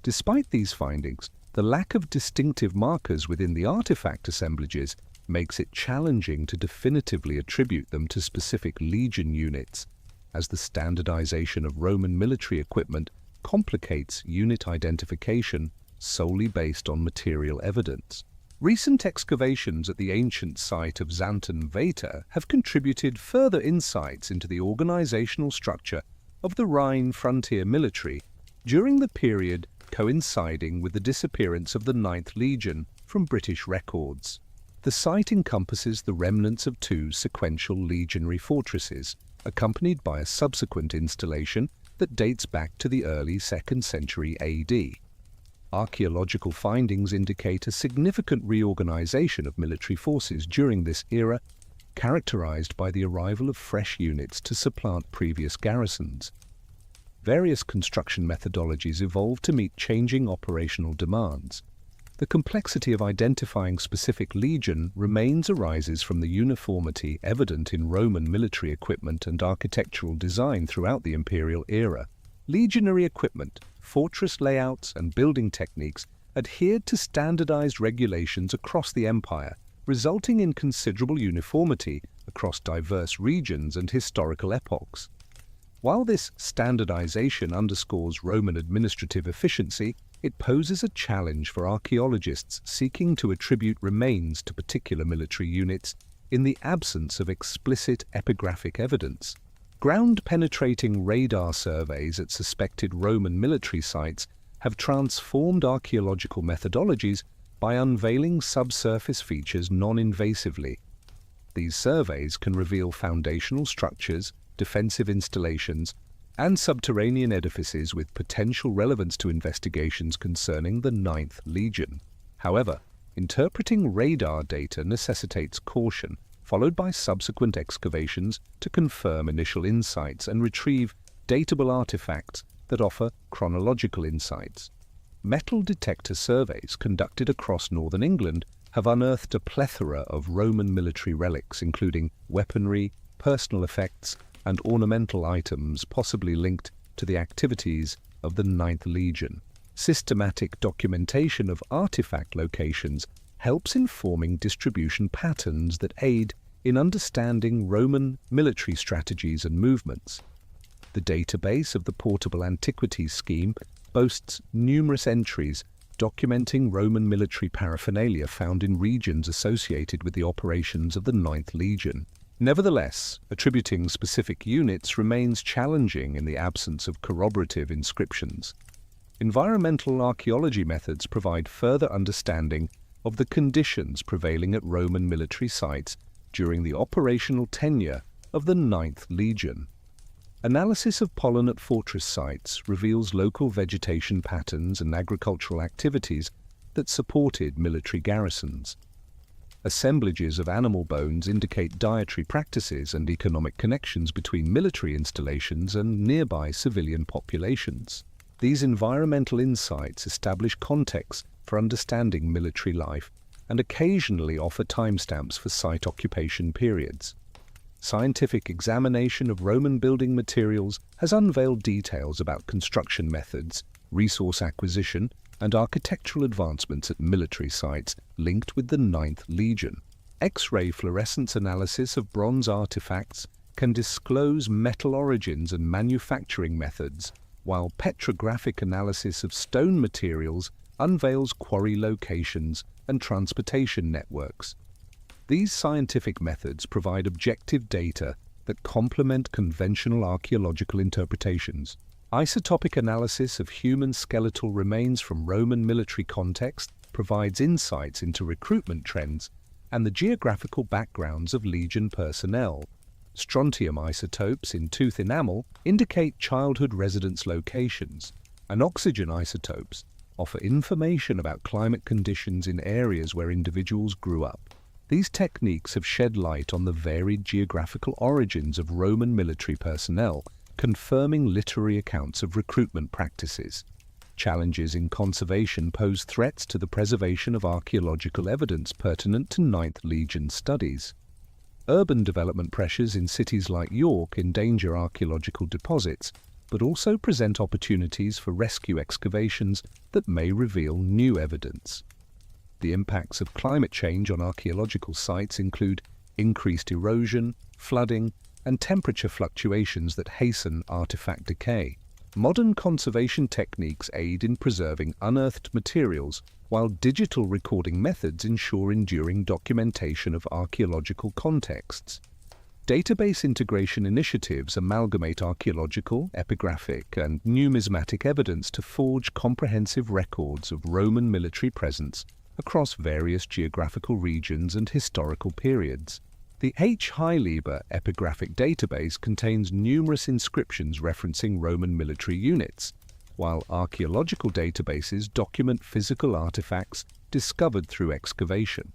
Despite these findings, the lack of distinctive markers within the artifact assemblages makes it challenging to definitively attribute them to specific legion units, as the standardization of Roman military equipment complicates unit identification solely based on material evidence. Recent excavations at the ancient site of Xanten Veta have contributed further insights into the organizational structure of the Rhine frontier military during the period coinciding with the disappearance of the 9th Legion from British records. The site encompasses the remnants of 2 sequential legionary fortresses, accompanied by a subsequent installation that dates back to the early 2nd century AD. Archaeological findings indicate a significant reorganization of military forces during this era, characterized by the arrival of fresh units to supplant previous garrisons. Various construction methodologies evolved to meet changing operational demands. The complexity of identifying specific legion arises from the uniformity evident in Roman military equipment and architectural design throughout the imperial era. Legionary equipment, fortress layouts, and building techniques adhered to standardized regulations across the empire, resulting in considerable uniformity across diverse regions and historical epochs. While this standardization underscores Roman administrative efficiency, it poses a challenge for archaeologists seeking to attribute remains to particular military units in the absence of explicit epigraphic evidence. Ground-penetrating radar surveys at suspected Roman military sites have transformed archaeological methodologies by unveiling subsurface features non-invasively. These surveys can reveal foundational structures, defensive installations, and subterranean edifices with potential relevance to investigations concerning the 9th Legion. However, interpreting radar data necessitates caution, followed by subsequent excavations to confirm initial insights and retrieve datable artifacts that offer chronological insights. Metal detector surveys conducted across northern England have unearthed a plethora of Roman military relics, including weaponry, personal effects, and ornamental items possibly linked to the activities of the 9th Legion. Systematic documentation of artifact locations helps informing distribution patterns that aid in understanding Roman military strategies and movements. The database of the Portable Antiquities Scheme boasts numerous entries documenting Roman military paraphernalia found in regions associated with the operations of the 9th Legion. Nevertheless, attributing specific units remains challenging in the absence of corroborative inscriptions. Environmental archaeology methods provide further understanding of the conditions prevailing at Roman military sites during the operational tenure of the 9th Legion. Analysis of pollen at fortress sites reveals local vegetation patterns and agricultural activities that supported military garrisons. Assemblages of animal bones indicate dietary practices and economic connections between military installations and nearby civilian populations. These environmental insights establish context for understanding military life and occasionally offer timestamps for site occupation periods. Scientific examination of Roman building materials has unveiled details about construction methods, resource acquisition, and architectural advancements at military sites linked with the 9th Legion. X-ray fluorescence analysis of bronze artifacts can disclose metal origins and manufacturing methods, while petrographic analysis of stone materials unveils quarry locations and transportation networks. These scientific methods provide objective data that complement conventional archaeological interpretations. Isotopic analysis of human skeletal remains from Roman military context provides insights into recruitment trends and the geographical backgrounds of legion personnel. Strontium isotopes in tooth enamel indicate childhood residence locations, and oxygen isotopes offer information about climate conditions in areas where individuals grew up. These techniques have shed light on the varied geographical origins of Roman military personnel, confirming literary accounts of recruitment practices. Challenges in conservation pose threats to the preservation of archaeological evidence pertinent to Ninth Legion studies. Urban development pressures in cities like York endanger archaeological deposits, but also present opportunities for rescue excavations that may reveal new evidence. The impacts of climate change on archaeological sites include increased erosion, flooding, and temperature fluctuations that hasten artifact decay. Modern conservation techniques aid in preserving unearthed materials, while digital recording methods ensure enduring documentation of archaeological contexts. Database integration initiatives amalgamate archaeological, epigraphic, and numismatic evidence to forge comprehensive records of Roman military presence across various geographical regions and historical periods. The H. Heileber epigraphic database contains numerous inscriptions referencing Roman military units, while archaeological databases document physical artifacts discovered through excavation.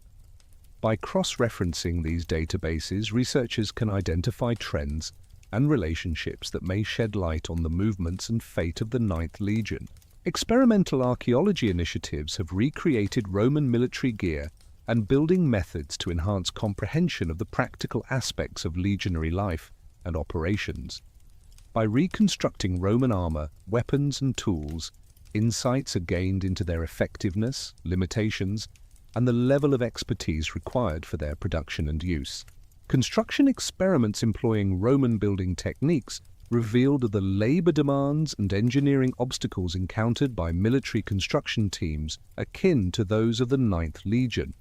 By cross-referencing these databases, researchers can identify trends and relationships that may shed light on the movements and fate of the Ninth Legion. Experimental archaeology initiatives have recreated Roman military gear and building methods to enhance comprehension of the practical aspects of legionary life and operations. By reconstructing Roman armor, weapons, and tools, insights are gained into their effectiveness, limitations, and the level of expertise required for their production and use. Construction experiments employing Roman building techniques revealed the labor demands and engineering obstacles encountered by military construction teams akin to those of the Ninth Legion.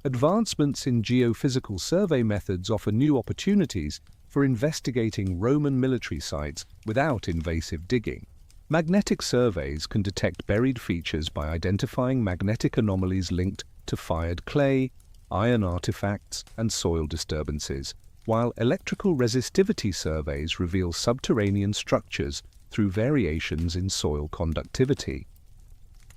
Advancements in geophysical survey methods offer new opportunities for investigating Roman military sites without invasive digging. Magnetic surveys can detect buried features by identifying magnetic anomalies linked to fired clay, iron artifacts, and soil disturbances, while electrical resistivity surveys reveal subterranean structures through variations in soil conductivity.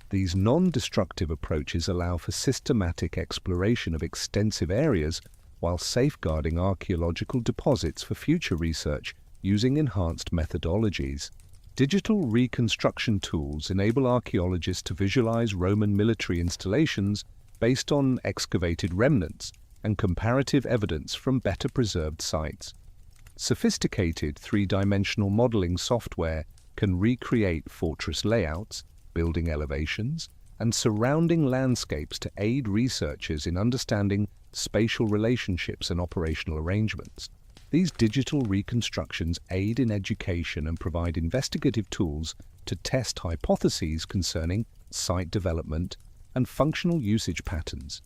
These non-destructive approaches allow for systematic exploration of extensive areas while safeguarding archaeological deposits for future research using enhanced methodologies. Digital reconstruction tools enable archaeologists to visualize Roman military installations based on excavated remnants and comparative evidence from better preserved sites. Sophisticated three-dimensional modeling software can recreate fortress layouts, building elevations, and surrounding landscapes to aid researchers in understanding spatial relationships and operational arrangements. These digital reconstructions aid in education and provide investigative tools to test hypotheses concerning site development and functional usage patterns.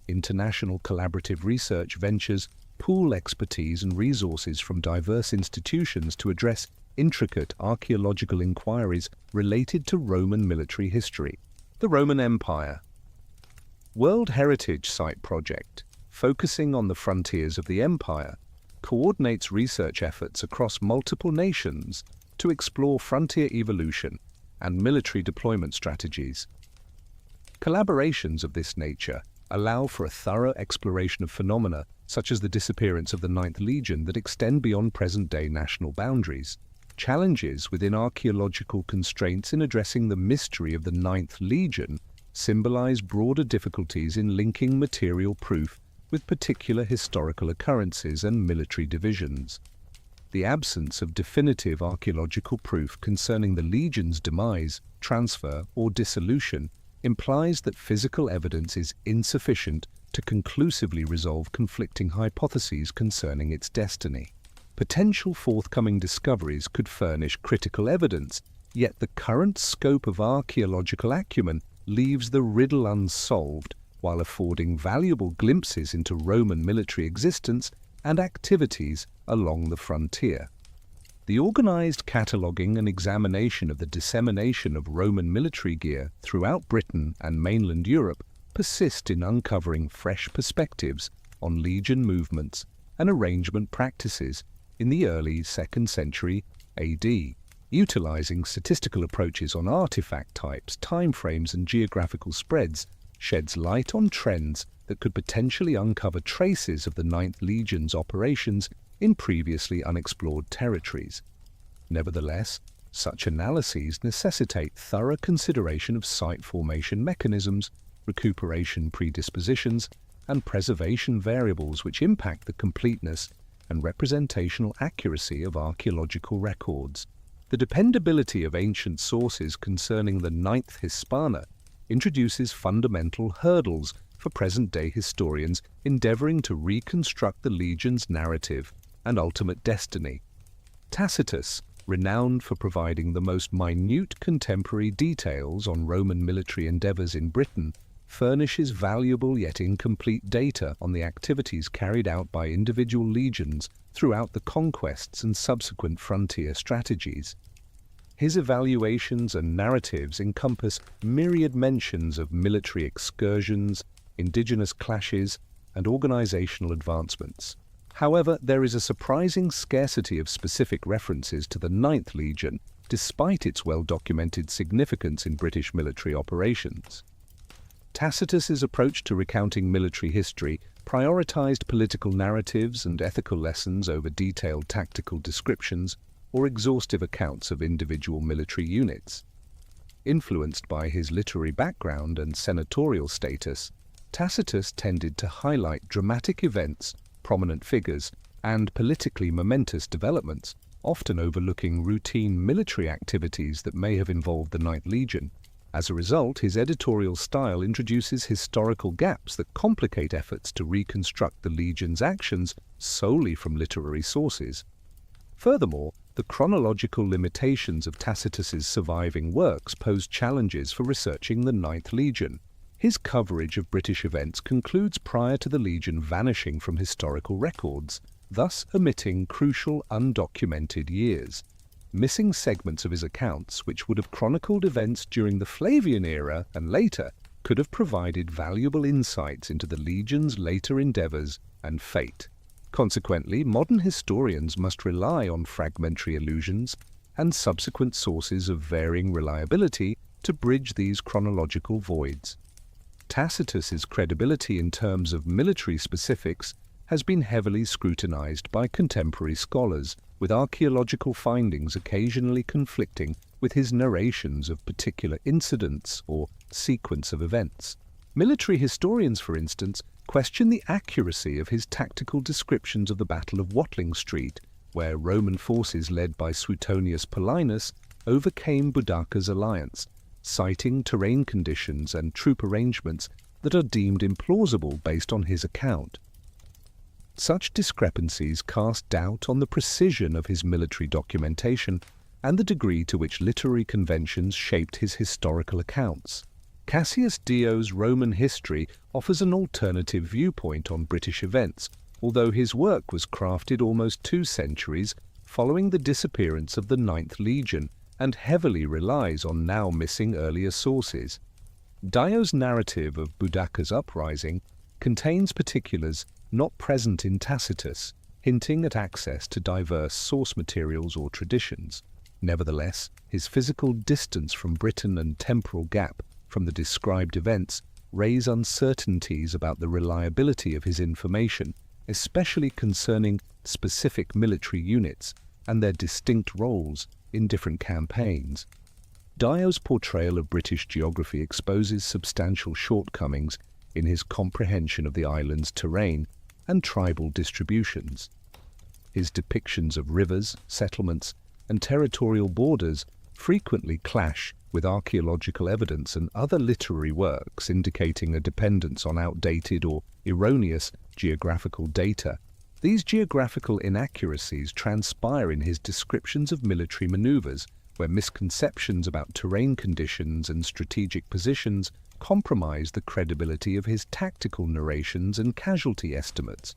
International collaborative research ventures pool expertise and resources from diverse institutions to address intricate archaeological inquiries related to Roman military history. The Roman Empire. World Heritage Site Project, focusing on the frontiers of the empire, coordinates research efforts across multiple nations to explore frontier evolution and military deployment strategies. Collaborations of this nature allow for a thorough exploration of phenomena such as the disappearance of the Ninth Legion that extend beyond present-day national boundaries. Challenges within archaeological constraints in addressing the mystery of the Ninth Legion symbolize broader difficulties in linking material proof with particular historical occurrences and military divisions. The absence of definitive archaeological proof concerning the legion's demise, transfer, or dissolution implies that physical evidence is insufficient to conclusively resolve conflicting hypotheses concerning its destiny. Potential forthcoming discoveries could furnish critical evidence Yet the current scope of archaeological acumen leaves the riddle unsolved, while affording valuable glimpses into Roman military existence and activities along the frontier. The organized cataloguing and examination of the dissemination of Roman military gear throughout Britain and mainland Europe persist in uncovering fresh perspectives on legion movements and arrangement practices in the early 2nd century AD, utilizing statistical approaches on artifact types, timeframes, and geographical spreads, sheds light on trends that could potentially uncover traces of the 9th Legion's operations in previously unexplored territories. Nevertheless, such analyses necessitate thorough consideration of site formation mechanisms, recuperation predispositions, and preservation variables which impact the completeness and representational accuracy of archaeological records. The dependability of ancient sources concerning the 9th Hispana introduces fundamental hurdles for present-day historians endeavoring to reconstruct the legion's narrative and ultimate destiny. Tacitus, renowned for providing the most minute contemporary details on Roman military endeavors in Britain, furnishes valuable yet incomplete data on the activities carried out by individual legions throughout the conquests and subsequent frontier strategies. His evaluations and narratives encompass myriad mentions of military excursions, indigenous clashes, and organizational advancements. However, there is a surprising scarcity of specific references to the 9th Legion, despite its well-documented significance in British military operations. Tacitus's approach to recounting military history prioritized political narratives and ethical lessons over detailed tactical descriptions or exhaustive accounts of individual military units. Influenced by his literary background and senatorial status, Tacitus tended to highlight dramatic events, prominent figures, and politically momentous developments, often overlooking routine military activities that may have involved the 9th Legion. As a result, his editorial style introduces historical gaps that complicate efforts to reconstruct the Legion's actions solely from literary sources. Furthermore, the chronological limitations of Tacitus's surviving works pose challenges for researching the 9th Legion. His coverage of British events concludes prior to the Legion vanishing from historical records, thus omitting crucial undocumented years. Missing segments of his accounts, which would have chronicled events during the Flavian era and later, could have provided valuable insights into the Legion's later endeavors and fate. Consequently, modern historians must rely on fragmentary allusions and subsequent sources of varying reliability to bridge these chronological voids. Tacitus's credibility in terms of military specifics has been heavily scrutinized by contemporary scholars, with archaeological findings occasionally conflicting with his narrations of particular incidents or sequence of events. Military historians, for instance, question the accuracy of his tactical descriptions of the Battle of Watling Street, where Roman forces led by Suetonius Paulinus overcame Boudicca's alliance, citing terrain conditions and troop arrangements that are deemed implausible based on his account. Such discrepancies cast doubt on the precision of his military documentation and the degree to which literary conventions shaped his historical accounts. Cassius Dio's Roman history offers an alternative viewpoint on British events, although his work was crafted almost 2 centuries following the disappearance of the 9th Legion and heavily relies on now missing earlier sources. Dio's narrative of Boudicca's uprising contains particulars not present in Tacitus, hinting at access to diverse source materials or traditions. Nevertheless, his physical distance from Britain and temporal gap from the described events raise uncertainties about the reliability of his information, especially concerning specific military units and their distinct roles in different campaigns. Dio's portrayal of British geography exposes substantial shortcomings in his comprehension of the island's terrain and tribal distributions. His depictions of rivers, settlements, and territorial borders frequently clash with archaeological evidence and other literary works indicating a dependence on outdated or erroneous geographical data. These geographical inaccuracies transpire in his descriptions of military maneuvers, where misconceptions about terrain conditions and strategic positions compromise the credibility of his tactical narrations and casualty estimates.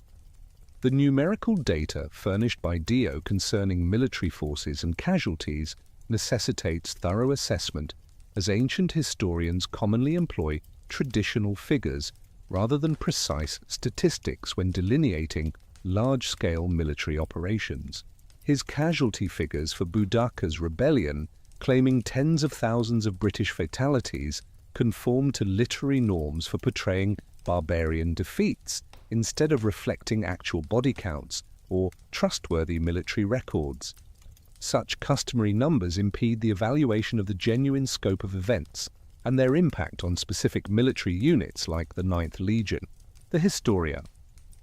The numerical data furnished by Dio concerning military forces and casualties necessitates thorough assessment, as ancient historians commonly employ traditional figures rather than precise statistics when delineating large-scale military operations. His casualty figures for Boudicca's rebellion, claiming tens of thousands of British fatalities, conform to literary norms for portraying barbarian defeats instead of reflecting actual body counts or trustworthy military records. Such customary numbers impede the evaluation of the genuine scope of events and their impact on specific military units like the Ninth Legion. The Historia.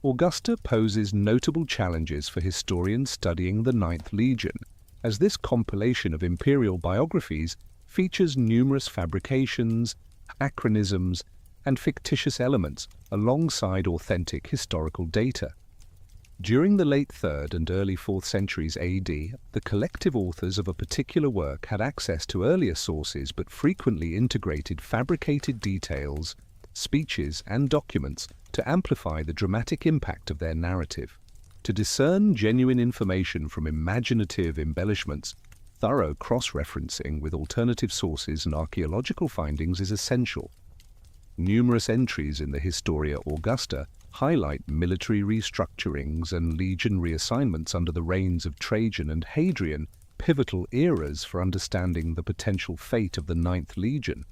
Augusta poses notable challenges for historians studying the Ninth Legion, as this compilation of imperial biographies features numerous fabrications, anachronisms, and fictitious elements alongside authentic historical data. During the late 3rd and early 4th centuries AD, the collective authors of a particular work had access to earlier sources but frequently integrated fabricated details, speeches, and documents to amplify the dramatic impact of their narrative. To discern genuine information from imaginative embellishments, thorough cross-referencing with alternative sources and archaeological findings is essential. Numerous entries in the Historia Augusta highlight military restructurings and legion reassignments under the reigns of Trajan and Hadrian, pivotal eras for understanding the potential fate of the Ninth Legion.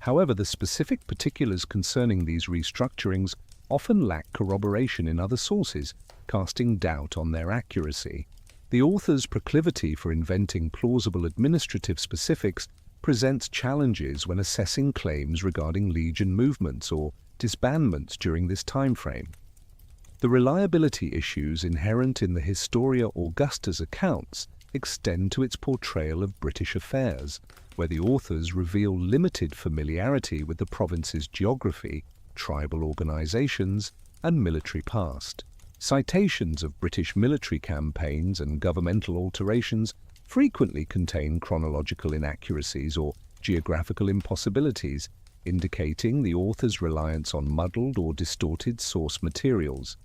However, the specific particulars concerning these restructurings often lack corroboration in other sources, casting doubt on their accuracy. The author's proclivity for inventing plausible administrative specifics presents challenges when assessing claims regarding legion movements or disbandments during this time frame. The reliability issues inherent in the Historia Augusta's accounts extend to its portrayal of British affairs, where the authors reveal limited familiarity with the province's geography, tribal organizations, and military past. Citations of British military campaigns and governmental alterations frequently contain chronological inaccuracies or geographical impossibilities, indicating the author's reliance on muddled or distorted source materials.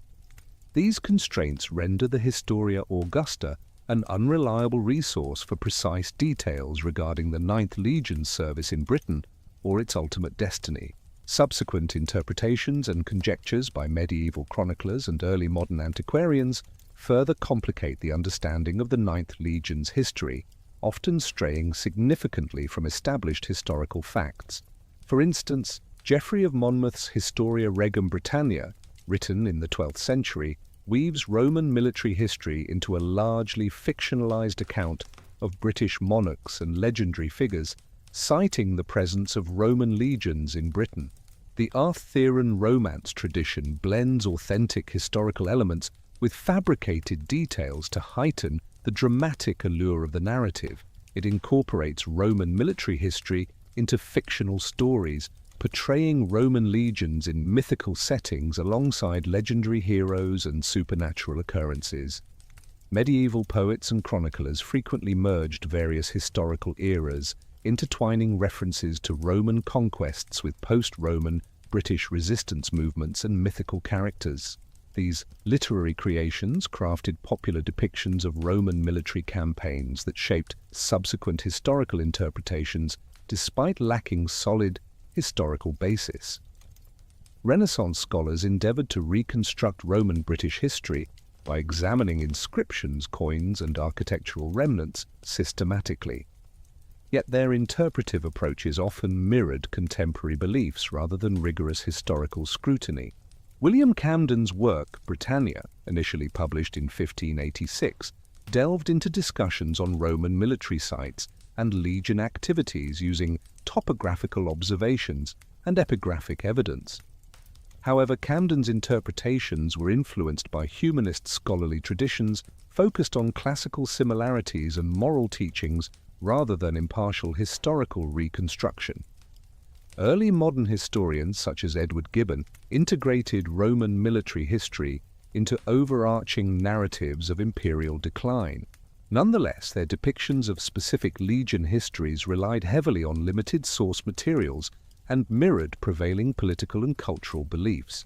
These constraints render the Historia Augusta an unreliable resource for precise details regarding the Ninth Legion's service in Britain or its ultimate destiny. Subsequent interpretations and conjectures by medieval chroniclers and early modern antiquarians further complicate the understanding of the Ninth Legion's history, often straying significantly from established historical facts. For instance, Geoffrey of Monmouth's Historia Regum Britannia, written in the 12th century, weaves Roman military history into a largely fictionalized account of British monarchs and legendary figures, citing the presence of Roman legions in Britain. The Arthurian romance tradition blends authentic historical elements with fabricated details to heighten the dramatic allure of the narrative. It incorporates Roman military history into fictional stories, portraying Roman legions in mythical settings alongside legendary heroes and supernatural occurrences. Medieval poets and chroniclers frequently merged various historical eras, intertwining references to Roman conquests with post-Roman British resistance movements and mythical characters. These literary creations crafted popular depictions of Roman military campaigns that shaped subsequent historical interpretations despite lacking solid historical basis. Renaissance scholars endeavored to reconstruct Roman British history by examining inscriptions, coins, and architectural remnants systematically. Yet their interpretive approaches often mirrored contemporary beliefs rather than rigorous historical scrutiny. William Camden's work, Britannia, initially published in 1586, delved into discussions on Roman military sites and legion activities using topographical observations and epigraphic evidence. However, Camden's interpretations were influenced by humanist scholarly traditions focused on classical similarities and moral teachings rather than impartial historical reconstruction. Early modern historians such as Edward Gibbon integrated Roman military history into overarching narratives of imperial decline. Nonetheless, their depictions of specific legion histories relied heavily on limited source materials and mirrored prevailing political and cultural beliefs.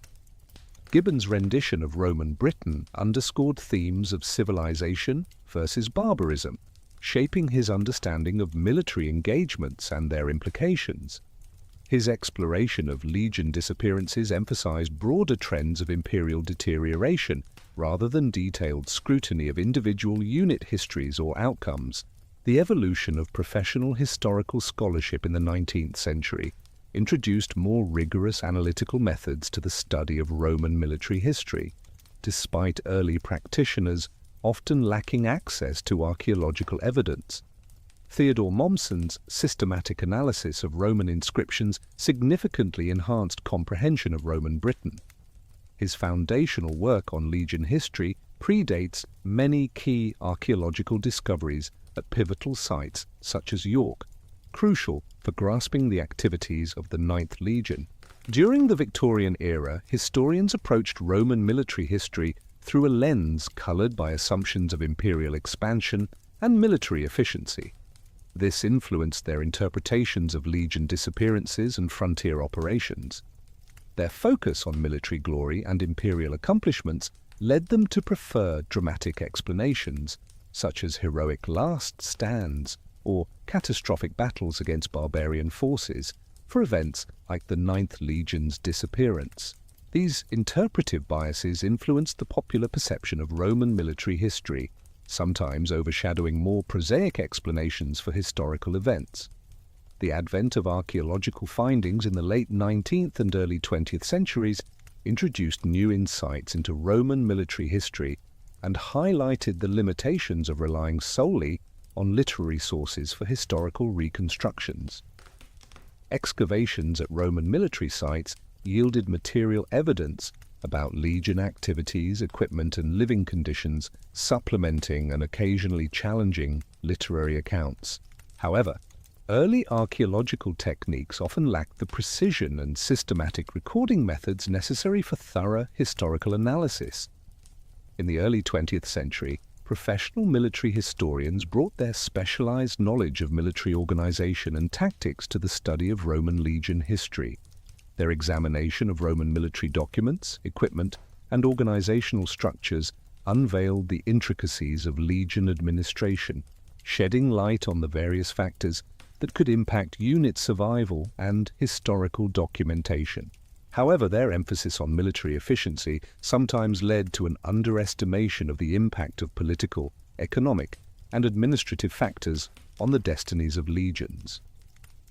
Gibbon's rendition of Roman Britain underscored themes of civilization versus barbarism, shaping his understanding of military engagements and their implications. His exploration of legion disappearances emphasized broader trends of imperial deterioration rather than detailed scrutiny of individual unit histories or outcomes. The evolution of professional historical scholarship in the 19th century introduced more rigorous analytical methods to the study of Roman military history, despite early practitioners often lacking access to archaeological evidence. Theodore Mommsen's systematic analysis of Roman inscriptions significantly enhanced comprehension of Roman Britain. His foundational work on legion history predates many key archaeological discoveries at pivotal sites such as York, crucial for grasping the activities of the Ninth Legion. During the Victorian era, historians approached Roman military history through a lens colored by assumptions of imperial expansion and military efficiency. This influenced their interpretations of legion disappearances and frontier operations. Their focus on military glory and imperial accomplishments led them to prefer dramatic explanations, such as heroic last stands or catastrophic battles against barbarian forces, for events like the Ninth Legion's disappearance. These interpretive biases influenced the popular perception of Roman military history, sometimes overshadowing more prosaic explanations for historical events. The advent of archaeological findings in the late 19th and early 20th centuries introduced new insights into Roman military history and highlighted the limitations of relying solely on literary sources for historical reconstructions. Excavations at Roman military sites yielded material evidence about legion activities, equipment, and living conditions, supplementing and occasionally challenging literary accounts. However, early archaeological techniques often lacked the precision and systematic recording methods necessary for thorough historical analysis. In the early 20th century, professional military historians brought their specialized knowledge of military organization and tactics to the study of Roman legion history. Their examination of Roman military documents, equipment, and organizational structures unveiled the intricacies of legion administration, shedding light on the various factors that could impact unit survival and historical documentation. However, their emphasis on military efficiency sometimes led to an underestimation of the impact of political, economic, and administrative factors on the destinies of legions.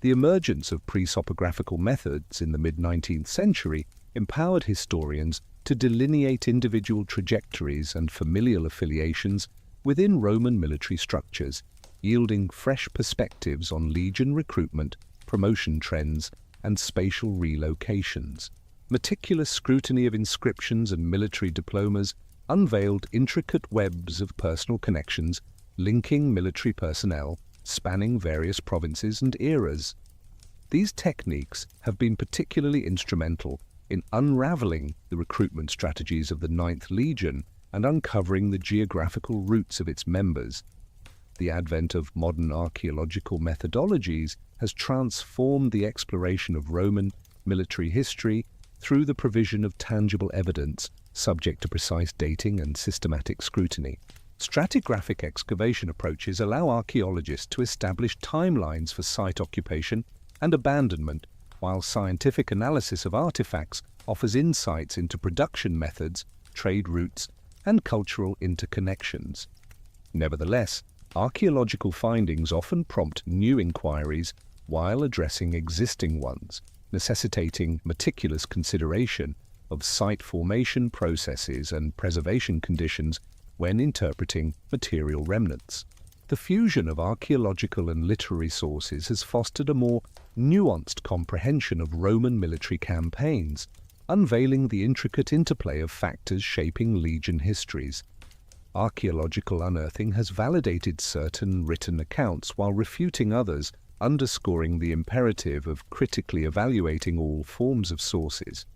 The emergence of presopographical methods in the mid-19th century empowered historians to delineate individual trajectories and familial affiliations within Roman military structures, yielding fresh perspectives on legion recruitment, promotion trends, and spatial relocations. Meticulous scrutiny of inscriptions and military diplomas unveiled intricate webs of personal connections linking military personnel spanning various provinces and eras. These techniques have been particularly instrumental in unraveling the recruitment strategies of the Ninth Legion and uncovering the geographical roots of its members. The advent of modern archaeological methodologies has transformed the exploration of Roman military history through the provision of tangible evidence subject to precise dating and systematic scrutiny. Stratigraphic excavation approaches allow archaeologists to establish timelines for site occupation and abandonment, while scientific analysis of artifacts offers insights into production methods, trade routes, and cultural interconnections. Nevertheless, archaeological findings often prompt new inquiries while addressing existing ones, necessitating meticulous consideration of site formation processes and preservation conditions when interpreting material remnants. The fusion of archaeological and literary sources has fostered a more nuanced comprehension of Roman military campaigns, unveiling the intricate interplay of factors shaping legion histories. Archaeological unearthing has validated certain written accounts while refuting others, underscoring the imperative of critically evaluating all forms of sources.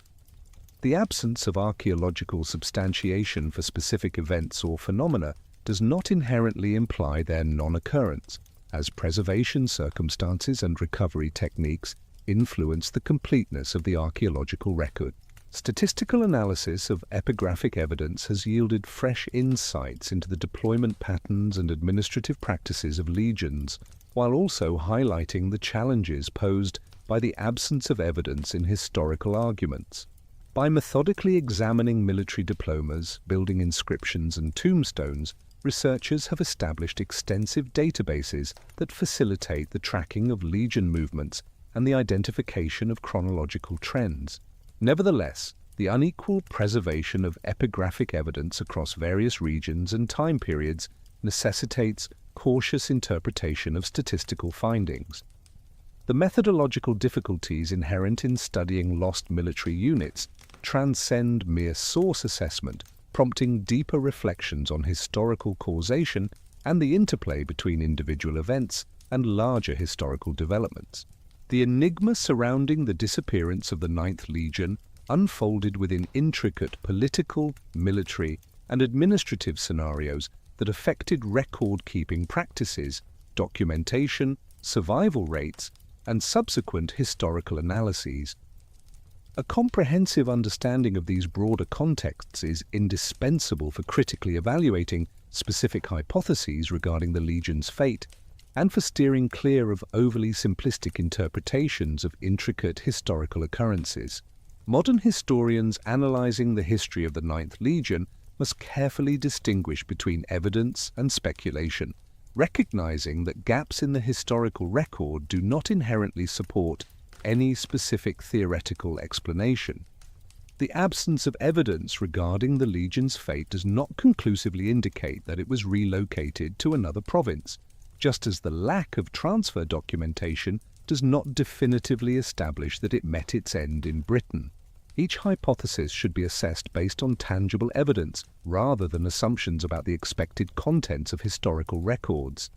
The absence of archaeological substantiation for specific events or phenomena does not inherently imply their non-occurrence, as preservation circumstances and recovery techniques influence the completeness of the archaeological record. Statistical analysis of epigraphic evidence has yielded fresh insights into the deployment patterns and administrative practices of legions, while also highlighting the challenges posed by the absence of evidence in historical arguments. By methodically examining military diplomas, building inscriptions and tombstones, researchers have established extensive databases that facilitate the tracking of legion movements and the identification of chronological trends. Nevertheless, the unequal preservation of epigraphic evidence across various regions and time periods necessitates cautious interpretation of statistical findings. The methodological difficulties inherent in studying lost military units transcend mere source assessment, prompting deeper reflections on historical causation and the interplay between individual events and larger historical developments. The enigma surrounding the disappearance of the Ninth Legion unfolded within intricate political, military, and administrative scenarios that affected record-keeping practices, documentation, survival rates, and subsequent historical analyses. A comprehensive understanding of these broader contexts is indispensable for critically evaluating specific hypotheses regarding the Legion's fate and for steering clear of overly simplistic interpretations of intricate historical occurrences. Modern historians analyzing the history of the Ninth Legion must carefully distinguish between evidence and speculation, recognizing that gaps in the historical record do not inherently support any specific theoretical explanation. The absence of evidence regarding the Legion's fate does not conclusively indicate that it was relocated to another province, just as the lack of transfer documentation does not definitively establish that it met its end in Britain. Each hypothesis should be assessed based on tangible evidence rather than assumptions about the expected contents of historical records.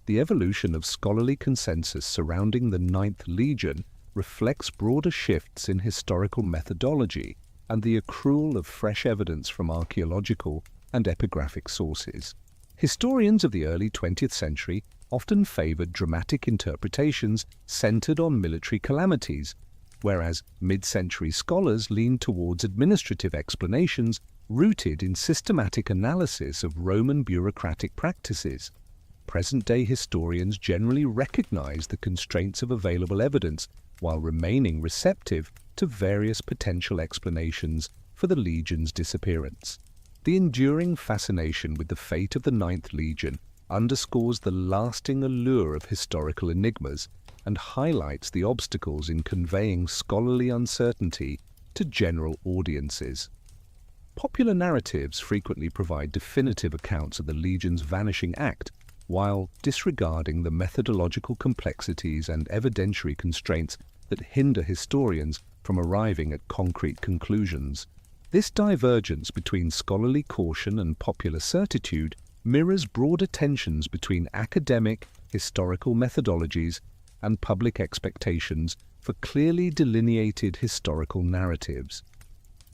The evolution of scholarly consensus surrounding the Ninth Legion reflects broader shifts in historical methodology and the accrual of fresh evidence from archaeological and epigraphic sources. Historians of the early 20th century often favored dramatic interpretations centered on military calamities, whereas mid-century scholars leaned towards administrative explanations rooted in systematic analysis of Roman bureaucratic practices. Present-day historians generally recognize the constraints of available evidence while remaining receptive to various potential explanations for the Legion's disappearance. The enduring fascination with the fate of the Ninth Legion underscores the lasting allure of historical enigmas and highlights the obstacles in conveying scholarly uncertainty to general audiences. Popular narratives frequently provide definitive accounts of the Legion's vanishing act, while disregarding the methodological complexities and evidentiary constraints that hinder historians from arriving at concrete conclusions. This divergence between scholarly caution and popular certitude mirrors broader tensions between academic, historical methodologies and public expectations for clearly delineated historical narratives.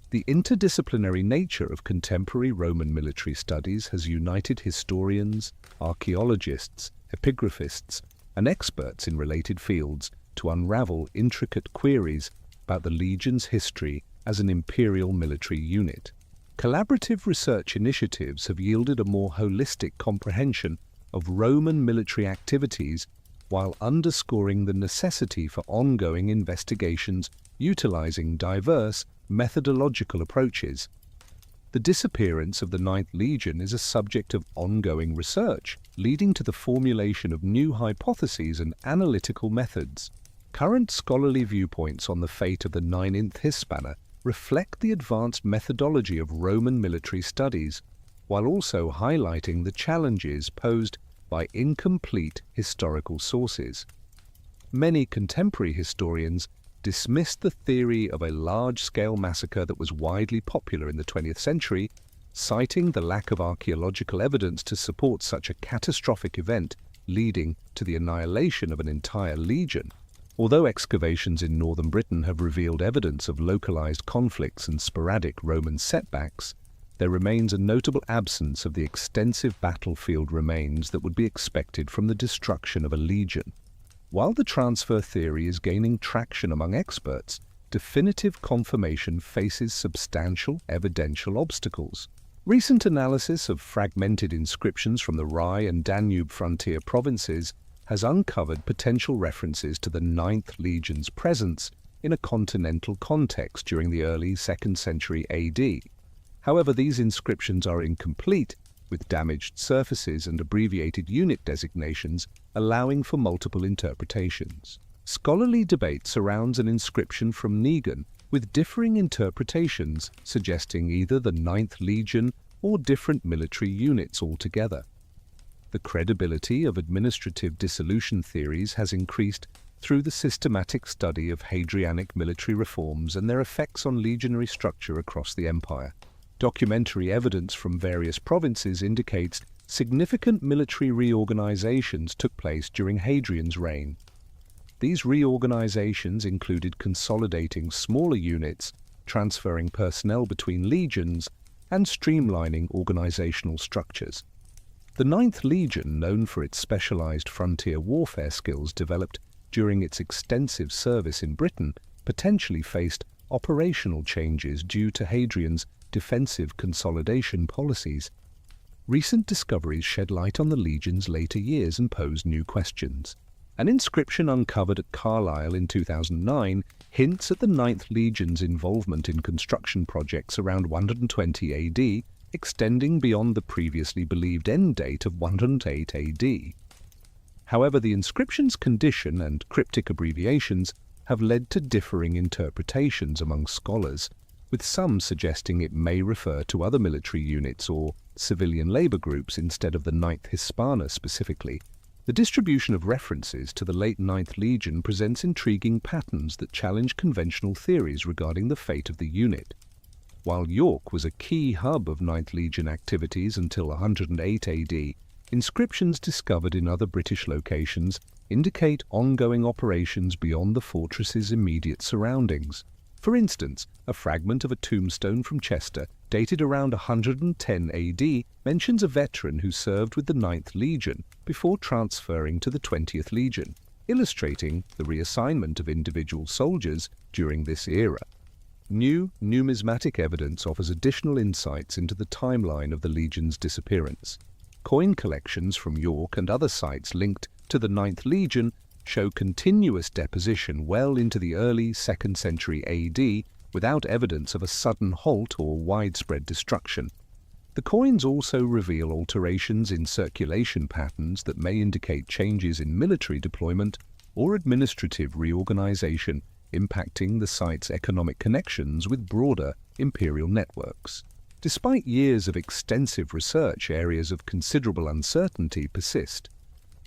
The interdisciplinary nature of contemporary Roman military studies has united historians, archaeologists, epigraphists, and experts in related fields to unravel intricate queries about the Legion's history as an imperial military unit. Collaborative research initiatives have yielded a more holistic comprehension of Roman military activities while underscoring the necessity for ongoing investigations utilizing diverse methodological approaches. The disappearance of the Ninth Legion is a subject of ongoing research, leading to the formulation of new hypotheses and analytical methods. Current scholarly viewpoints on the fate of the IXth Hispana reflect the advanced methodology of Roman military studies, while also highlighting the challenges posed by incomplete historical sources. Many contemporary historians dismissed the theory of a large-scale massacre that was widely popular in the 20th century, citing the lack of archaeological evidence to support such a catastrophic event leading to the annihilation of an entire legion. Although excavations in northern Britain have revealed evidence of localized conflicts and sporadic Roman setbacks, there remains a notable absence of the extensive battlefield remains that would be expected from the destruction of a legion. While the transfer theory is gaining traction among experts, definitive confirmation faces substantial evidential obstacles. Recent analysis of fragmented inscriptions from the Rye and Danube frontier provinces has uncovered potential references to the 9th Legion's presence in a continental context during the early 2nd century AD. However, these inscriptions are incomplete, with damaged surfaces and abbreviated unit designations allowing for multiple interpretations. Scholarly debate surrounds an inscription from Negan, with differing interpretations suggesting either the 9th Legion or different military units altogether. The credibility of administrative dissolution theories has increased through the systematic study of Hadrianic military reforms and their effects on legionary structure across the empire. Documentary evidence from various provinces indicates significant military reorganizations took place during Hadrian's reign. These reorganizations included consolidating smaller units, transferring personnel between legions, and streamlining organizational structures. The 9th Legion, known for its specialized frontier warfare skills developed during its extensive service in Britain, potentially faced operational changes due to Hadrian's defensive consolidation policies. Recent discoveries shed light on the Legion's later years and pose new questions. An inscription uncovered at Carlisle in 2009 hints at the 9th Legion's involvement in construction projects around 120 AD, extending beyond the previously believed end date of 108 AD. However, the inscription's condition and cryptic abbreviations have led to differing interpretations among scholars, with some suggesting it may refer to other military units or civilian labor groups instead of the 9th Hispana specifically. The distribution of references to the late 9th Legion presents intriguing patterns that challenge conventional theories regarding the fate of the unit. While York was a key hub of 9th Legion activities until 108 AD, inscriptions discovered in other British locations indicate ongoing operations beyond the fortress's immediate surroundings. For instance, a fragment of a tombstone from Chester, dated around 110 AD, mentions a veteran who served with the 9th Legion before transferring to the 20th Legion, illustrating the reassignment of individual soldiers during this era. New numismatic evidence offers additional insights into the timeline of the Legion's disappearance. Coin collections from York and other sites linked to the 9th Legion show continuous deposition well into the early 2nd century AD without evidence of a sudden halt or widespread destruction. The coins also reveal alterations in circulation patterns that may indicate changes in military deployment or administrative reorganization, impacting the site's economic connections with broader imperial networks. Despite years of extensive research, areas of considerable uncertainty persist.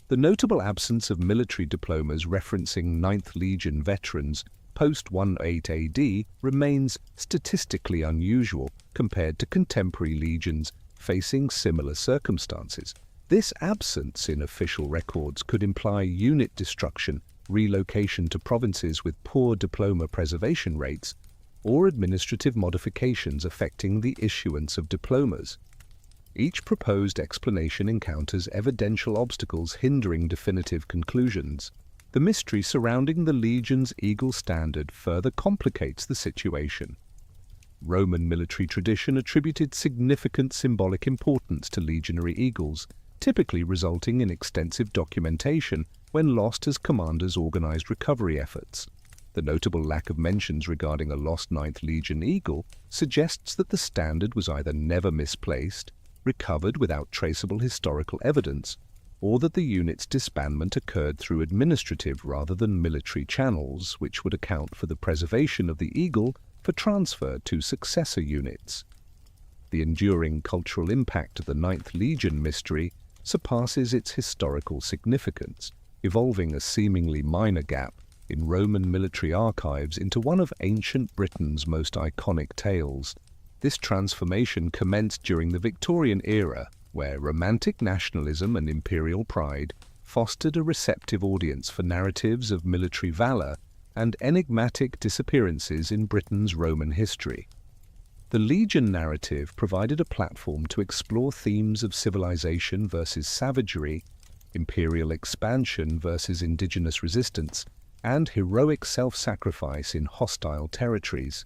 The notable absence of military diplomas referencing 9th Legion veterans post-108 AD remains statistically unusual compared to contemporary legions facing similar circumstances. This absence in official records could imply unit destruction, relocation to provinces with poor diploma preservation rates, or administrative modifications affecting the issuance of diplomas. Each proposed explanation encounters evidential obstacles hindering definitive conclusions. The mystery surrounding the Legion's Eagle standard further complicates the situation. Roman military tradition attributed significant symbolic importance to legionary eagles, typically resulting in extensive documentation when lost as commanders organized recovery efforts. The notable lack of mentions regarding a lost 9th Legion eagle suggests that the standard was either never misplaced, recovered without traceable historical evidence, or that the unit's disbandment occurred through administrative rather than military channels, which would account for the preservation of the eagle for transfer to successor units. The enduring cultural impact of the 9th Legion mystery surpasses its historical significance, evolving a seemingly minor gap in Roman military archives into one of ancient Britain's most iconic tales. This transformation commenced during the Victorian era, where romantic nationalism and imperial pride fostered a receptive audience for narratives of military valor and enigmatic disappearances in Britain's Roman history. The Legion narrative provided a platform to explore themes of civilization versus savagery, imperial expansion versus indigenous resistance, and heroic self-sacrifice in hostile territories.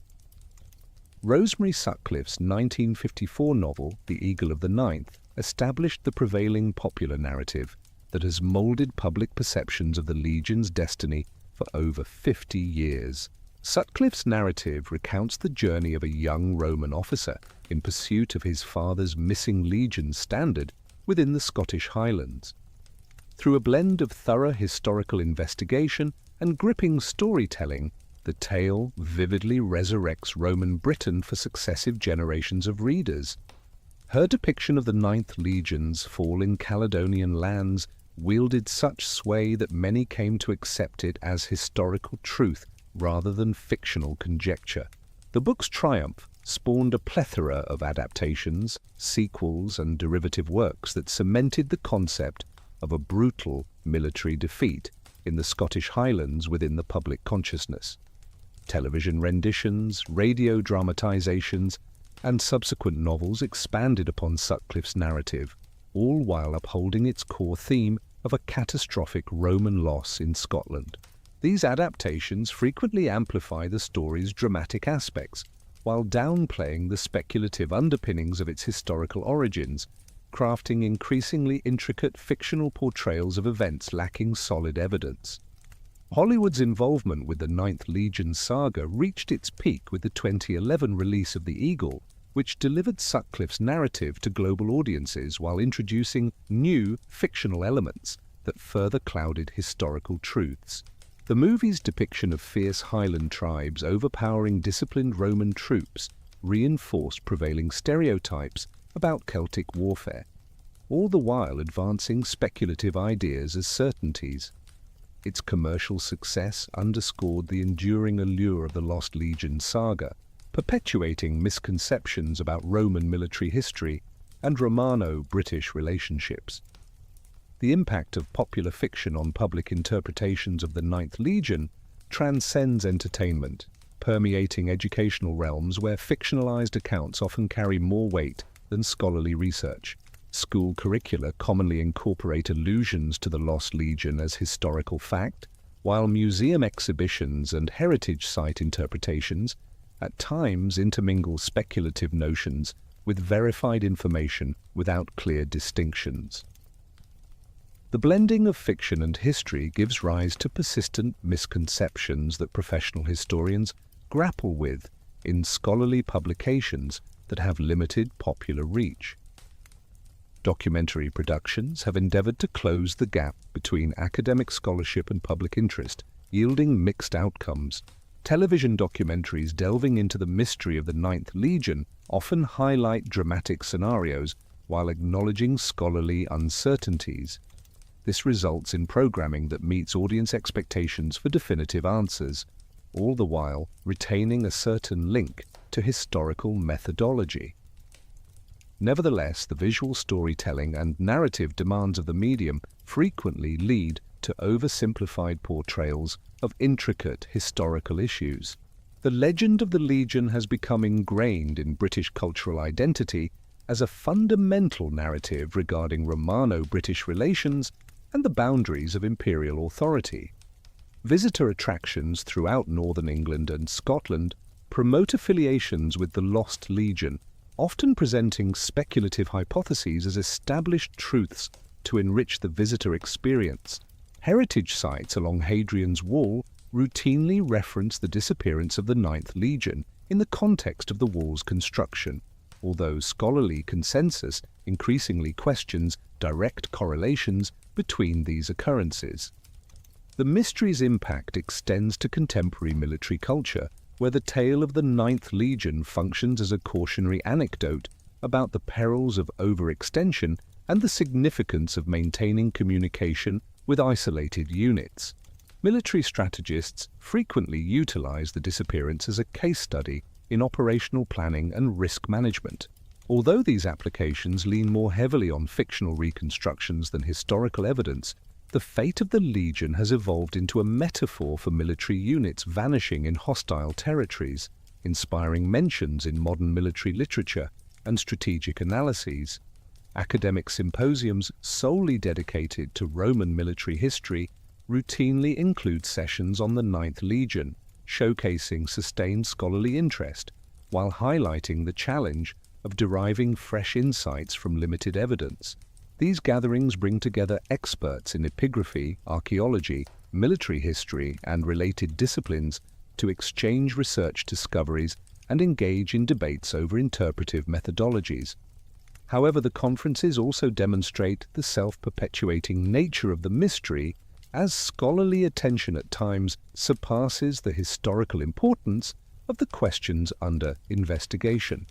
Rosemary Sutcliffe's 1954 novel, The Eagle of the Ninth, established the prevailing popular narrative that has molded public perceptions of the Legion's destiny for over 50 years. Sutcliffe's narrative recounts the journey of a young Roman officer in pursuit of his father's missing Legion standard within the Scottish Highlands. Through a blend of thorough historical investigation and gripping storytelling, the tale vividly resurrects Roman Britain for successive generations of readers. Her depiction of the Ninth Legion's fall in Caledonian lands wielded such sway that many came to accept it as historical truth rather than fictional conjecture. The book's triumph spawned a plethora of adaptations, sequels, and derivative works that cemented the concept of a brutal military defeat in the Scottish Highlands within the public consciousness. Television renditions, radio dramatizations, and subsequent novels expanded upon Sutcliffe's narrative, all while upholding its core theme of a catastrophic Roman loss in Scotland. These adaptations frequently amplify the story's dramatic aspects, while downplaying the speculative underpinnings of its historical origins, crafting increasingly intricate fictional portrayals of events lacking solid evidence. Hollywood's involvement with the Ninth Legion saga reached its peak with the 2011 release of The Eagle, which delivered Sutcliffe's narrative to global audiences while introducing new fictional elements that further clouded historical truths. The movie's depiction of fierce Highland tribes overpowering disciplined Roman troops reinforced prevailing stereotypes about Celtic warfare, all the while advancing speculative ideas as certainties. Its commercial success underscored the enduring allure of the Lost Legion saga, perpetuating misconceptions about Roman military history and Romano-British relationships. The impact of popular fiction on public interpretations of the Ninth Legion transcends entertainment, permeating educational realms where fictionalized accounts often carry more weight than scholarly research. School curricula commonly incorporate allusions to the Lost Legion as historical fact, while museum exhibitions and heritage site interpretations at times intermingle speculative notions with verified information without clear distinctions. The blending of fiction and history gives rise to persistent misconceptions that professional historians grapple with in scholarly publications that have limited popular reach. Documentary productions have endeavored to close the gap between academic scholarship and public interest, yielding mixed outcomes. Television documentaries delving into the mystery of the Ninth Legion often highlight dramatic scenarios while acknowledging scholarly uncertainties. This results in programming that meets audience expectations for definitive answers, all the while retaining a certain link to historical methodology. Nevertheless, the visual storytelling and narrative demands of the medium frequently lead to oversimplified portrayals of intricate historical issues. The legend of the Legion has become ingrained in British cultural identity as a fundamental narrative regarding Romano-British relations and the boundaries of imperial authority. Visitor attractions throughout northern England and Scotland promote affiliations with the Lost Legion, often presenting speculative hypotheses as established truths to enrich the visitor experience. Heritage sites along Hadrian's Wall routinely reference the disappearance of the Ninth Legion in the context of the wall's construction, although scholarly consensus increasingly questions direct correlations between these occurrences. The mystery's impact extends to contemporary military culture, where the tale of the Ninth Legion functions as a cautionary anecdote about the perils of overextension and the significance of maintaining communication with isolated units. Military strategists frequently utilize the disappearance as a case study in operational planning and risk management. Although these applications lean more heavily on fictional reconstructions than historical evidence, the fate of the Legion has evolved into a metaphor for military units vanishing in hostile territories. inspiring mentions in modern military literature and strategic analyses. Academic symposiums solely dedicated to Roman military history routinely include sessions on the Ninth Legion, showcasing sustained scholarly interest while highlighting the challenge of deriving fresh insights from limited evidence. These gatherings bring together experts in epigraphy, archaeology, military history, and related disciplines to exchange research discoveries and engage in debates over interpretive methodologies. However, the conferences also demonstrate the self-perpetuating nature of the mystery, as scholarly attention at times surpasses the historical importance of the questions under investigation.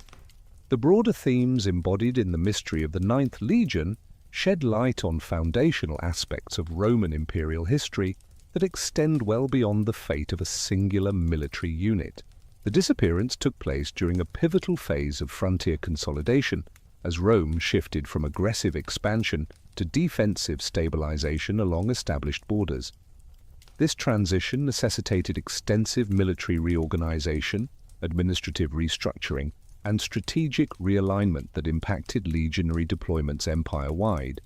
The broader themes embodied in the mystery of the Ninth Legion shed light on foundational aspects of Roman imperial history that extend well beyond the fate of a singular military unit. The disappearance took place during a pivotal phase of frontier consolidation, as Rome shifted from aggressive expansion to defensive stabilization along established borders. This transition necessitated extensive military reorganization, administrative restructuring, and strategic realignment that impacted legionary deployments empire-wide.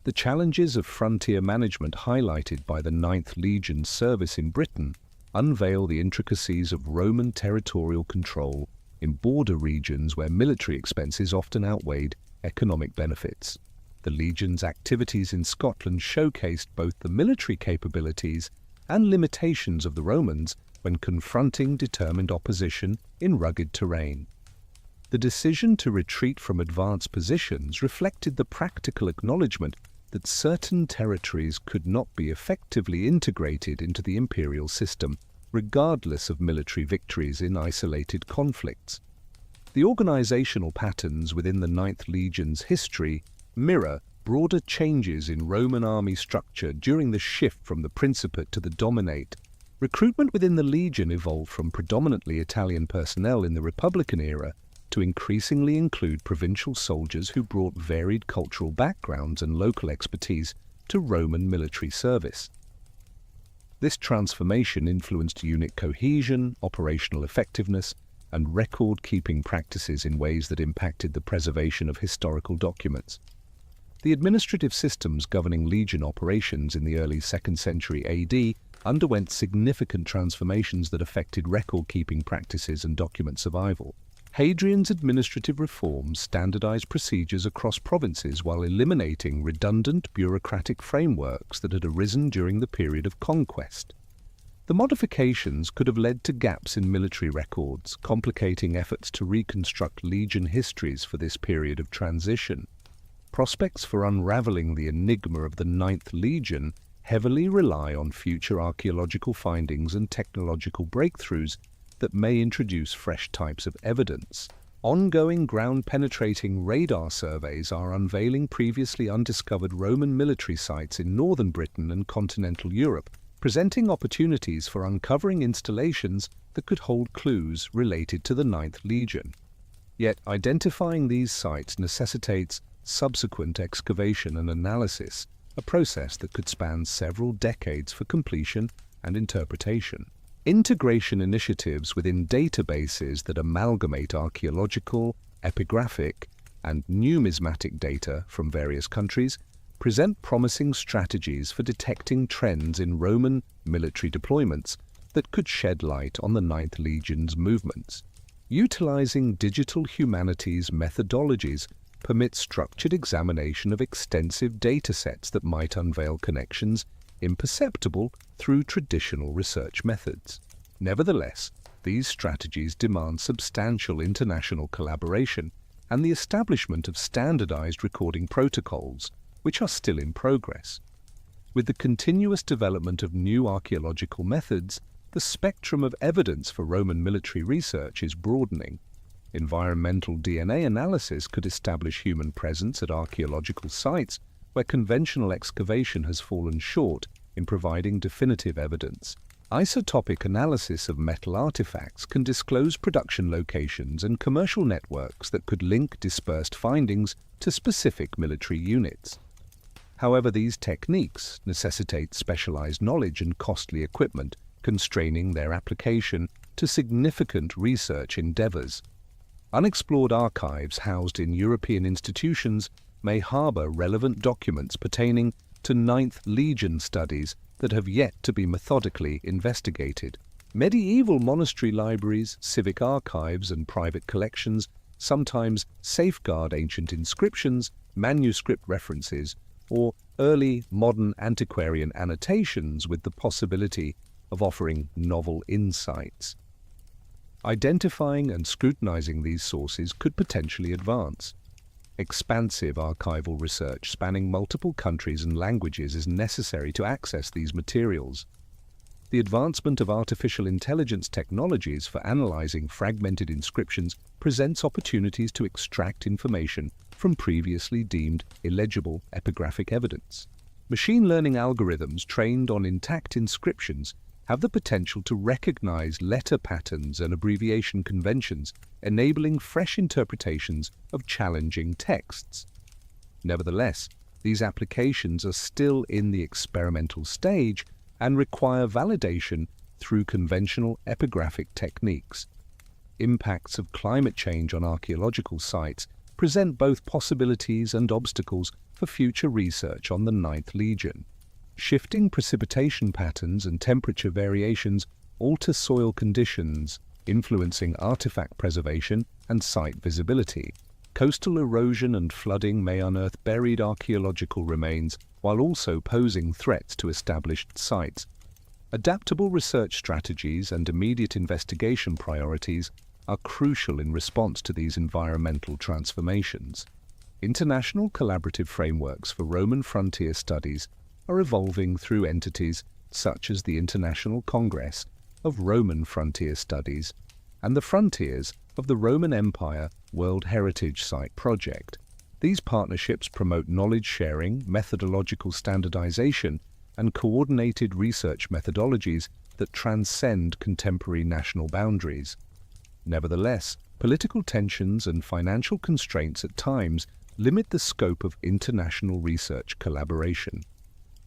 The challenges of frontier management highlighted by the Ninth Legion's service in Britain unveil the intricacies of Roman territorial control in border regions where military expenses often outweighed economic benefits. The Legion's activities in Scotland showcased both the military capabilities and limitations of the Romans when confronting determined opposition in rugged terrain. The decision to retreat from advanced positions reflected the practical acknowledgement that certain territories could not be effectively integrated into the imperial system, regardless of military victories in isolated conflicts. The organizational patterns within the Ninth Legion's history mirror broader changes in Roman army structure during the shift from the Principate to the Dominate. Recruitment within the Legion evolved from predominantly Italian personnel in the Republican era to increasingly include provincial soldiers who brought varied cultural backgrounds and local expertise to Roman military service. This transformation influenced unit cohesion, operational effectiveness, and record-keeping practices in ways that impacted the preservation of historical documents. The administrative systems governing Legion operations in the early 2nd century AD underwent significant transformations that affected record-keeping practices and document survival. Hadrian's administrative reforms standardized procedures across provinces while eliminating redundant bureaucratic frameworks that had arisen during the period of conquest. The modifications could have led to gaps in military records, complicating efforts to reconstruct Legion histories for this period of transition. Prospects for unraveling the enigma of the Ninth Legion heavily rely on future archaeological findings and technological breakthroughs that may introduce fresh types of evidence. Ongoing ground-penetrating radar surveys are unveiling previously undiscovered Roman military sites in northern Britain and continental Europe, presenting opportunities for uncovering installations that could hold clues related to the Ninth Legion. Yet identifying these sites necessitates subsequent excavation and analysis, a process that could span several decades for completion and interpretation. Integration initiatives within databases that amalgamate archaeological, epigraphic, and numismatic data from various countries present promising strategies for detecting trends in Roman military deployments that could shed light on the Ninth Legion's movements. Utilizing digital humanities methodologies permits structured examination of extensive datasets that might unveil connections imperceptible through traditional research methods. Nevertheless, these strategies demand substantial international collaboration and the establishment of standardized recording protocols, which are still in progress. With the continuous development of new archaeological methods, the spectrum of evidence for Roman military research is broadening. Environmental DNA analysis could establish human presence at archaeological sites where conventional excavation has fallen short in providing definitive evidence. Isotopic analysis of metal artifacts can disclose production locations and commercial networks that could link dispersed findings to specific military units. However, these techniques necessitate specialized knowledge and costly equipment, constraining their application to significant research endeavors. Unexplored archives housed in European institutions may harbor relevant documents pertaining to Ninth Legion studies that have yet to be methodically investigated. Medieval monastery libraries, civic archives, and private collections sometimes safeguard ancient inscriptions, manuscript references, or early modern antiquarian annotations with the possibility of offering novel insights. Identifying and scrutinizing these sources could potentially advance. Expansive archival research spanning multiple countries and languages is necessary to access these materials. The advancement of artificial intelligence technologies for analyzing fragmented inscriptions presents opportunities to extract information from previously deemed illegible epigraphic evidence. Machine learning algorithms trained on intact inscriptions have the potential to recognize letter patterns and abbreviation conventions, enabling fresh interpretations of challenging texts. Nevertheless, these applications are still in the experimental stage and require validation through conventional epigraphic techniques. Impacts of climate change on archaeological sites present both possibilities and obstacles for future research on the Ninth Legion. Shifting precipitation patterns and temperature variations alter soil conditions, influencing artifact preservation and site visibility. Coastal erosion and flooding may unearth buried archaeological remains while also posing threats to established sites. Adaptable research strategies and immediate investigation priorities are crucial in response to these environmental transformations. International collaborative frameworks for Roman frontier studies are evolving through entities such as the International Congress of Roman Frontier Studies and the Frontiers of the Roman Empire World Heritage Site Project. These partnerships promote knowledge sharing, methodological standardization, and coordinated research methodologies that transcend contemporary national boundaries. Nevertheless, political tensions and financial constraints at times limit the scope of international research collaboration.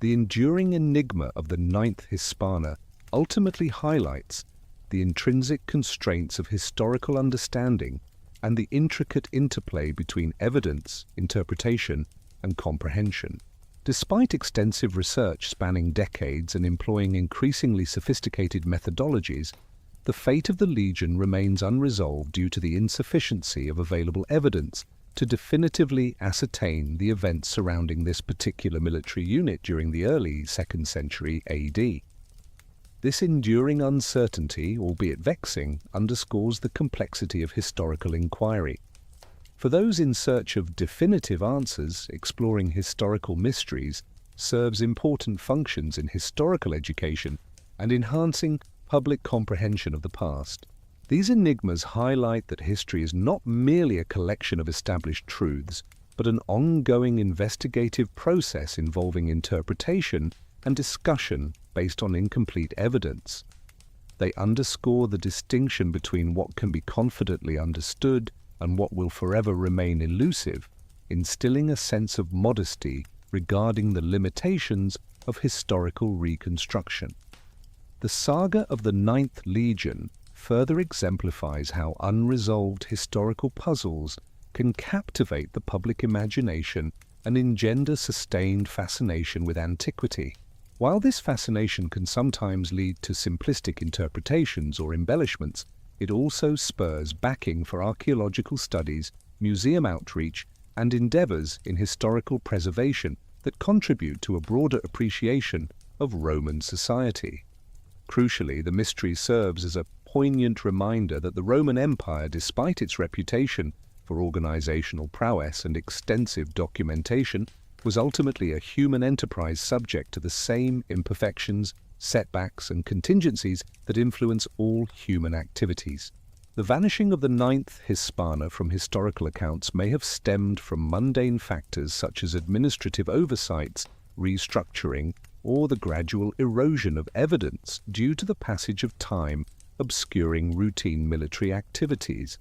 The enduring enigma of the Ninth Hispana ultimately highlights the intrinsic constraints of historical understanding and the intricate interplay between evidence, interpretation, and comprehension. Despite extensive research spanning decades and employing increasingly sophisticated methodologies, the fate of the Legion remains unresolved due to the insufficiency of available evidence to definitively ascertain the events surrounding this particular military unit during the early 2nd century AD. This enduring uncertainty, albeit vexing, underscores the complexity of historical inquiry. For those in search of definitive answers, exploring historical mysteries serves important functions in historical education and enhancing public comprehension of the past. These enigmas highlight that history is not merely a collection of established truths, but an ongoing investigative process involving interpretation and discussion based on incomplete evidence. They underscore the distinction between what can be confidently understood and what will forever remain elusive, instilling a sense of modesty regarding the limitations of historical reconstruction. The saga of the Ninth Legion further exemplifies how unresolved historical puzzles can captivate the public imagination and engender sustained fascination with antiquity. While this fascination can sometimes lead to simplistic interpretations or embellishments, it also spurs backing for archaeological studies, museum outreach, and endeavors in historical preservation that contribute to a broader appreciation of Roman society. Crucially, the mystery serves as a poignant reminder that the Roman Empire, despite its reputation for organizational prowess and extensive documentation, was ultimately a human enterprise subject to the same imperfections, setbacks, and contingencies that influence all human activities. The vanishing of the Ninth Hispana from historical accounts may have stemmed from mundane factors such as administrative oversights, restructuring, or the gradual erosion of evidence due to the passage of time obscuring routine military activities.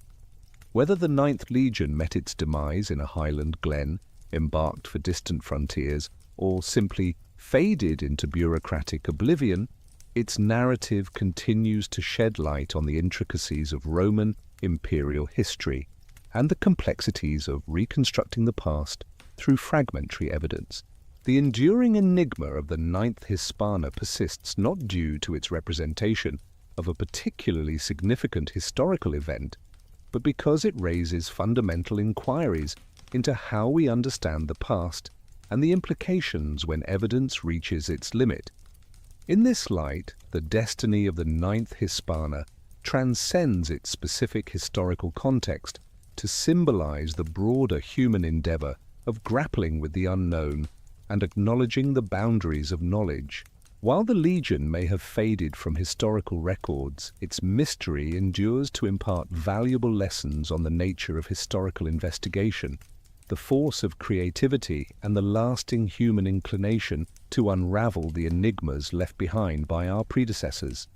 Whether the Ninth Legion met its demise in a highland glen, embarked for distant frontiers, or simply faded into bureaucratic oblivion, its narrative continues to shed light on the intricacies of Roman imperial history and the complexities of reconstructing the past through fragmentary evidence. The enduring enigma of the Ninth Hispana persists not due to its representation of a particularly significant historical event, but because it raises fundamental inquiries into how we understand the past and the implications when evidence reaches its limit. In this light, the destiny of the Ninth Hispana transcends its specific historical context to symbolize the broader human endeavor of grappling with the unknown and acknowledging the boundaries of knowledge. While the Legion may have faded from historical records, its mystery endures to impart valuable lessons on the nature of historical investigation, the force of creativity, and the lasting human inclination to unravel the enigmas left behind by our predecessors.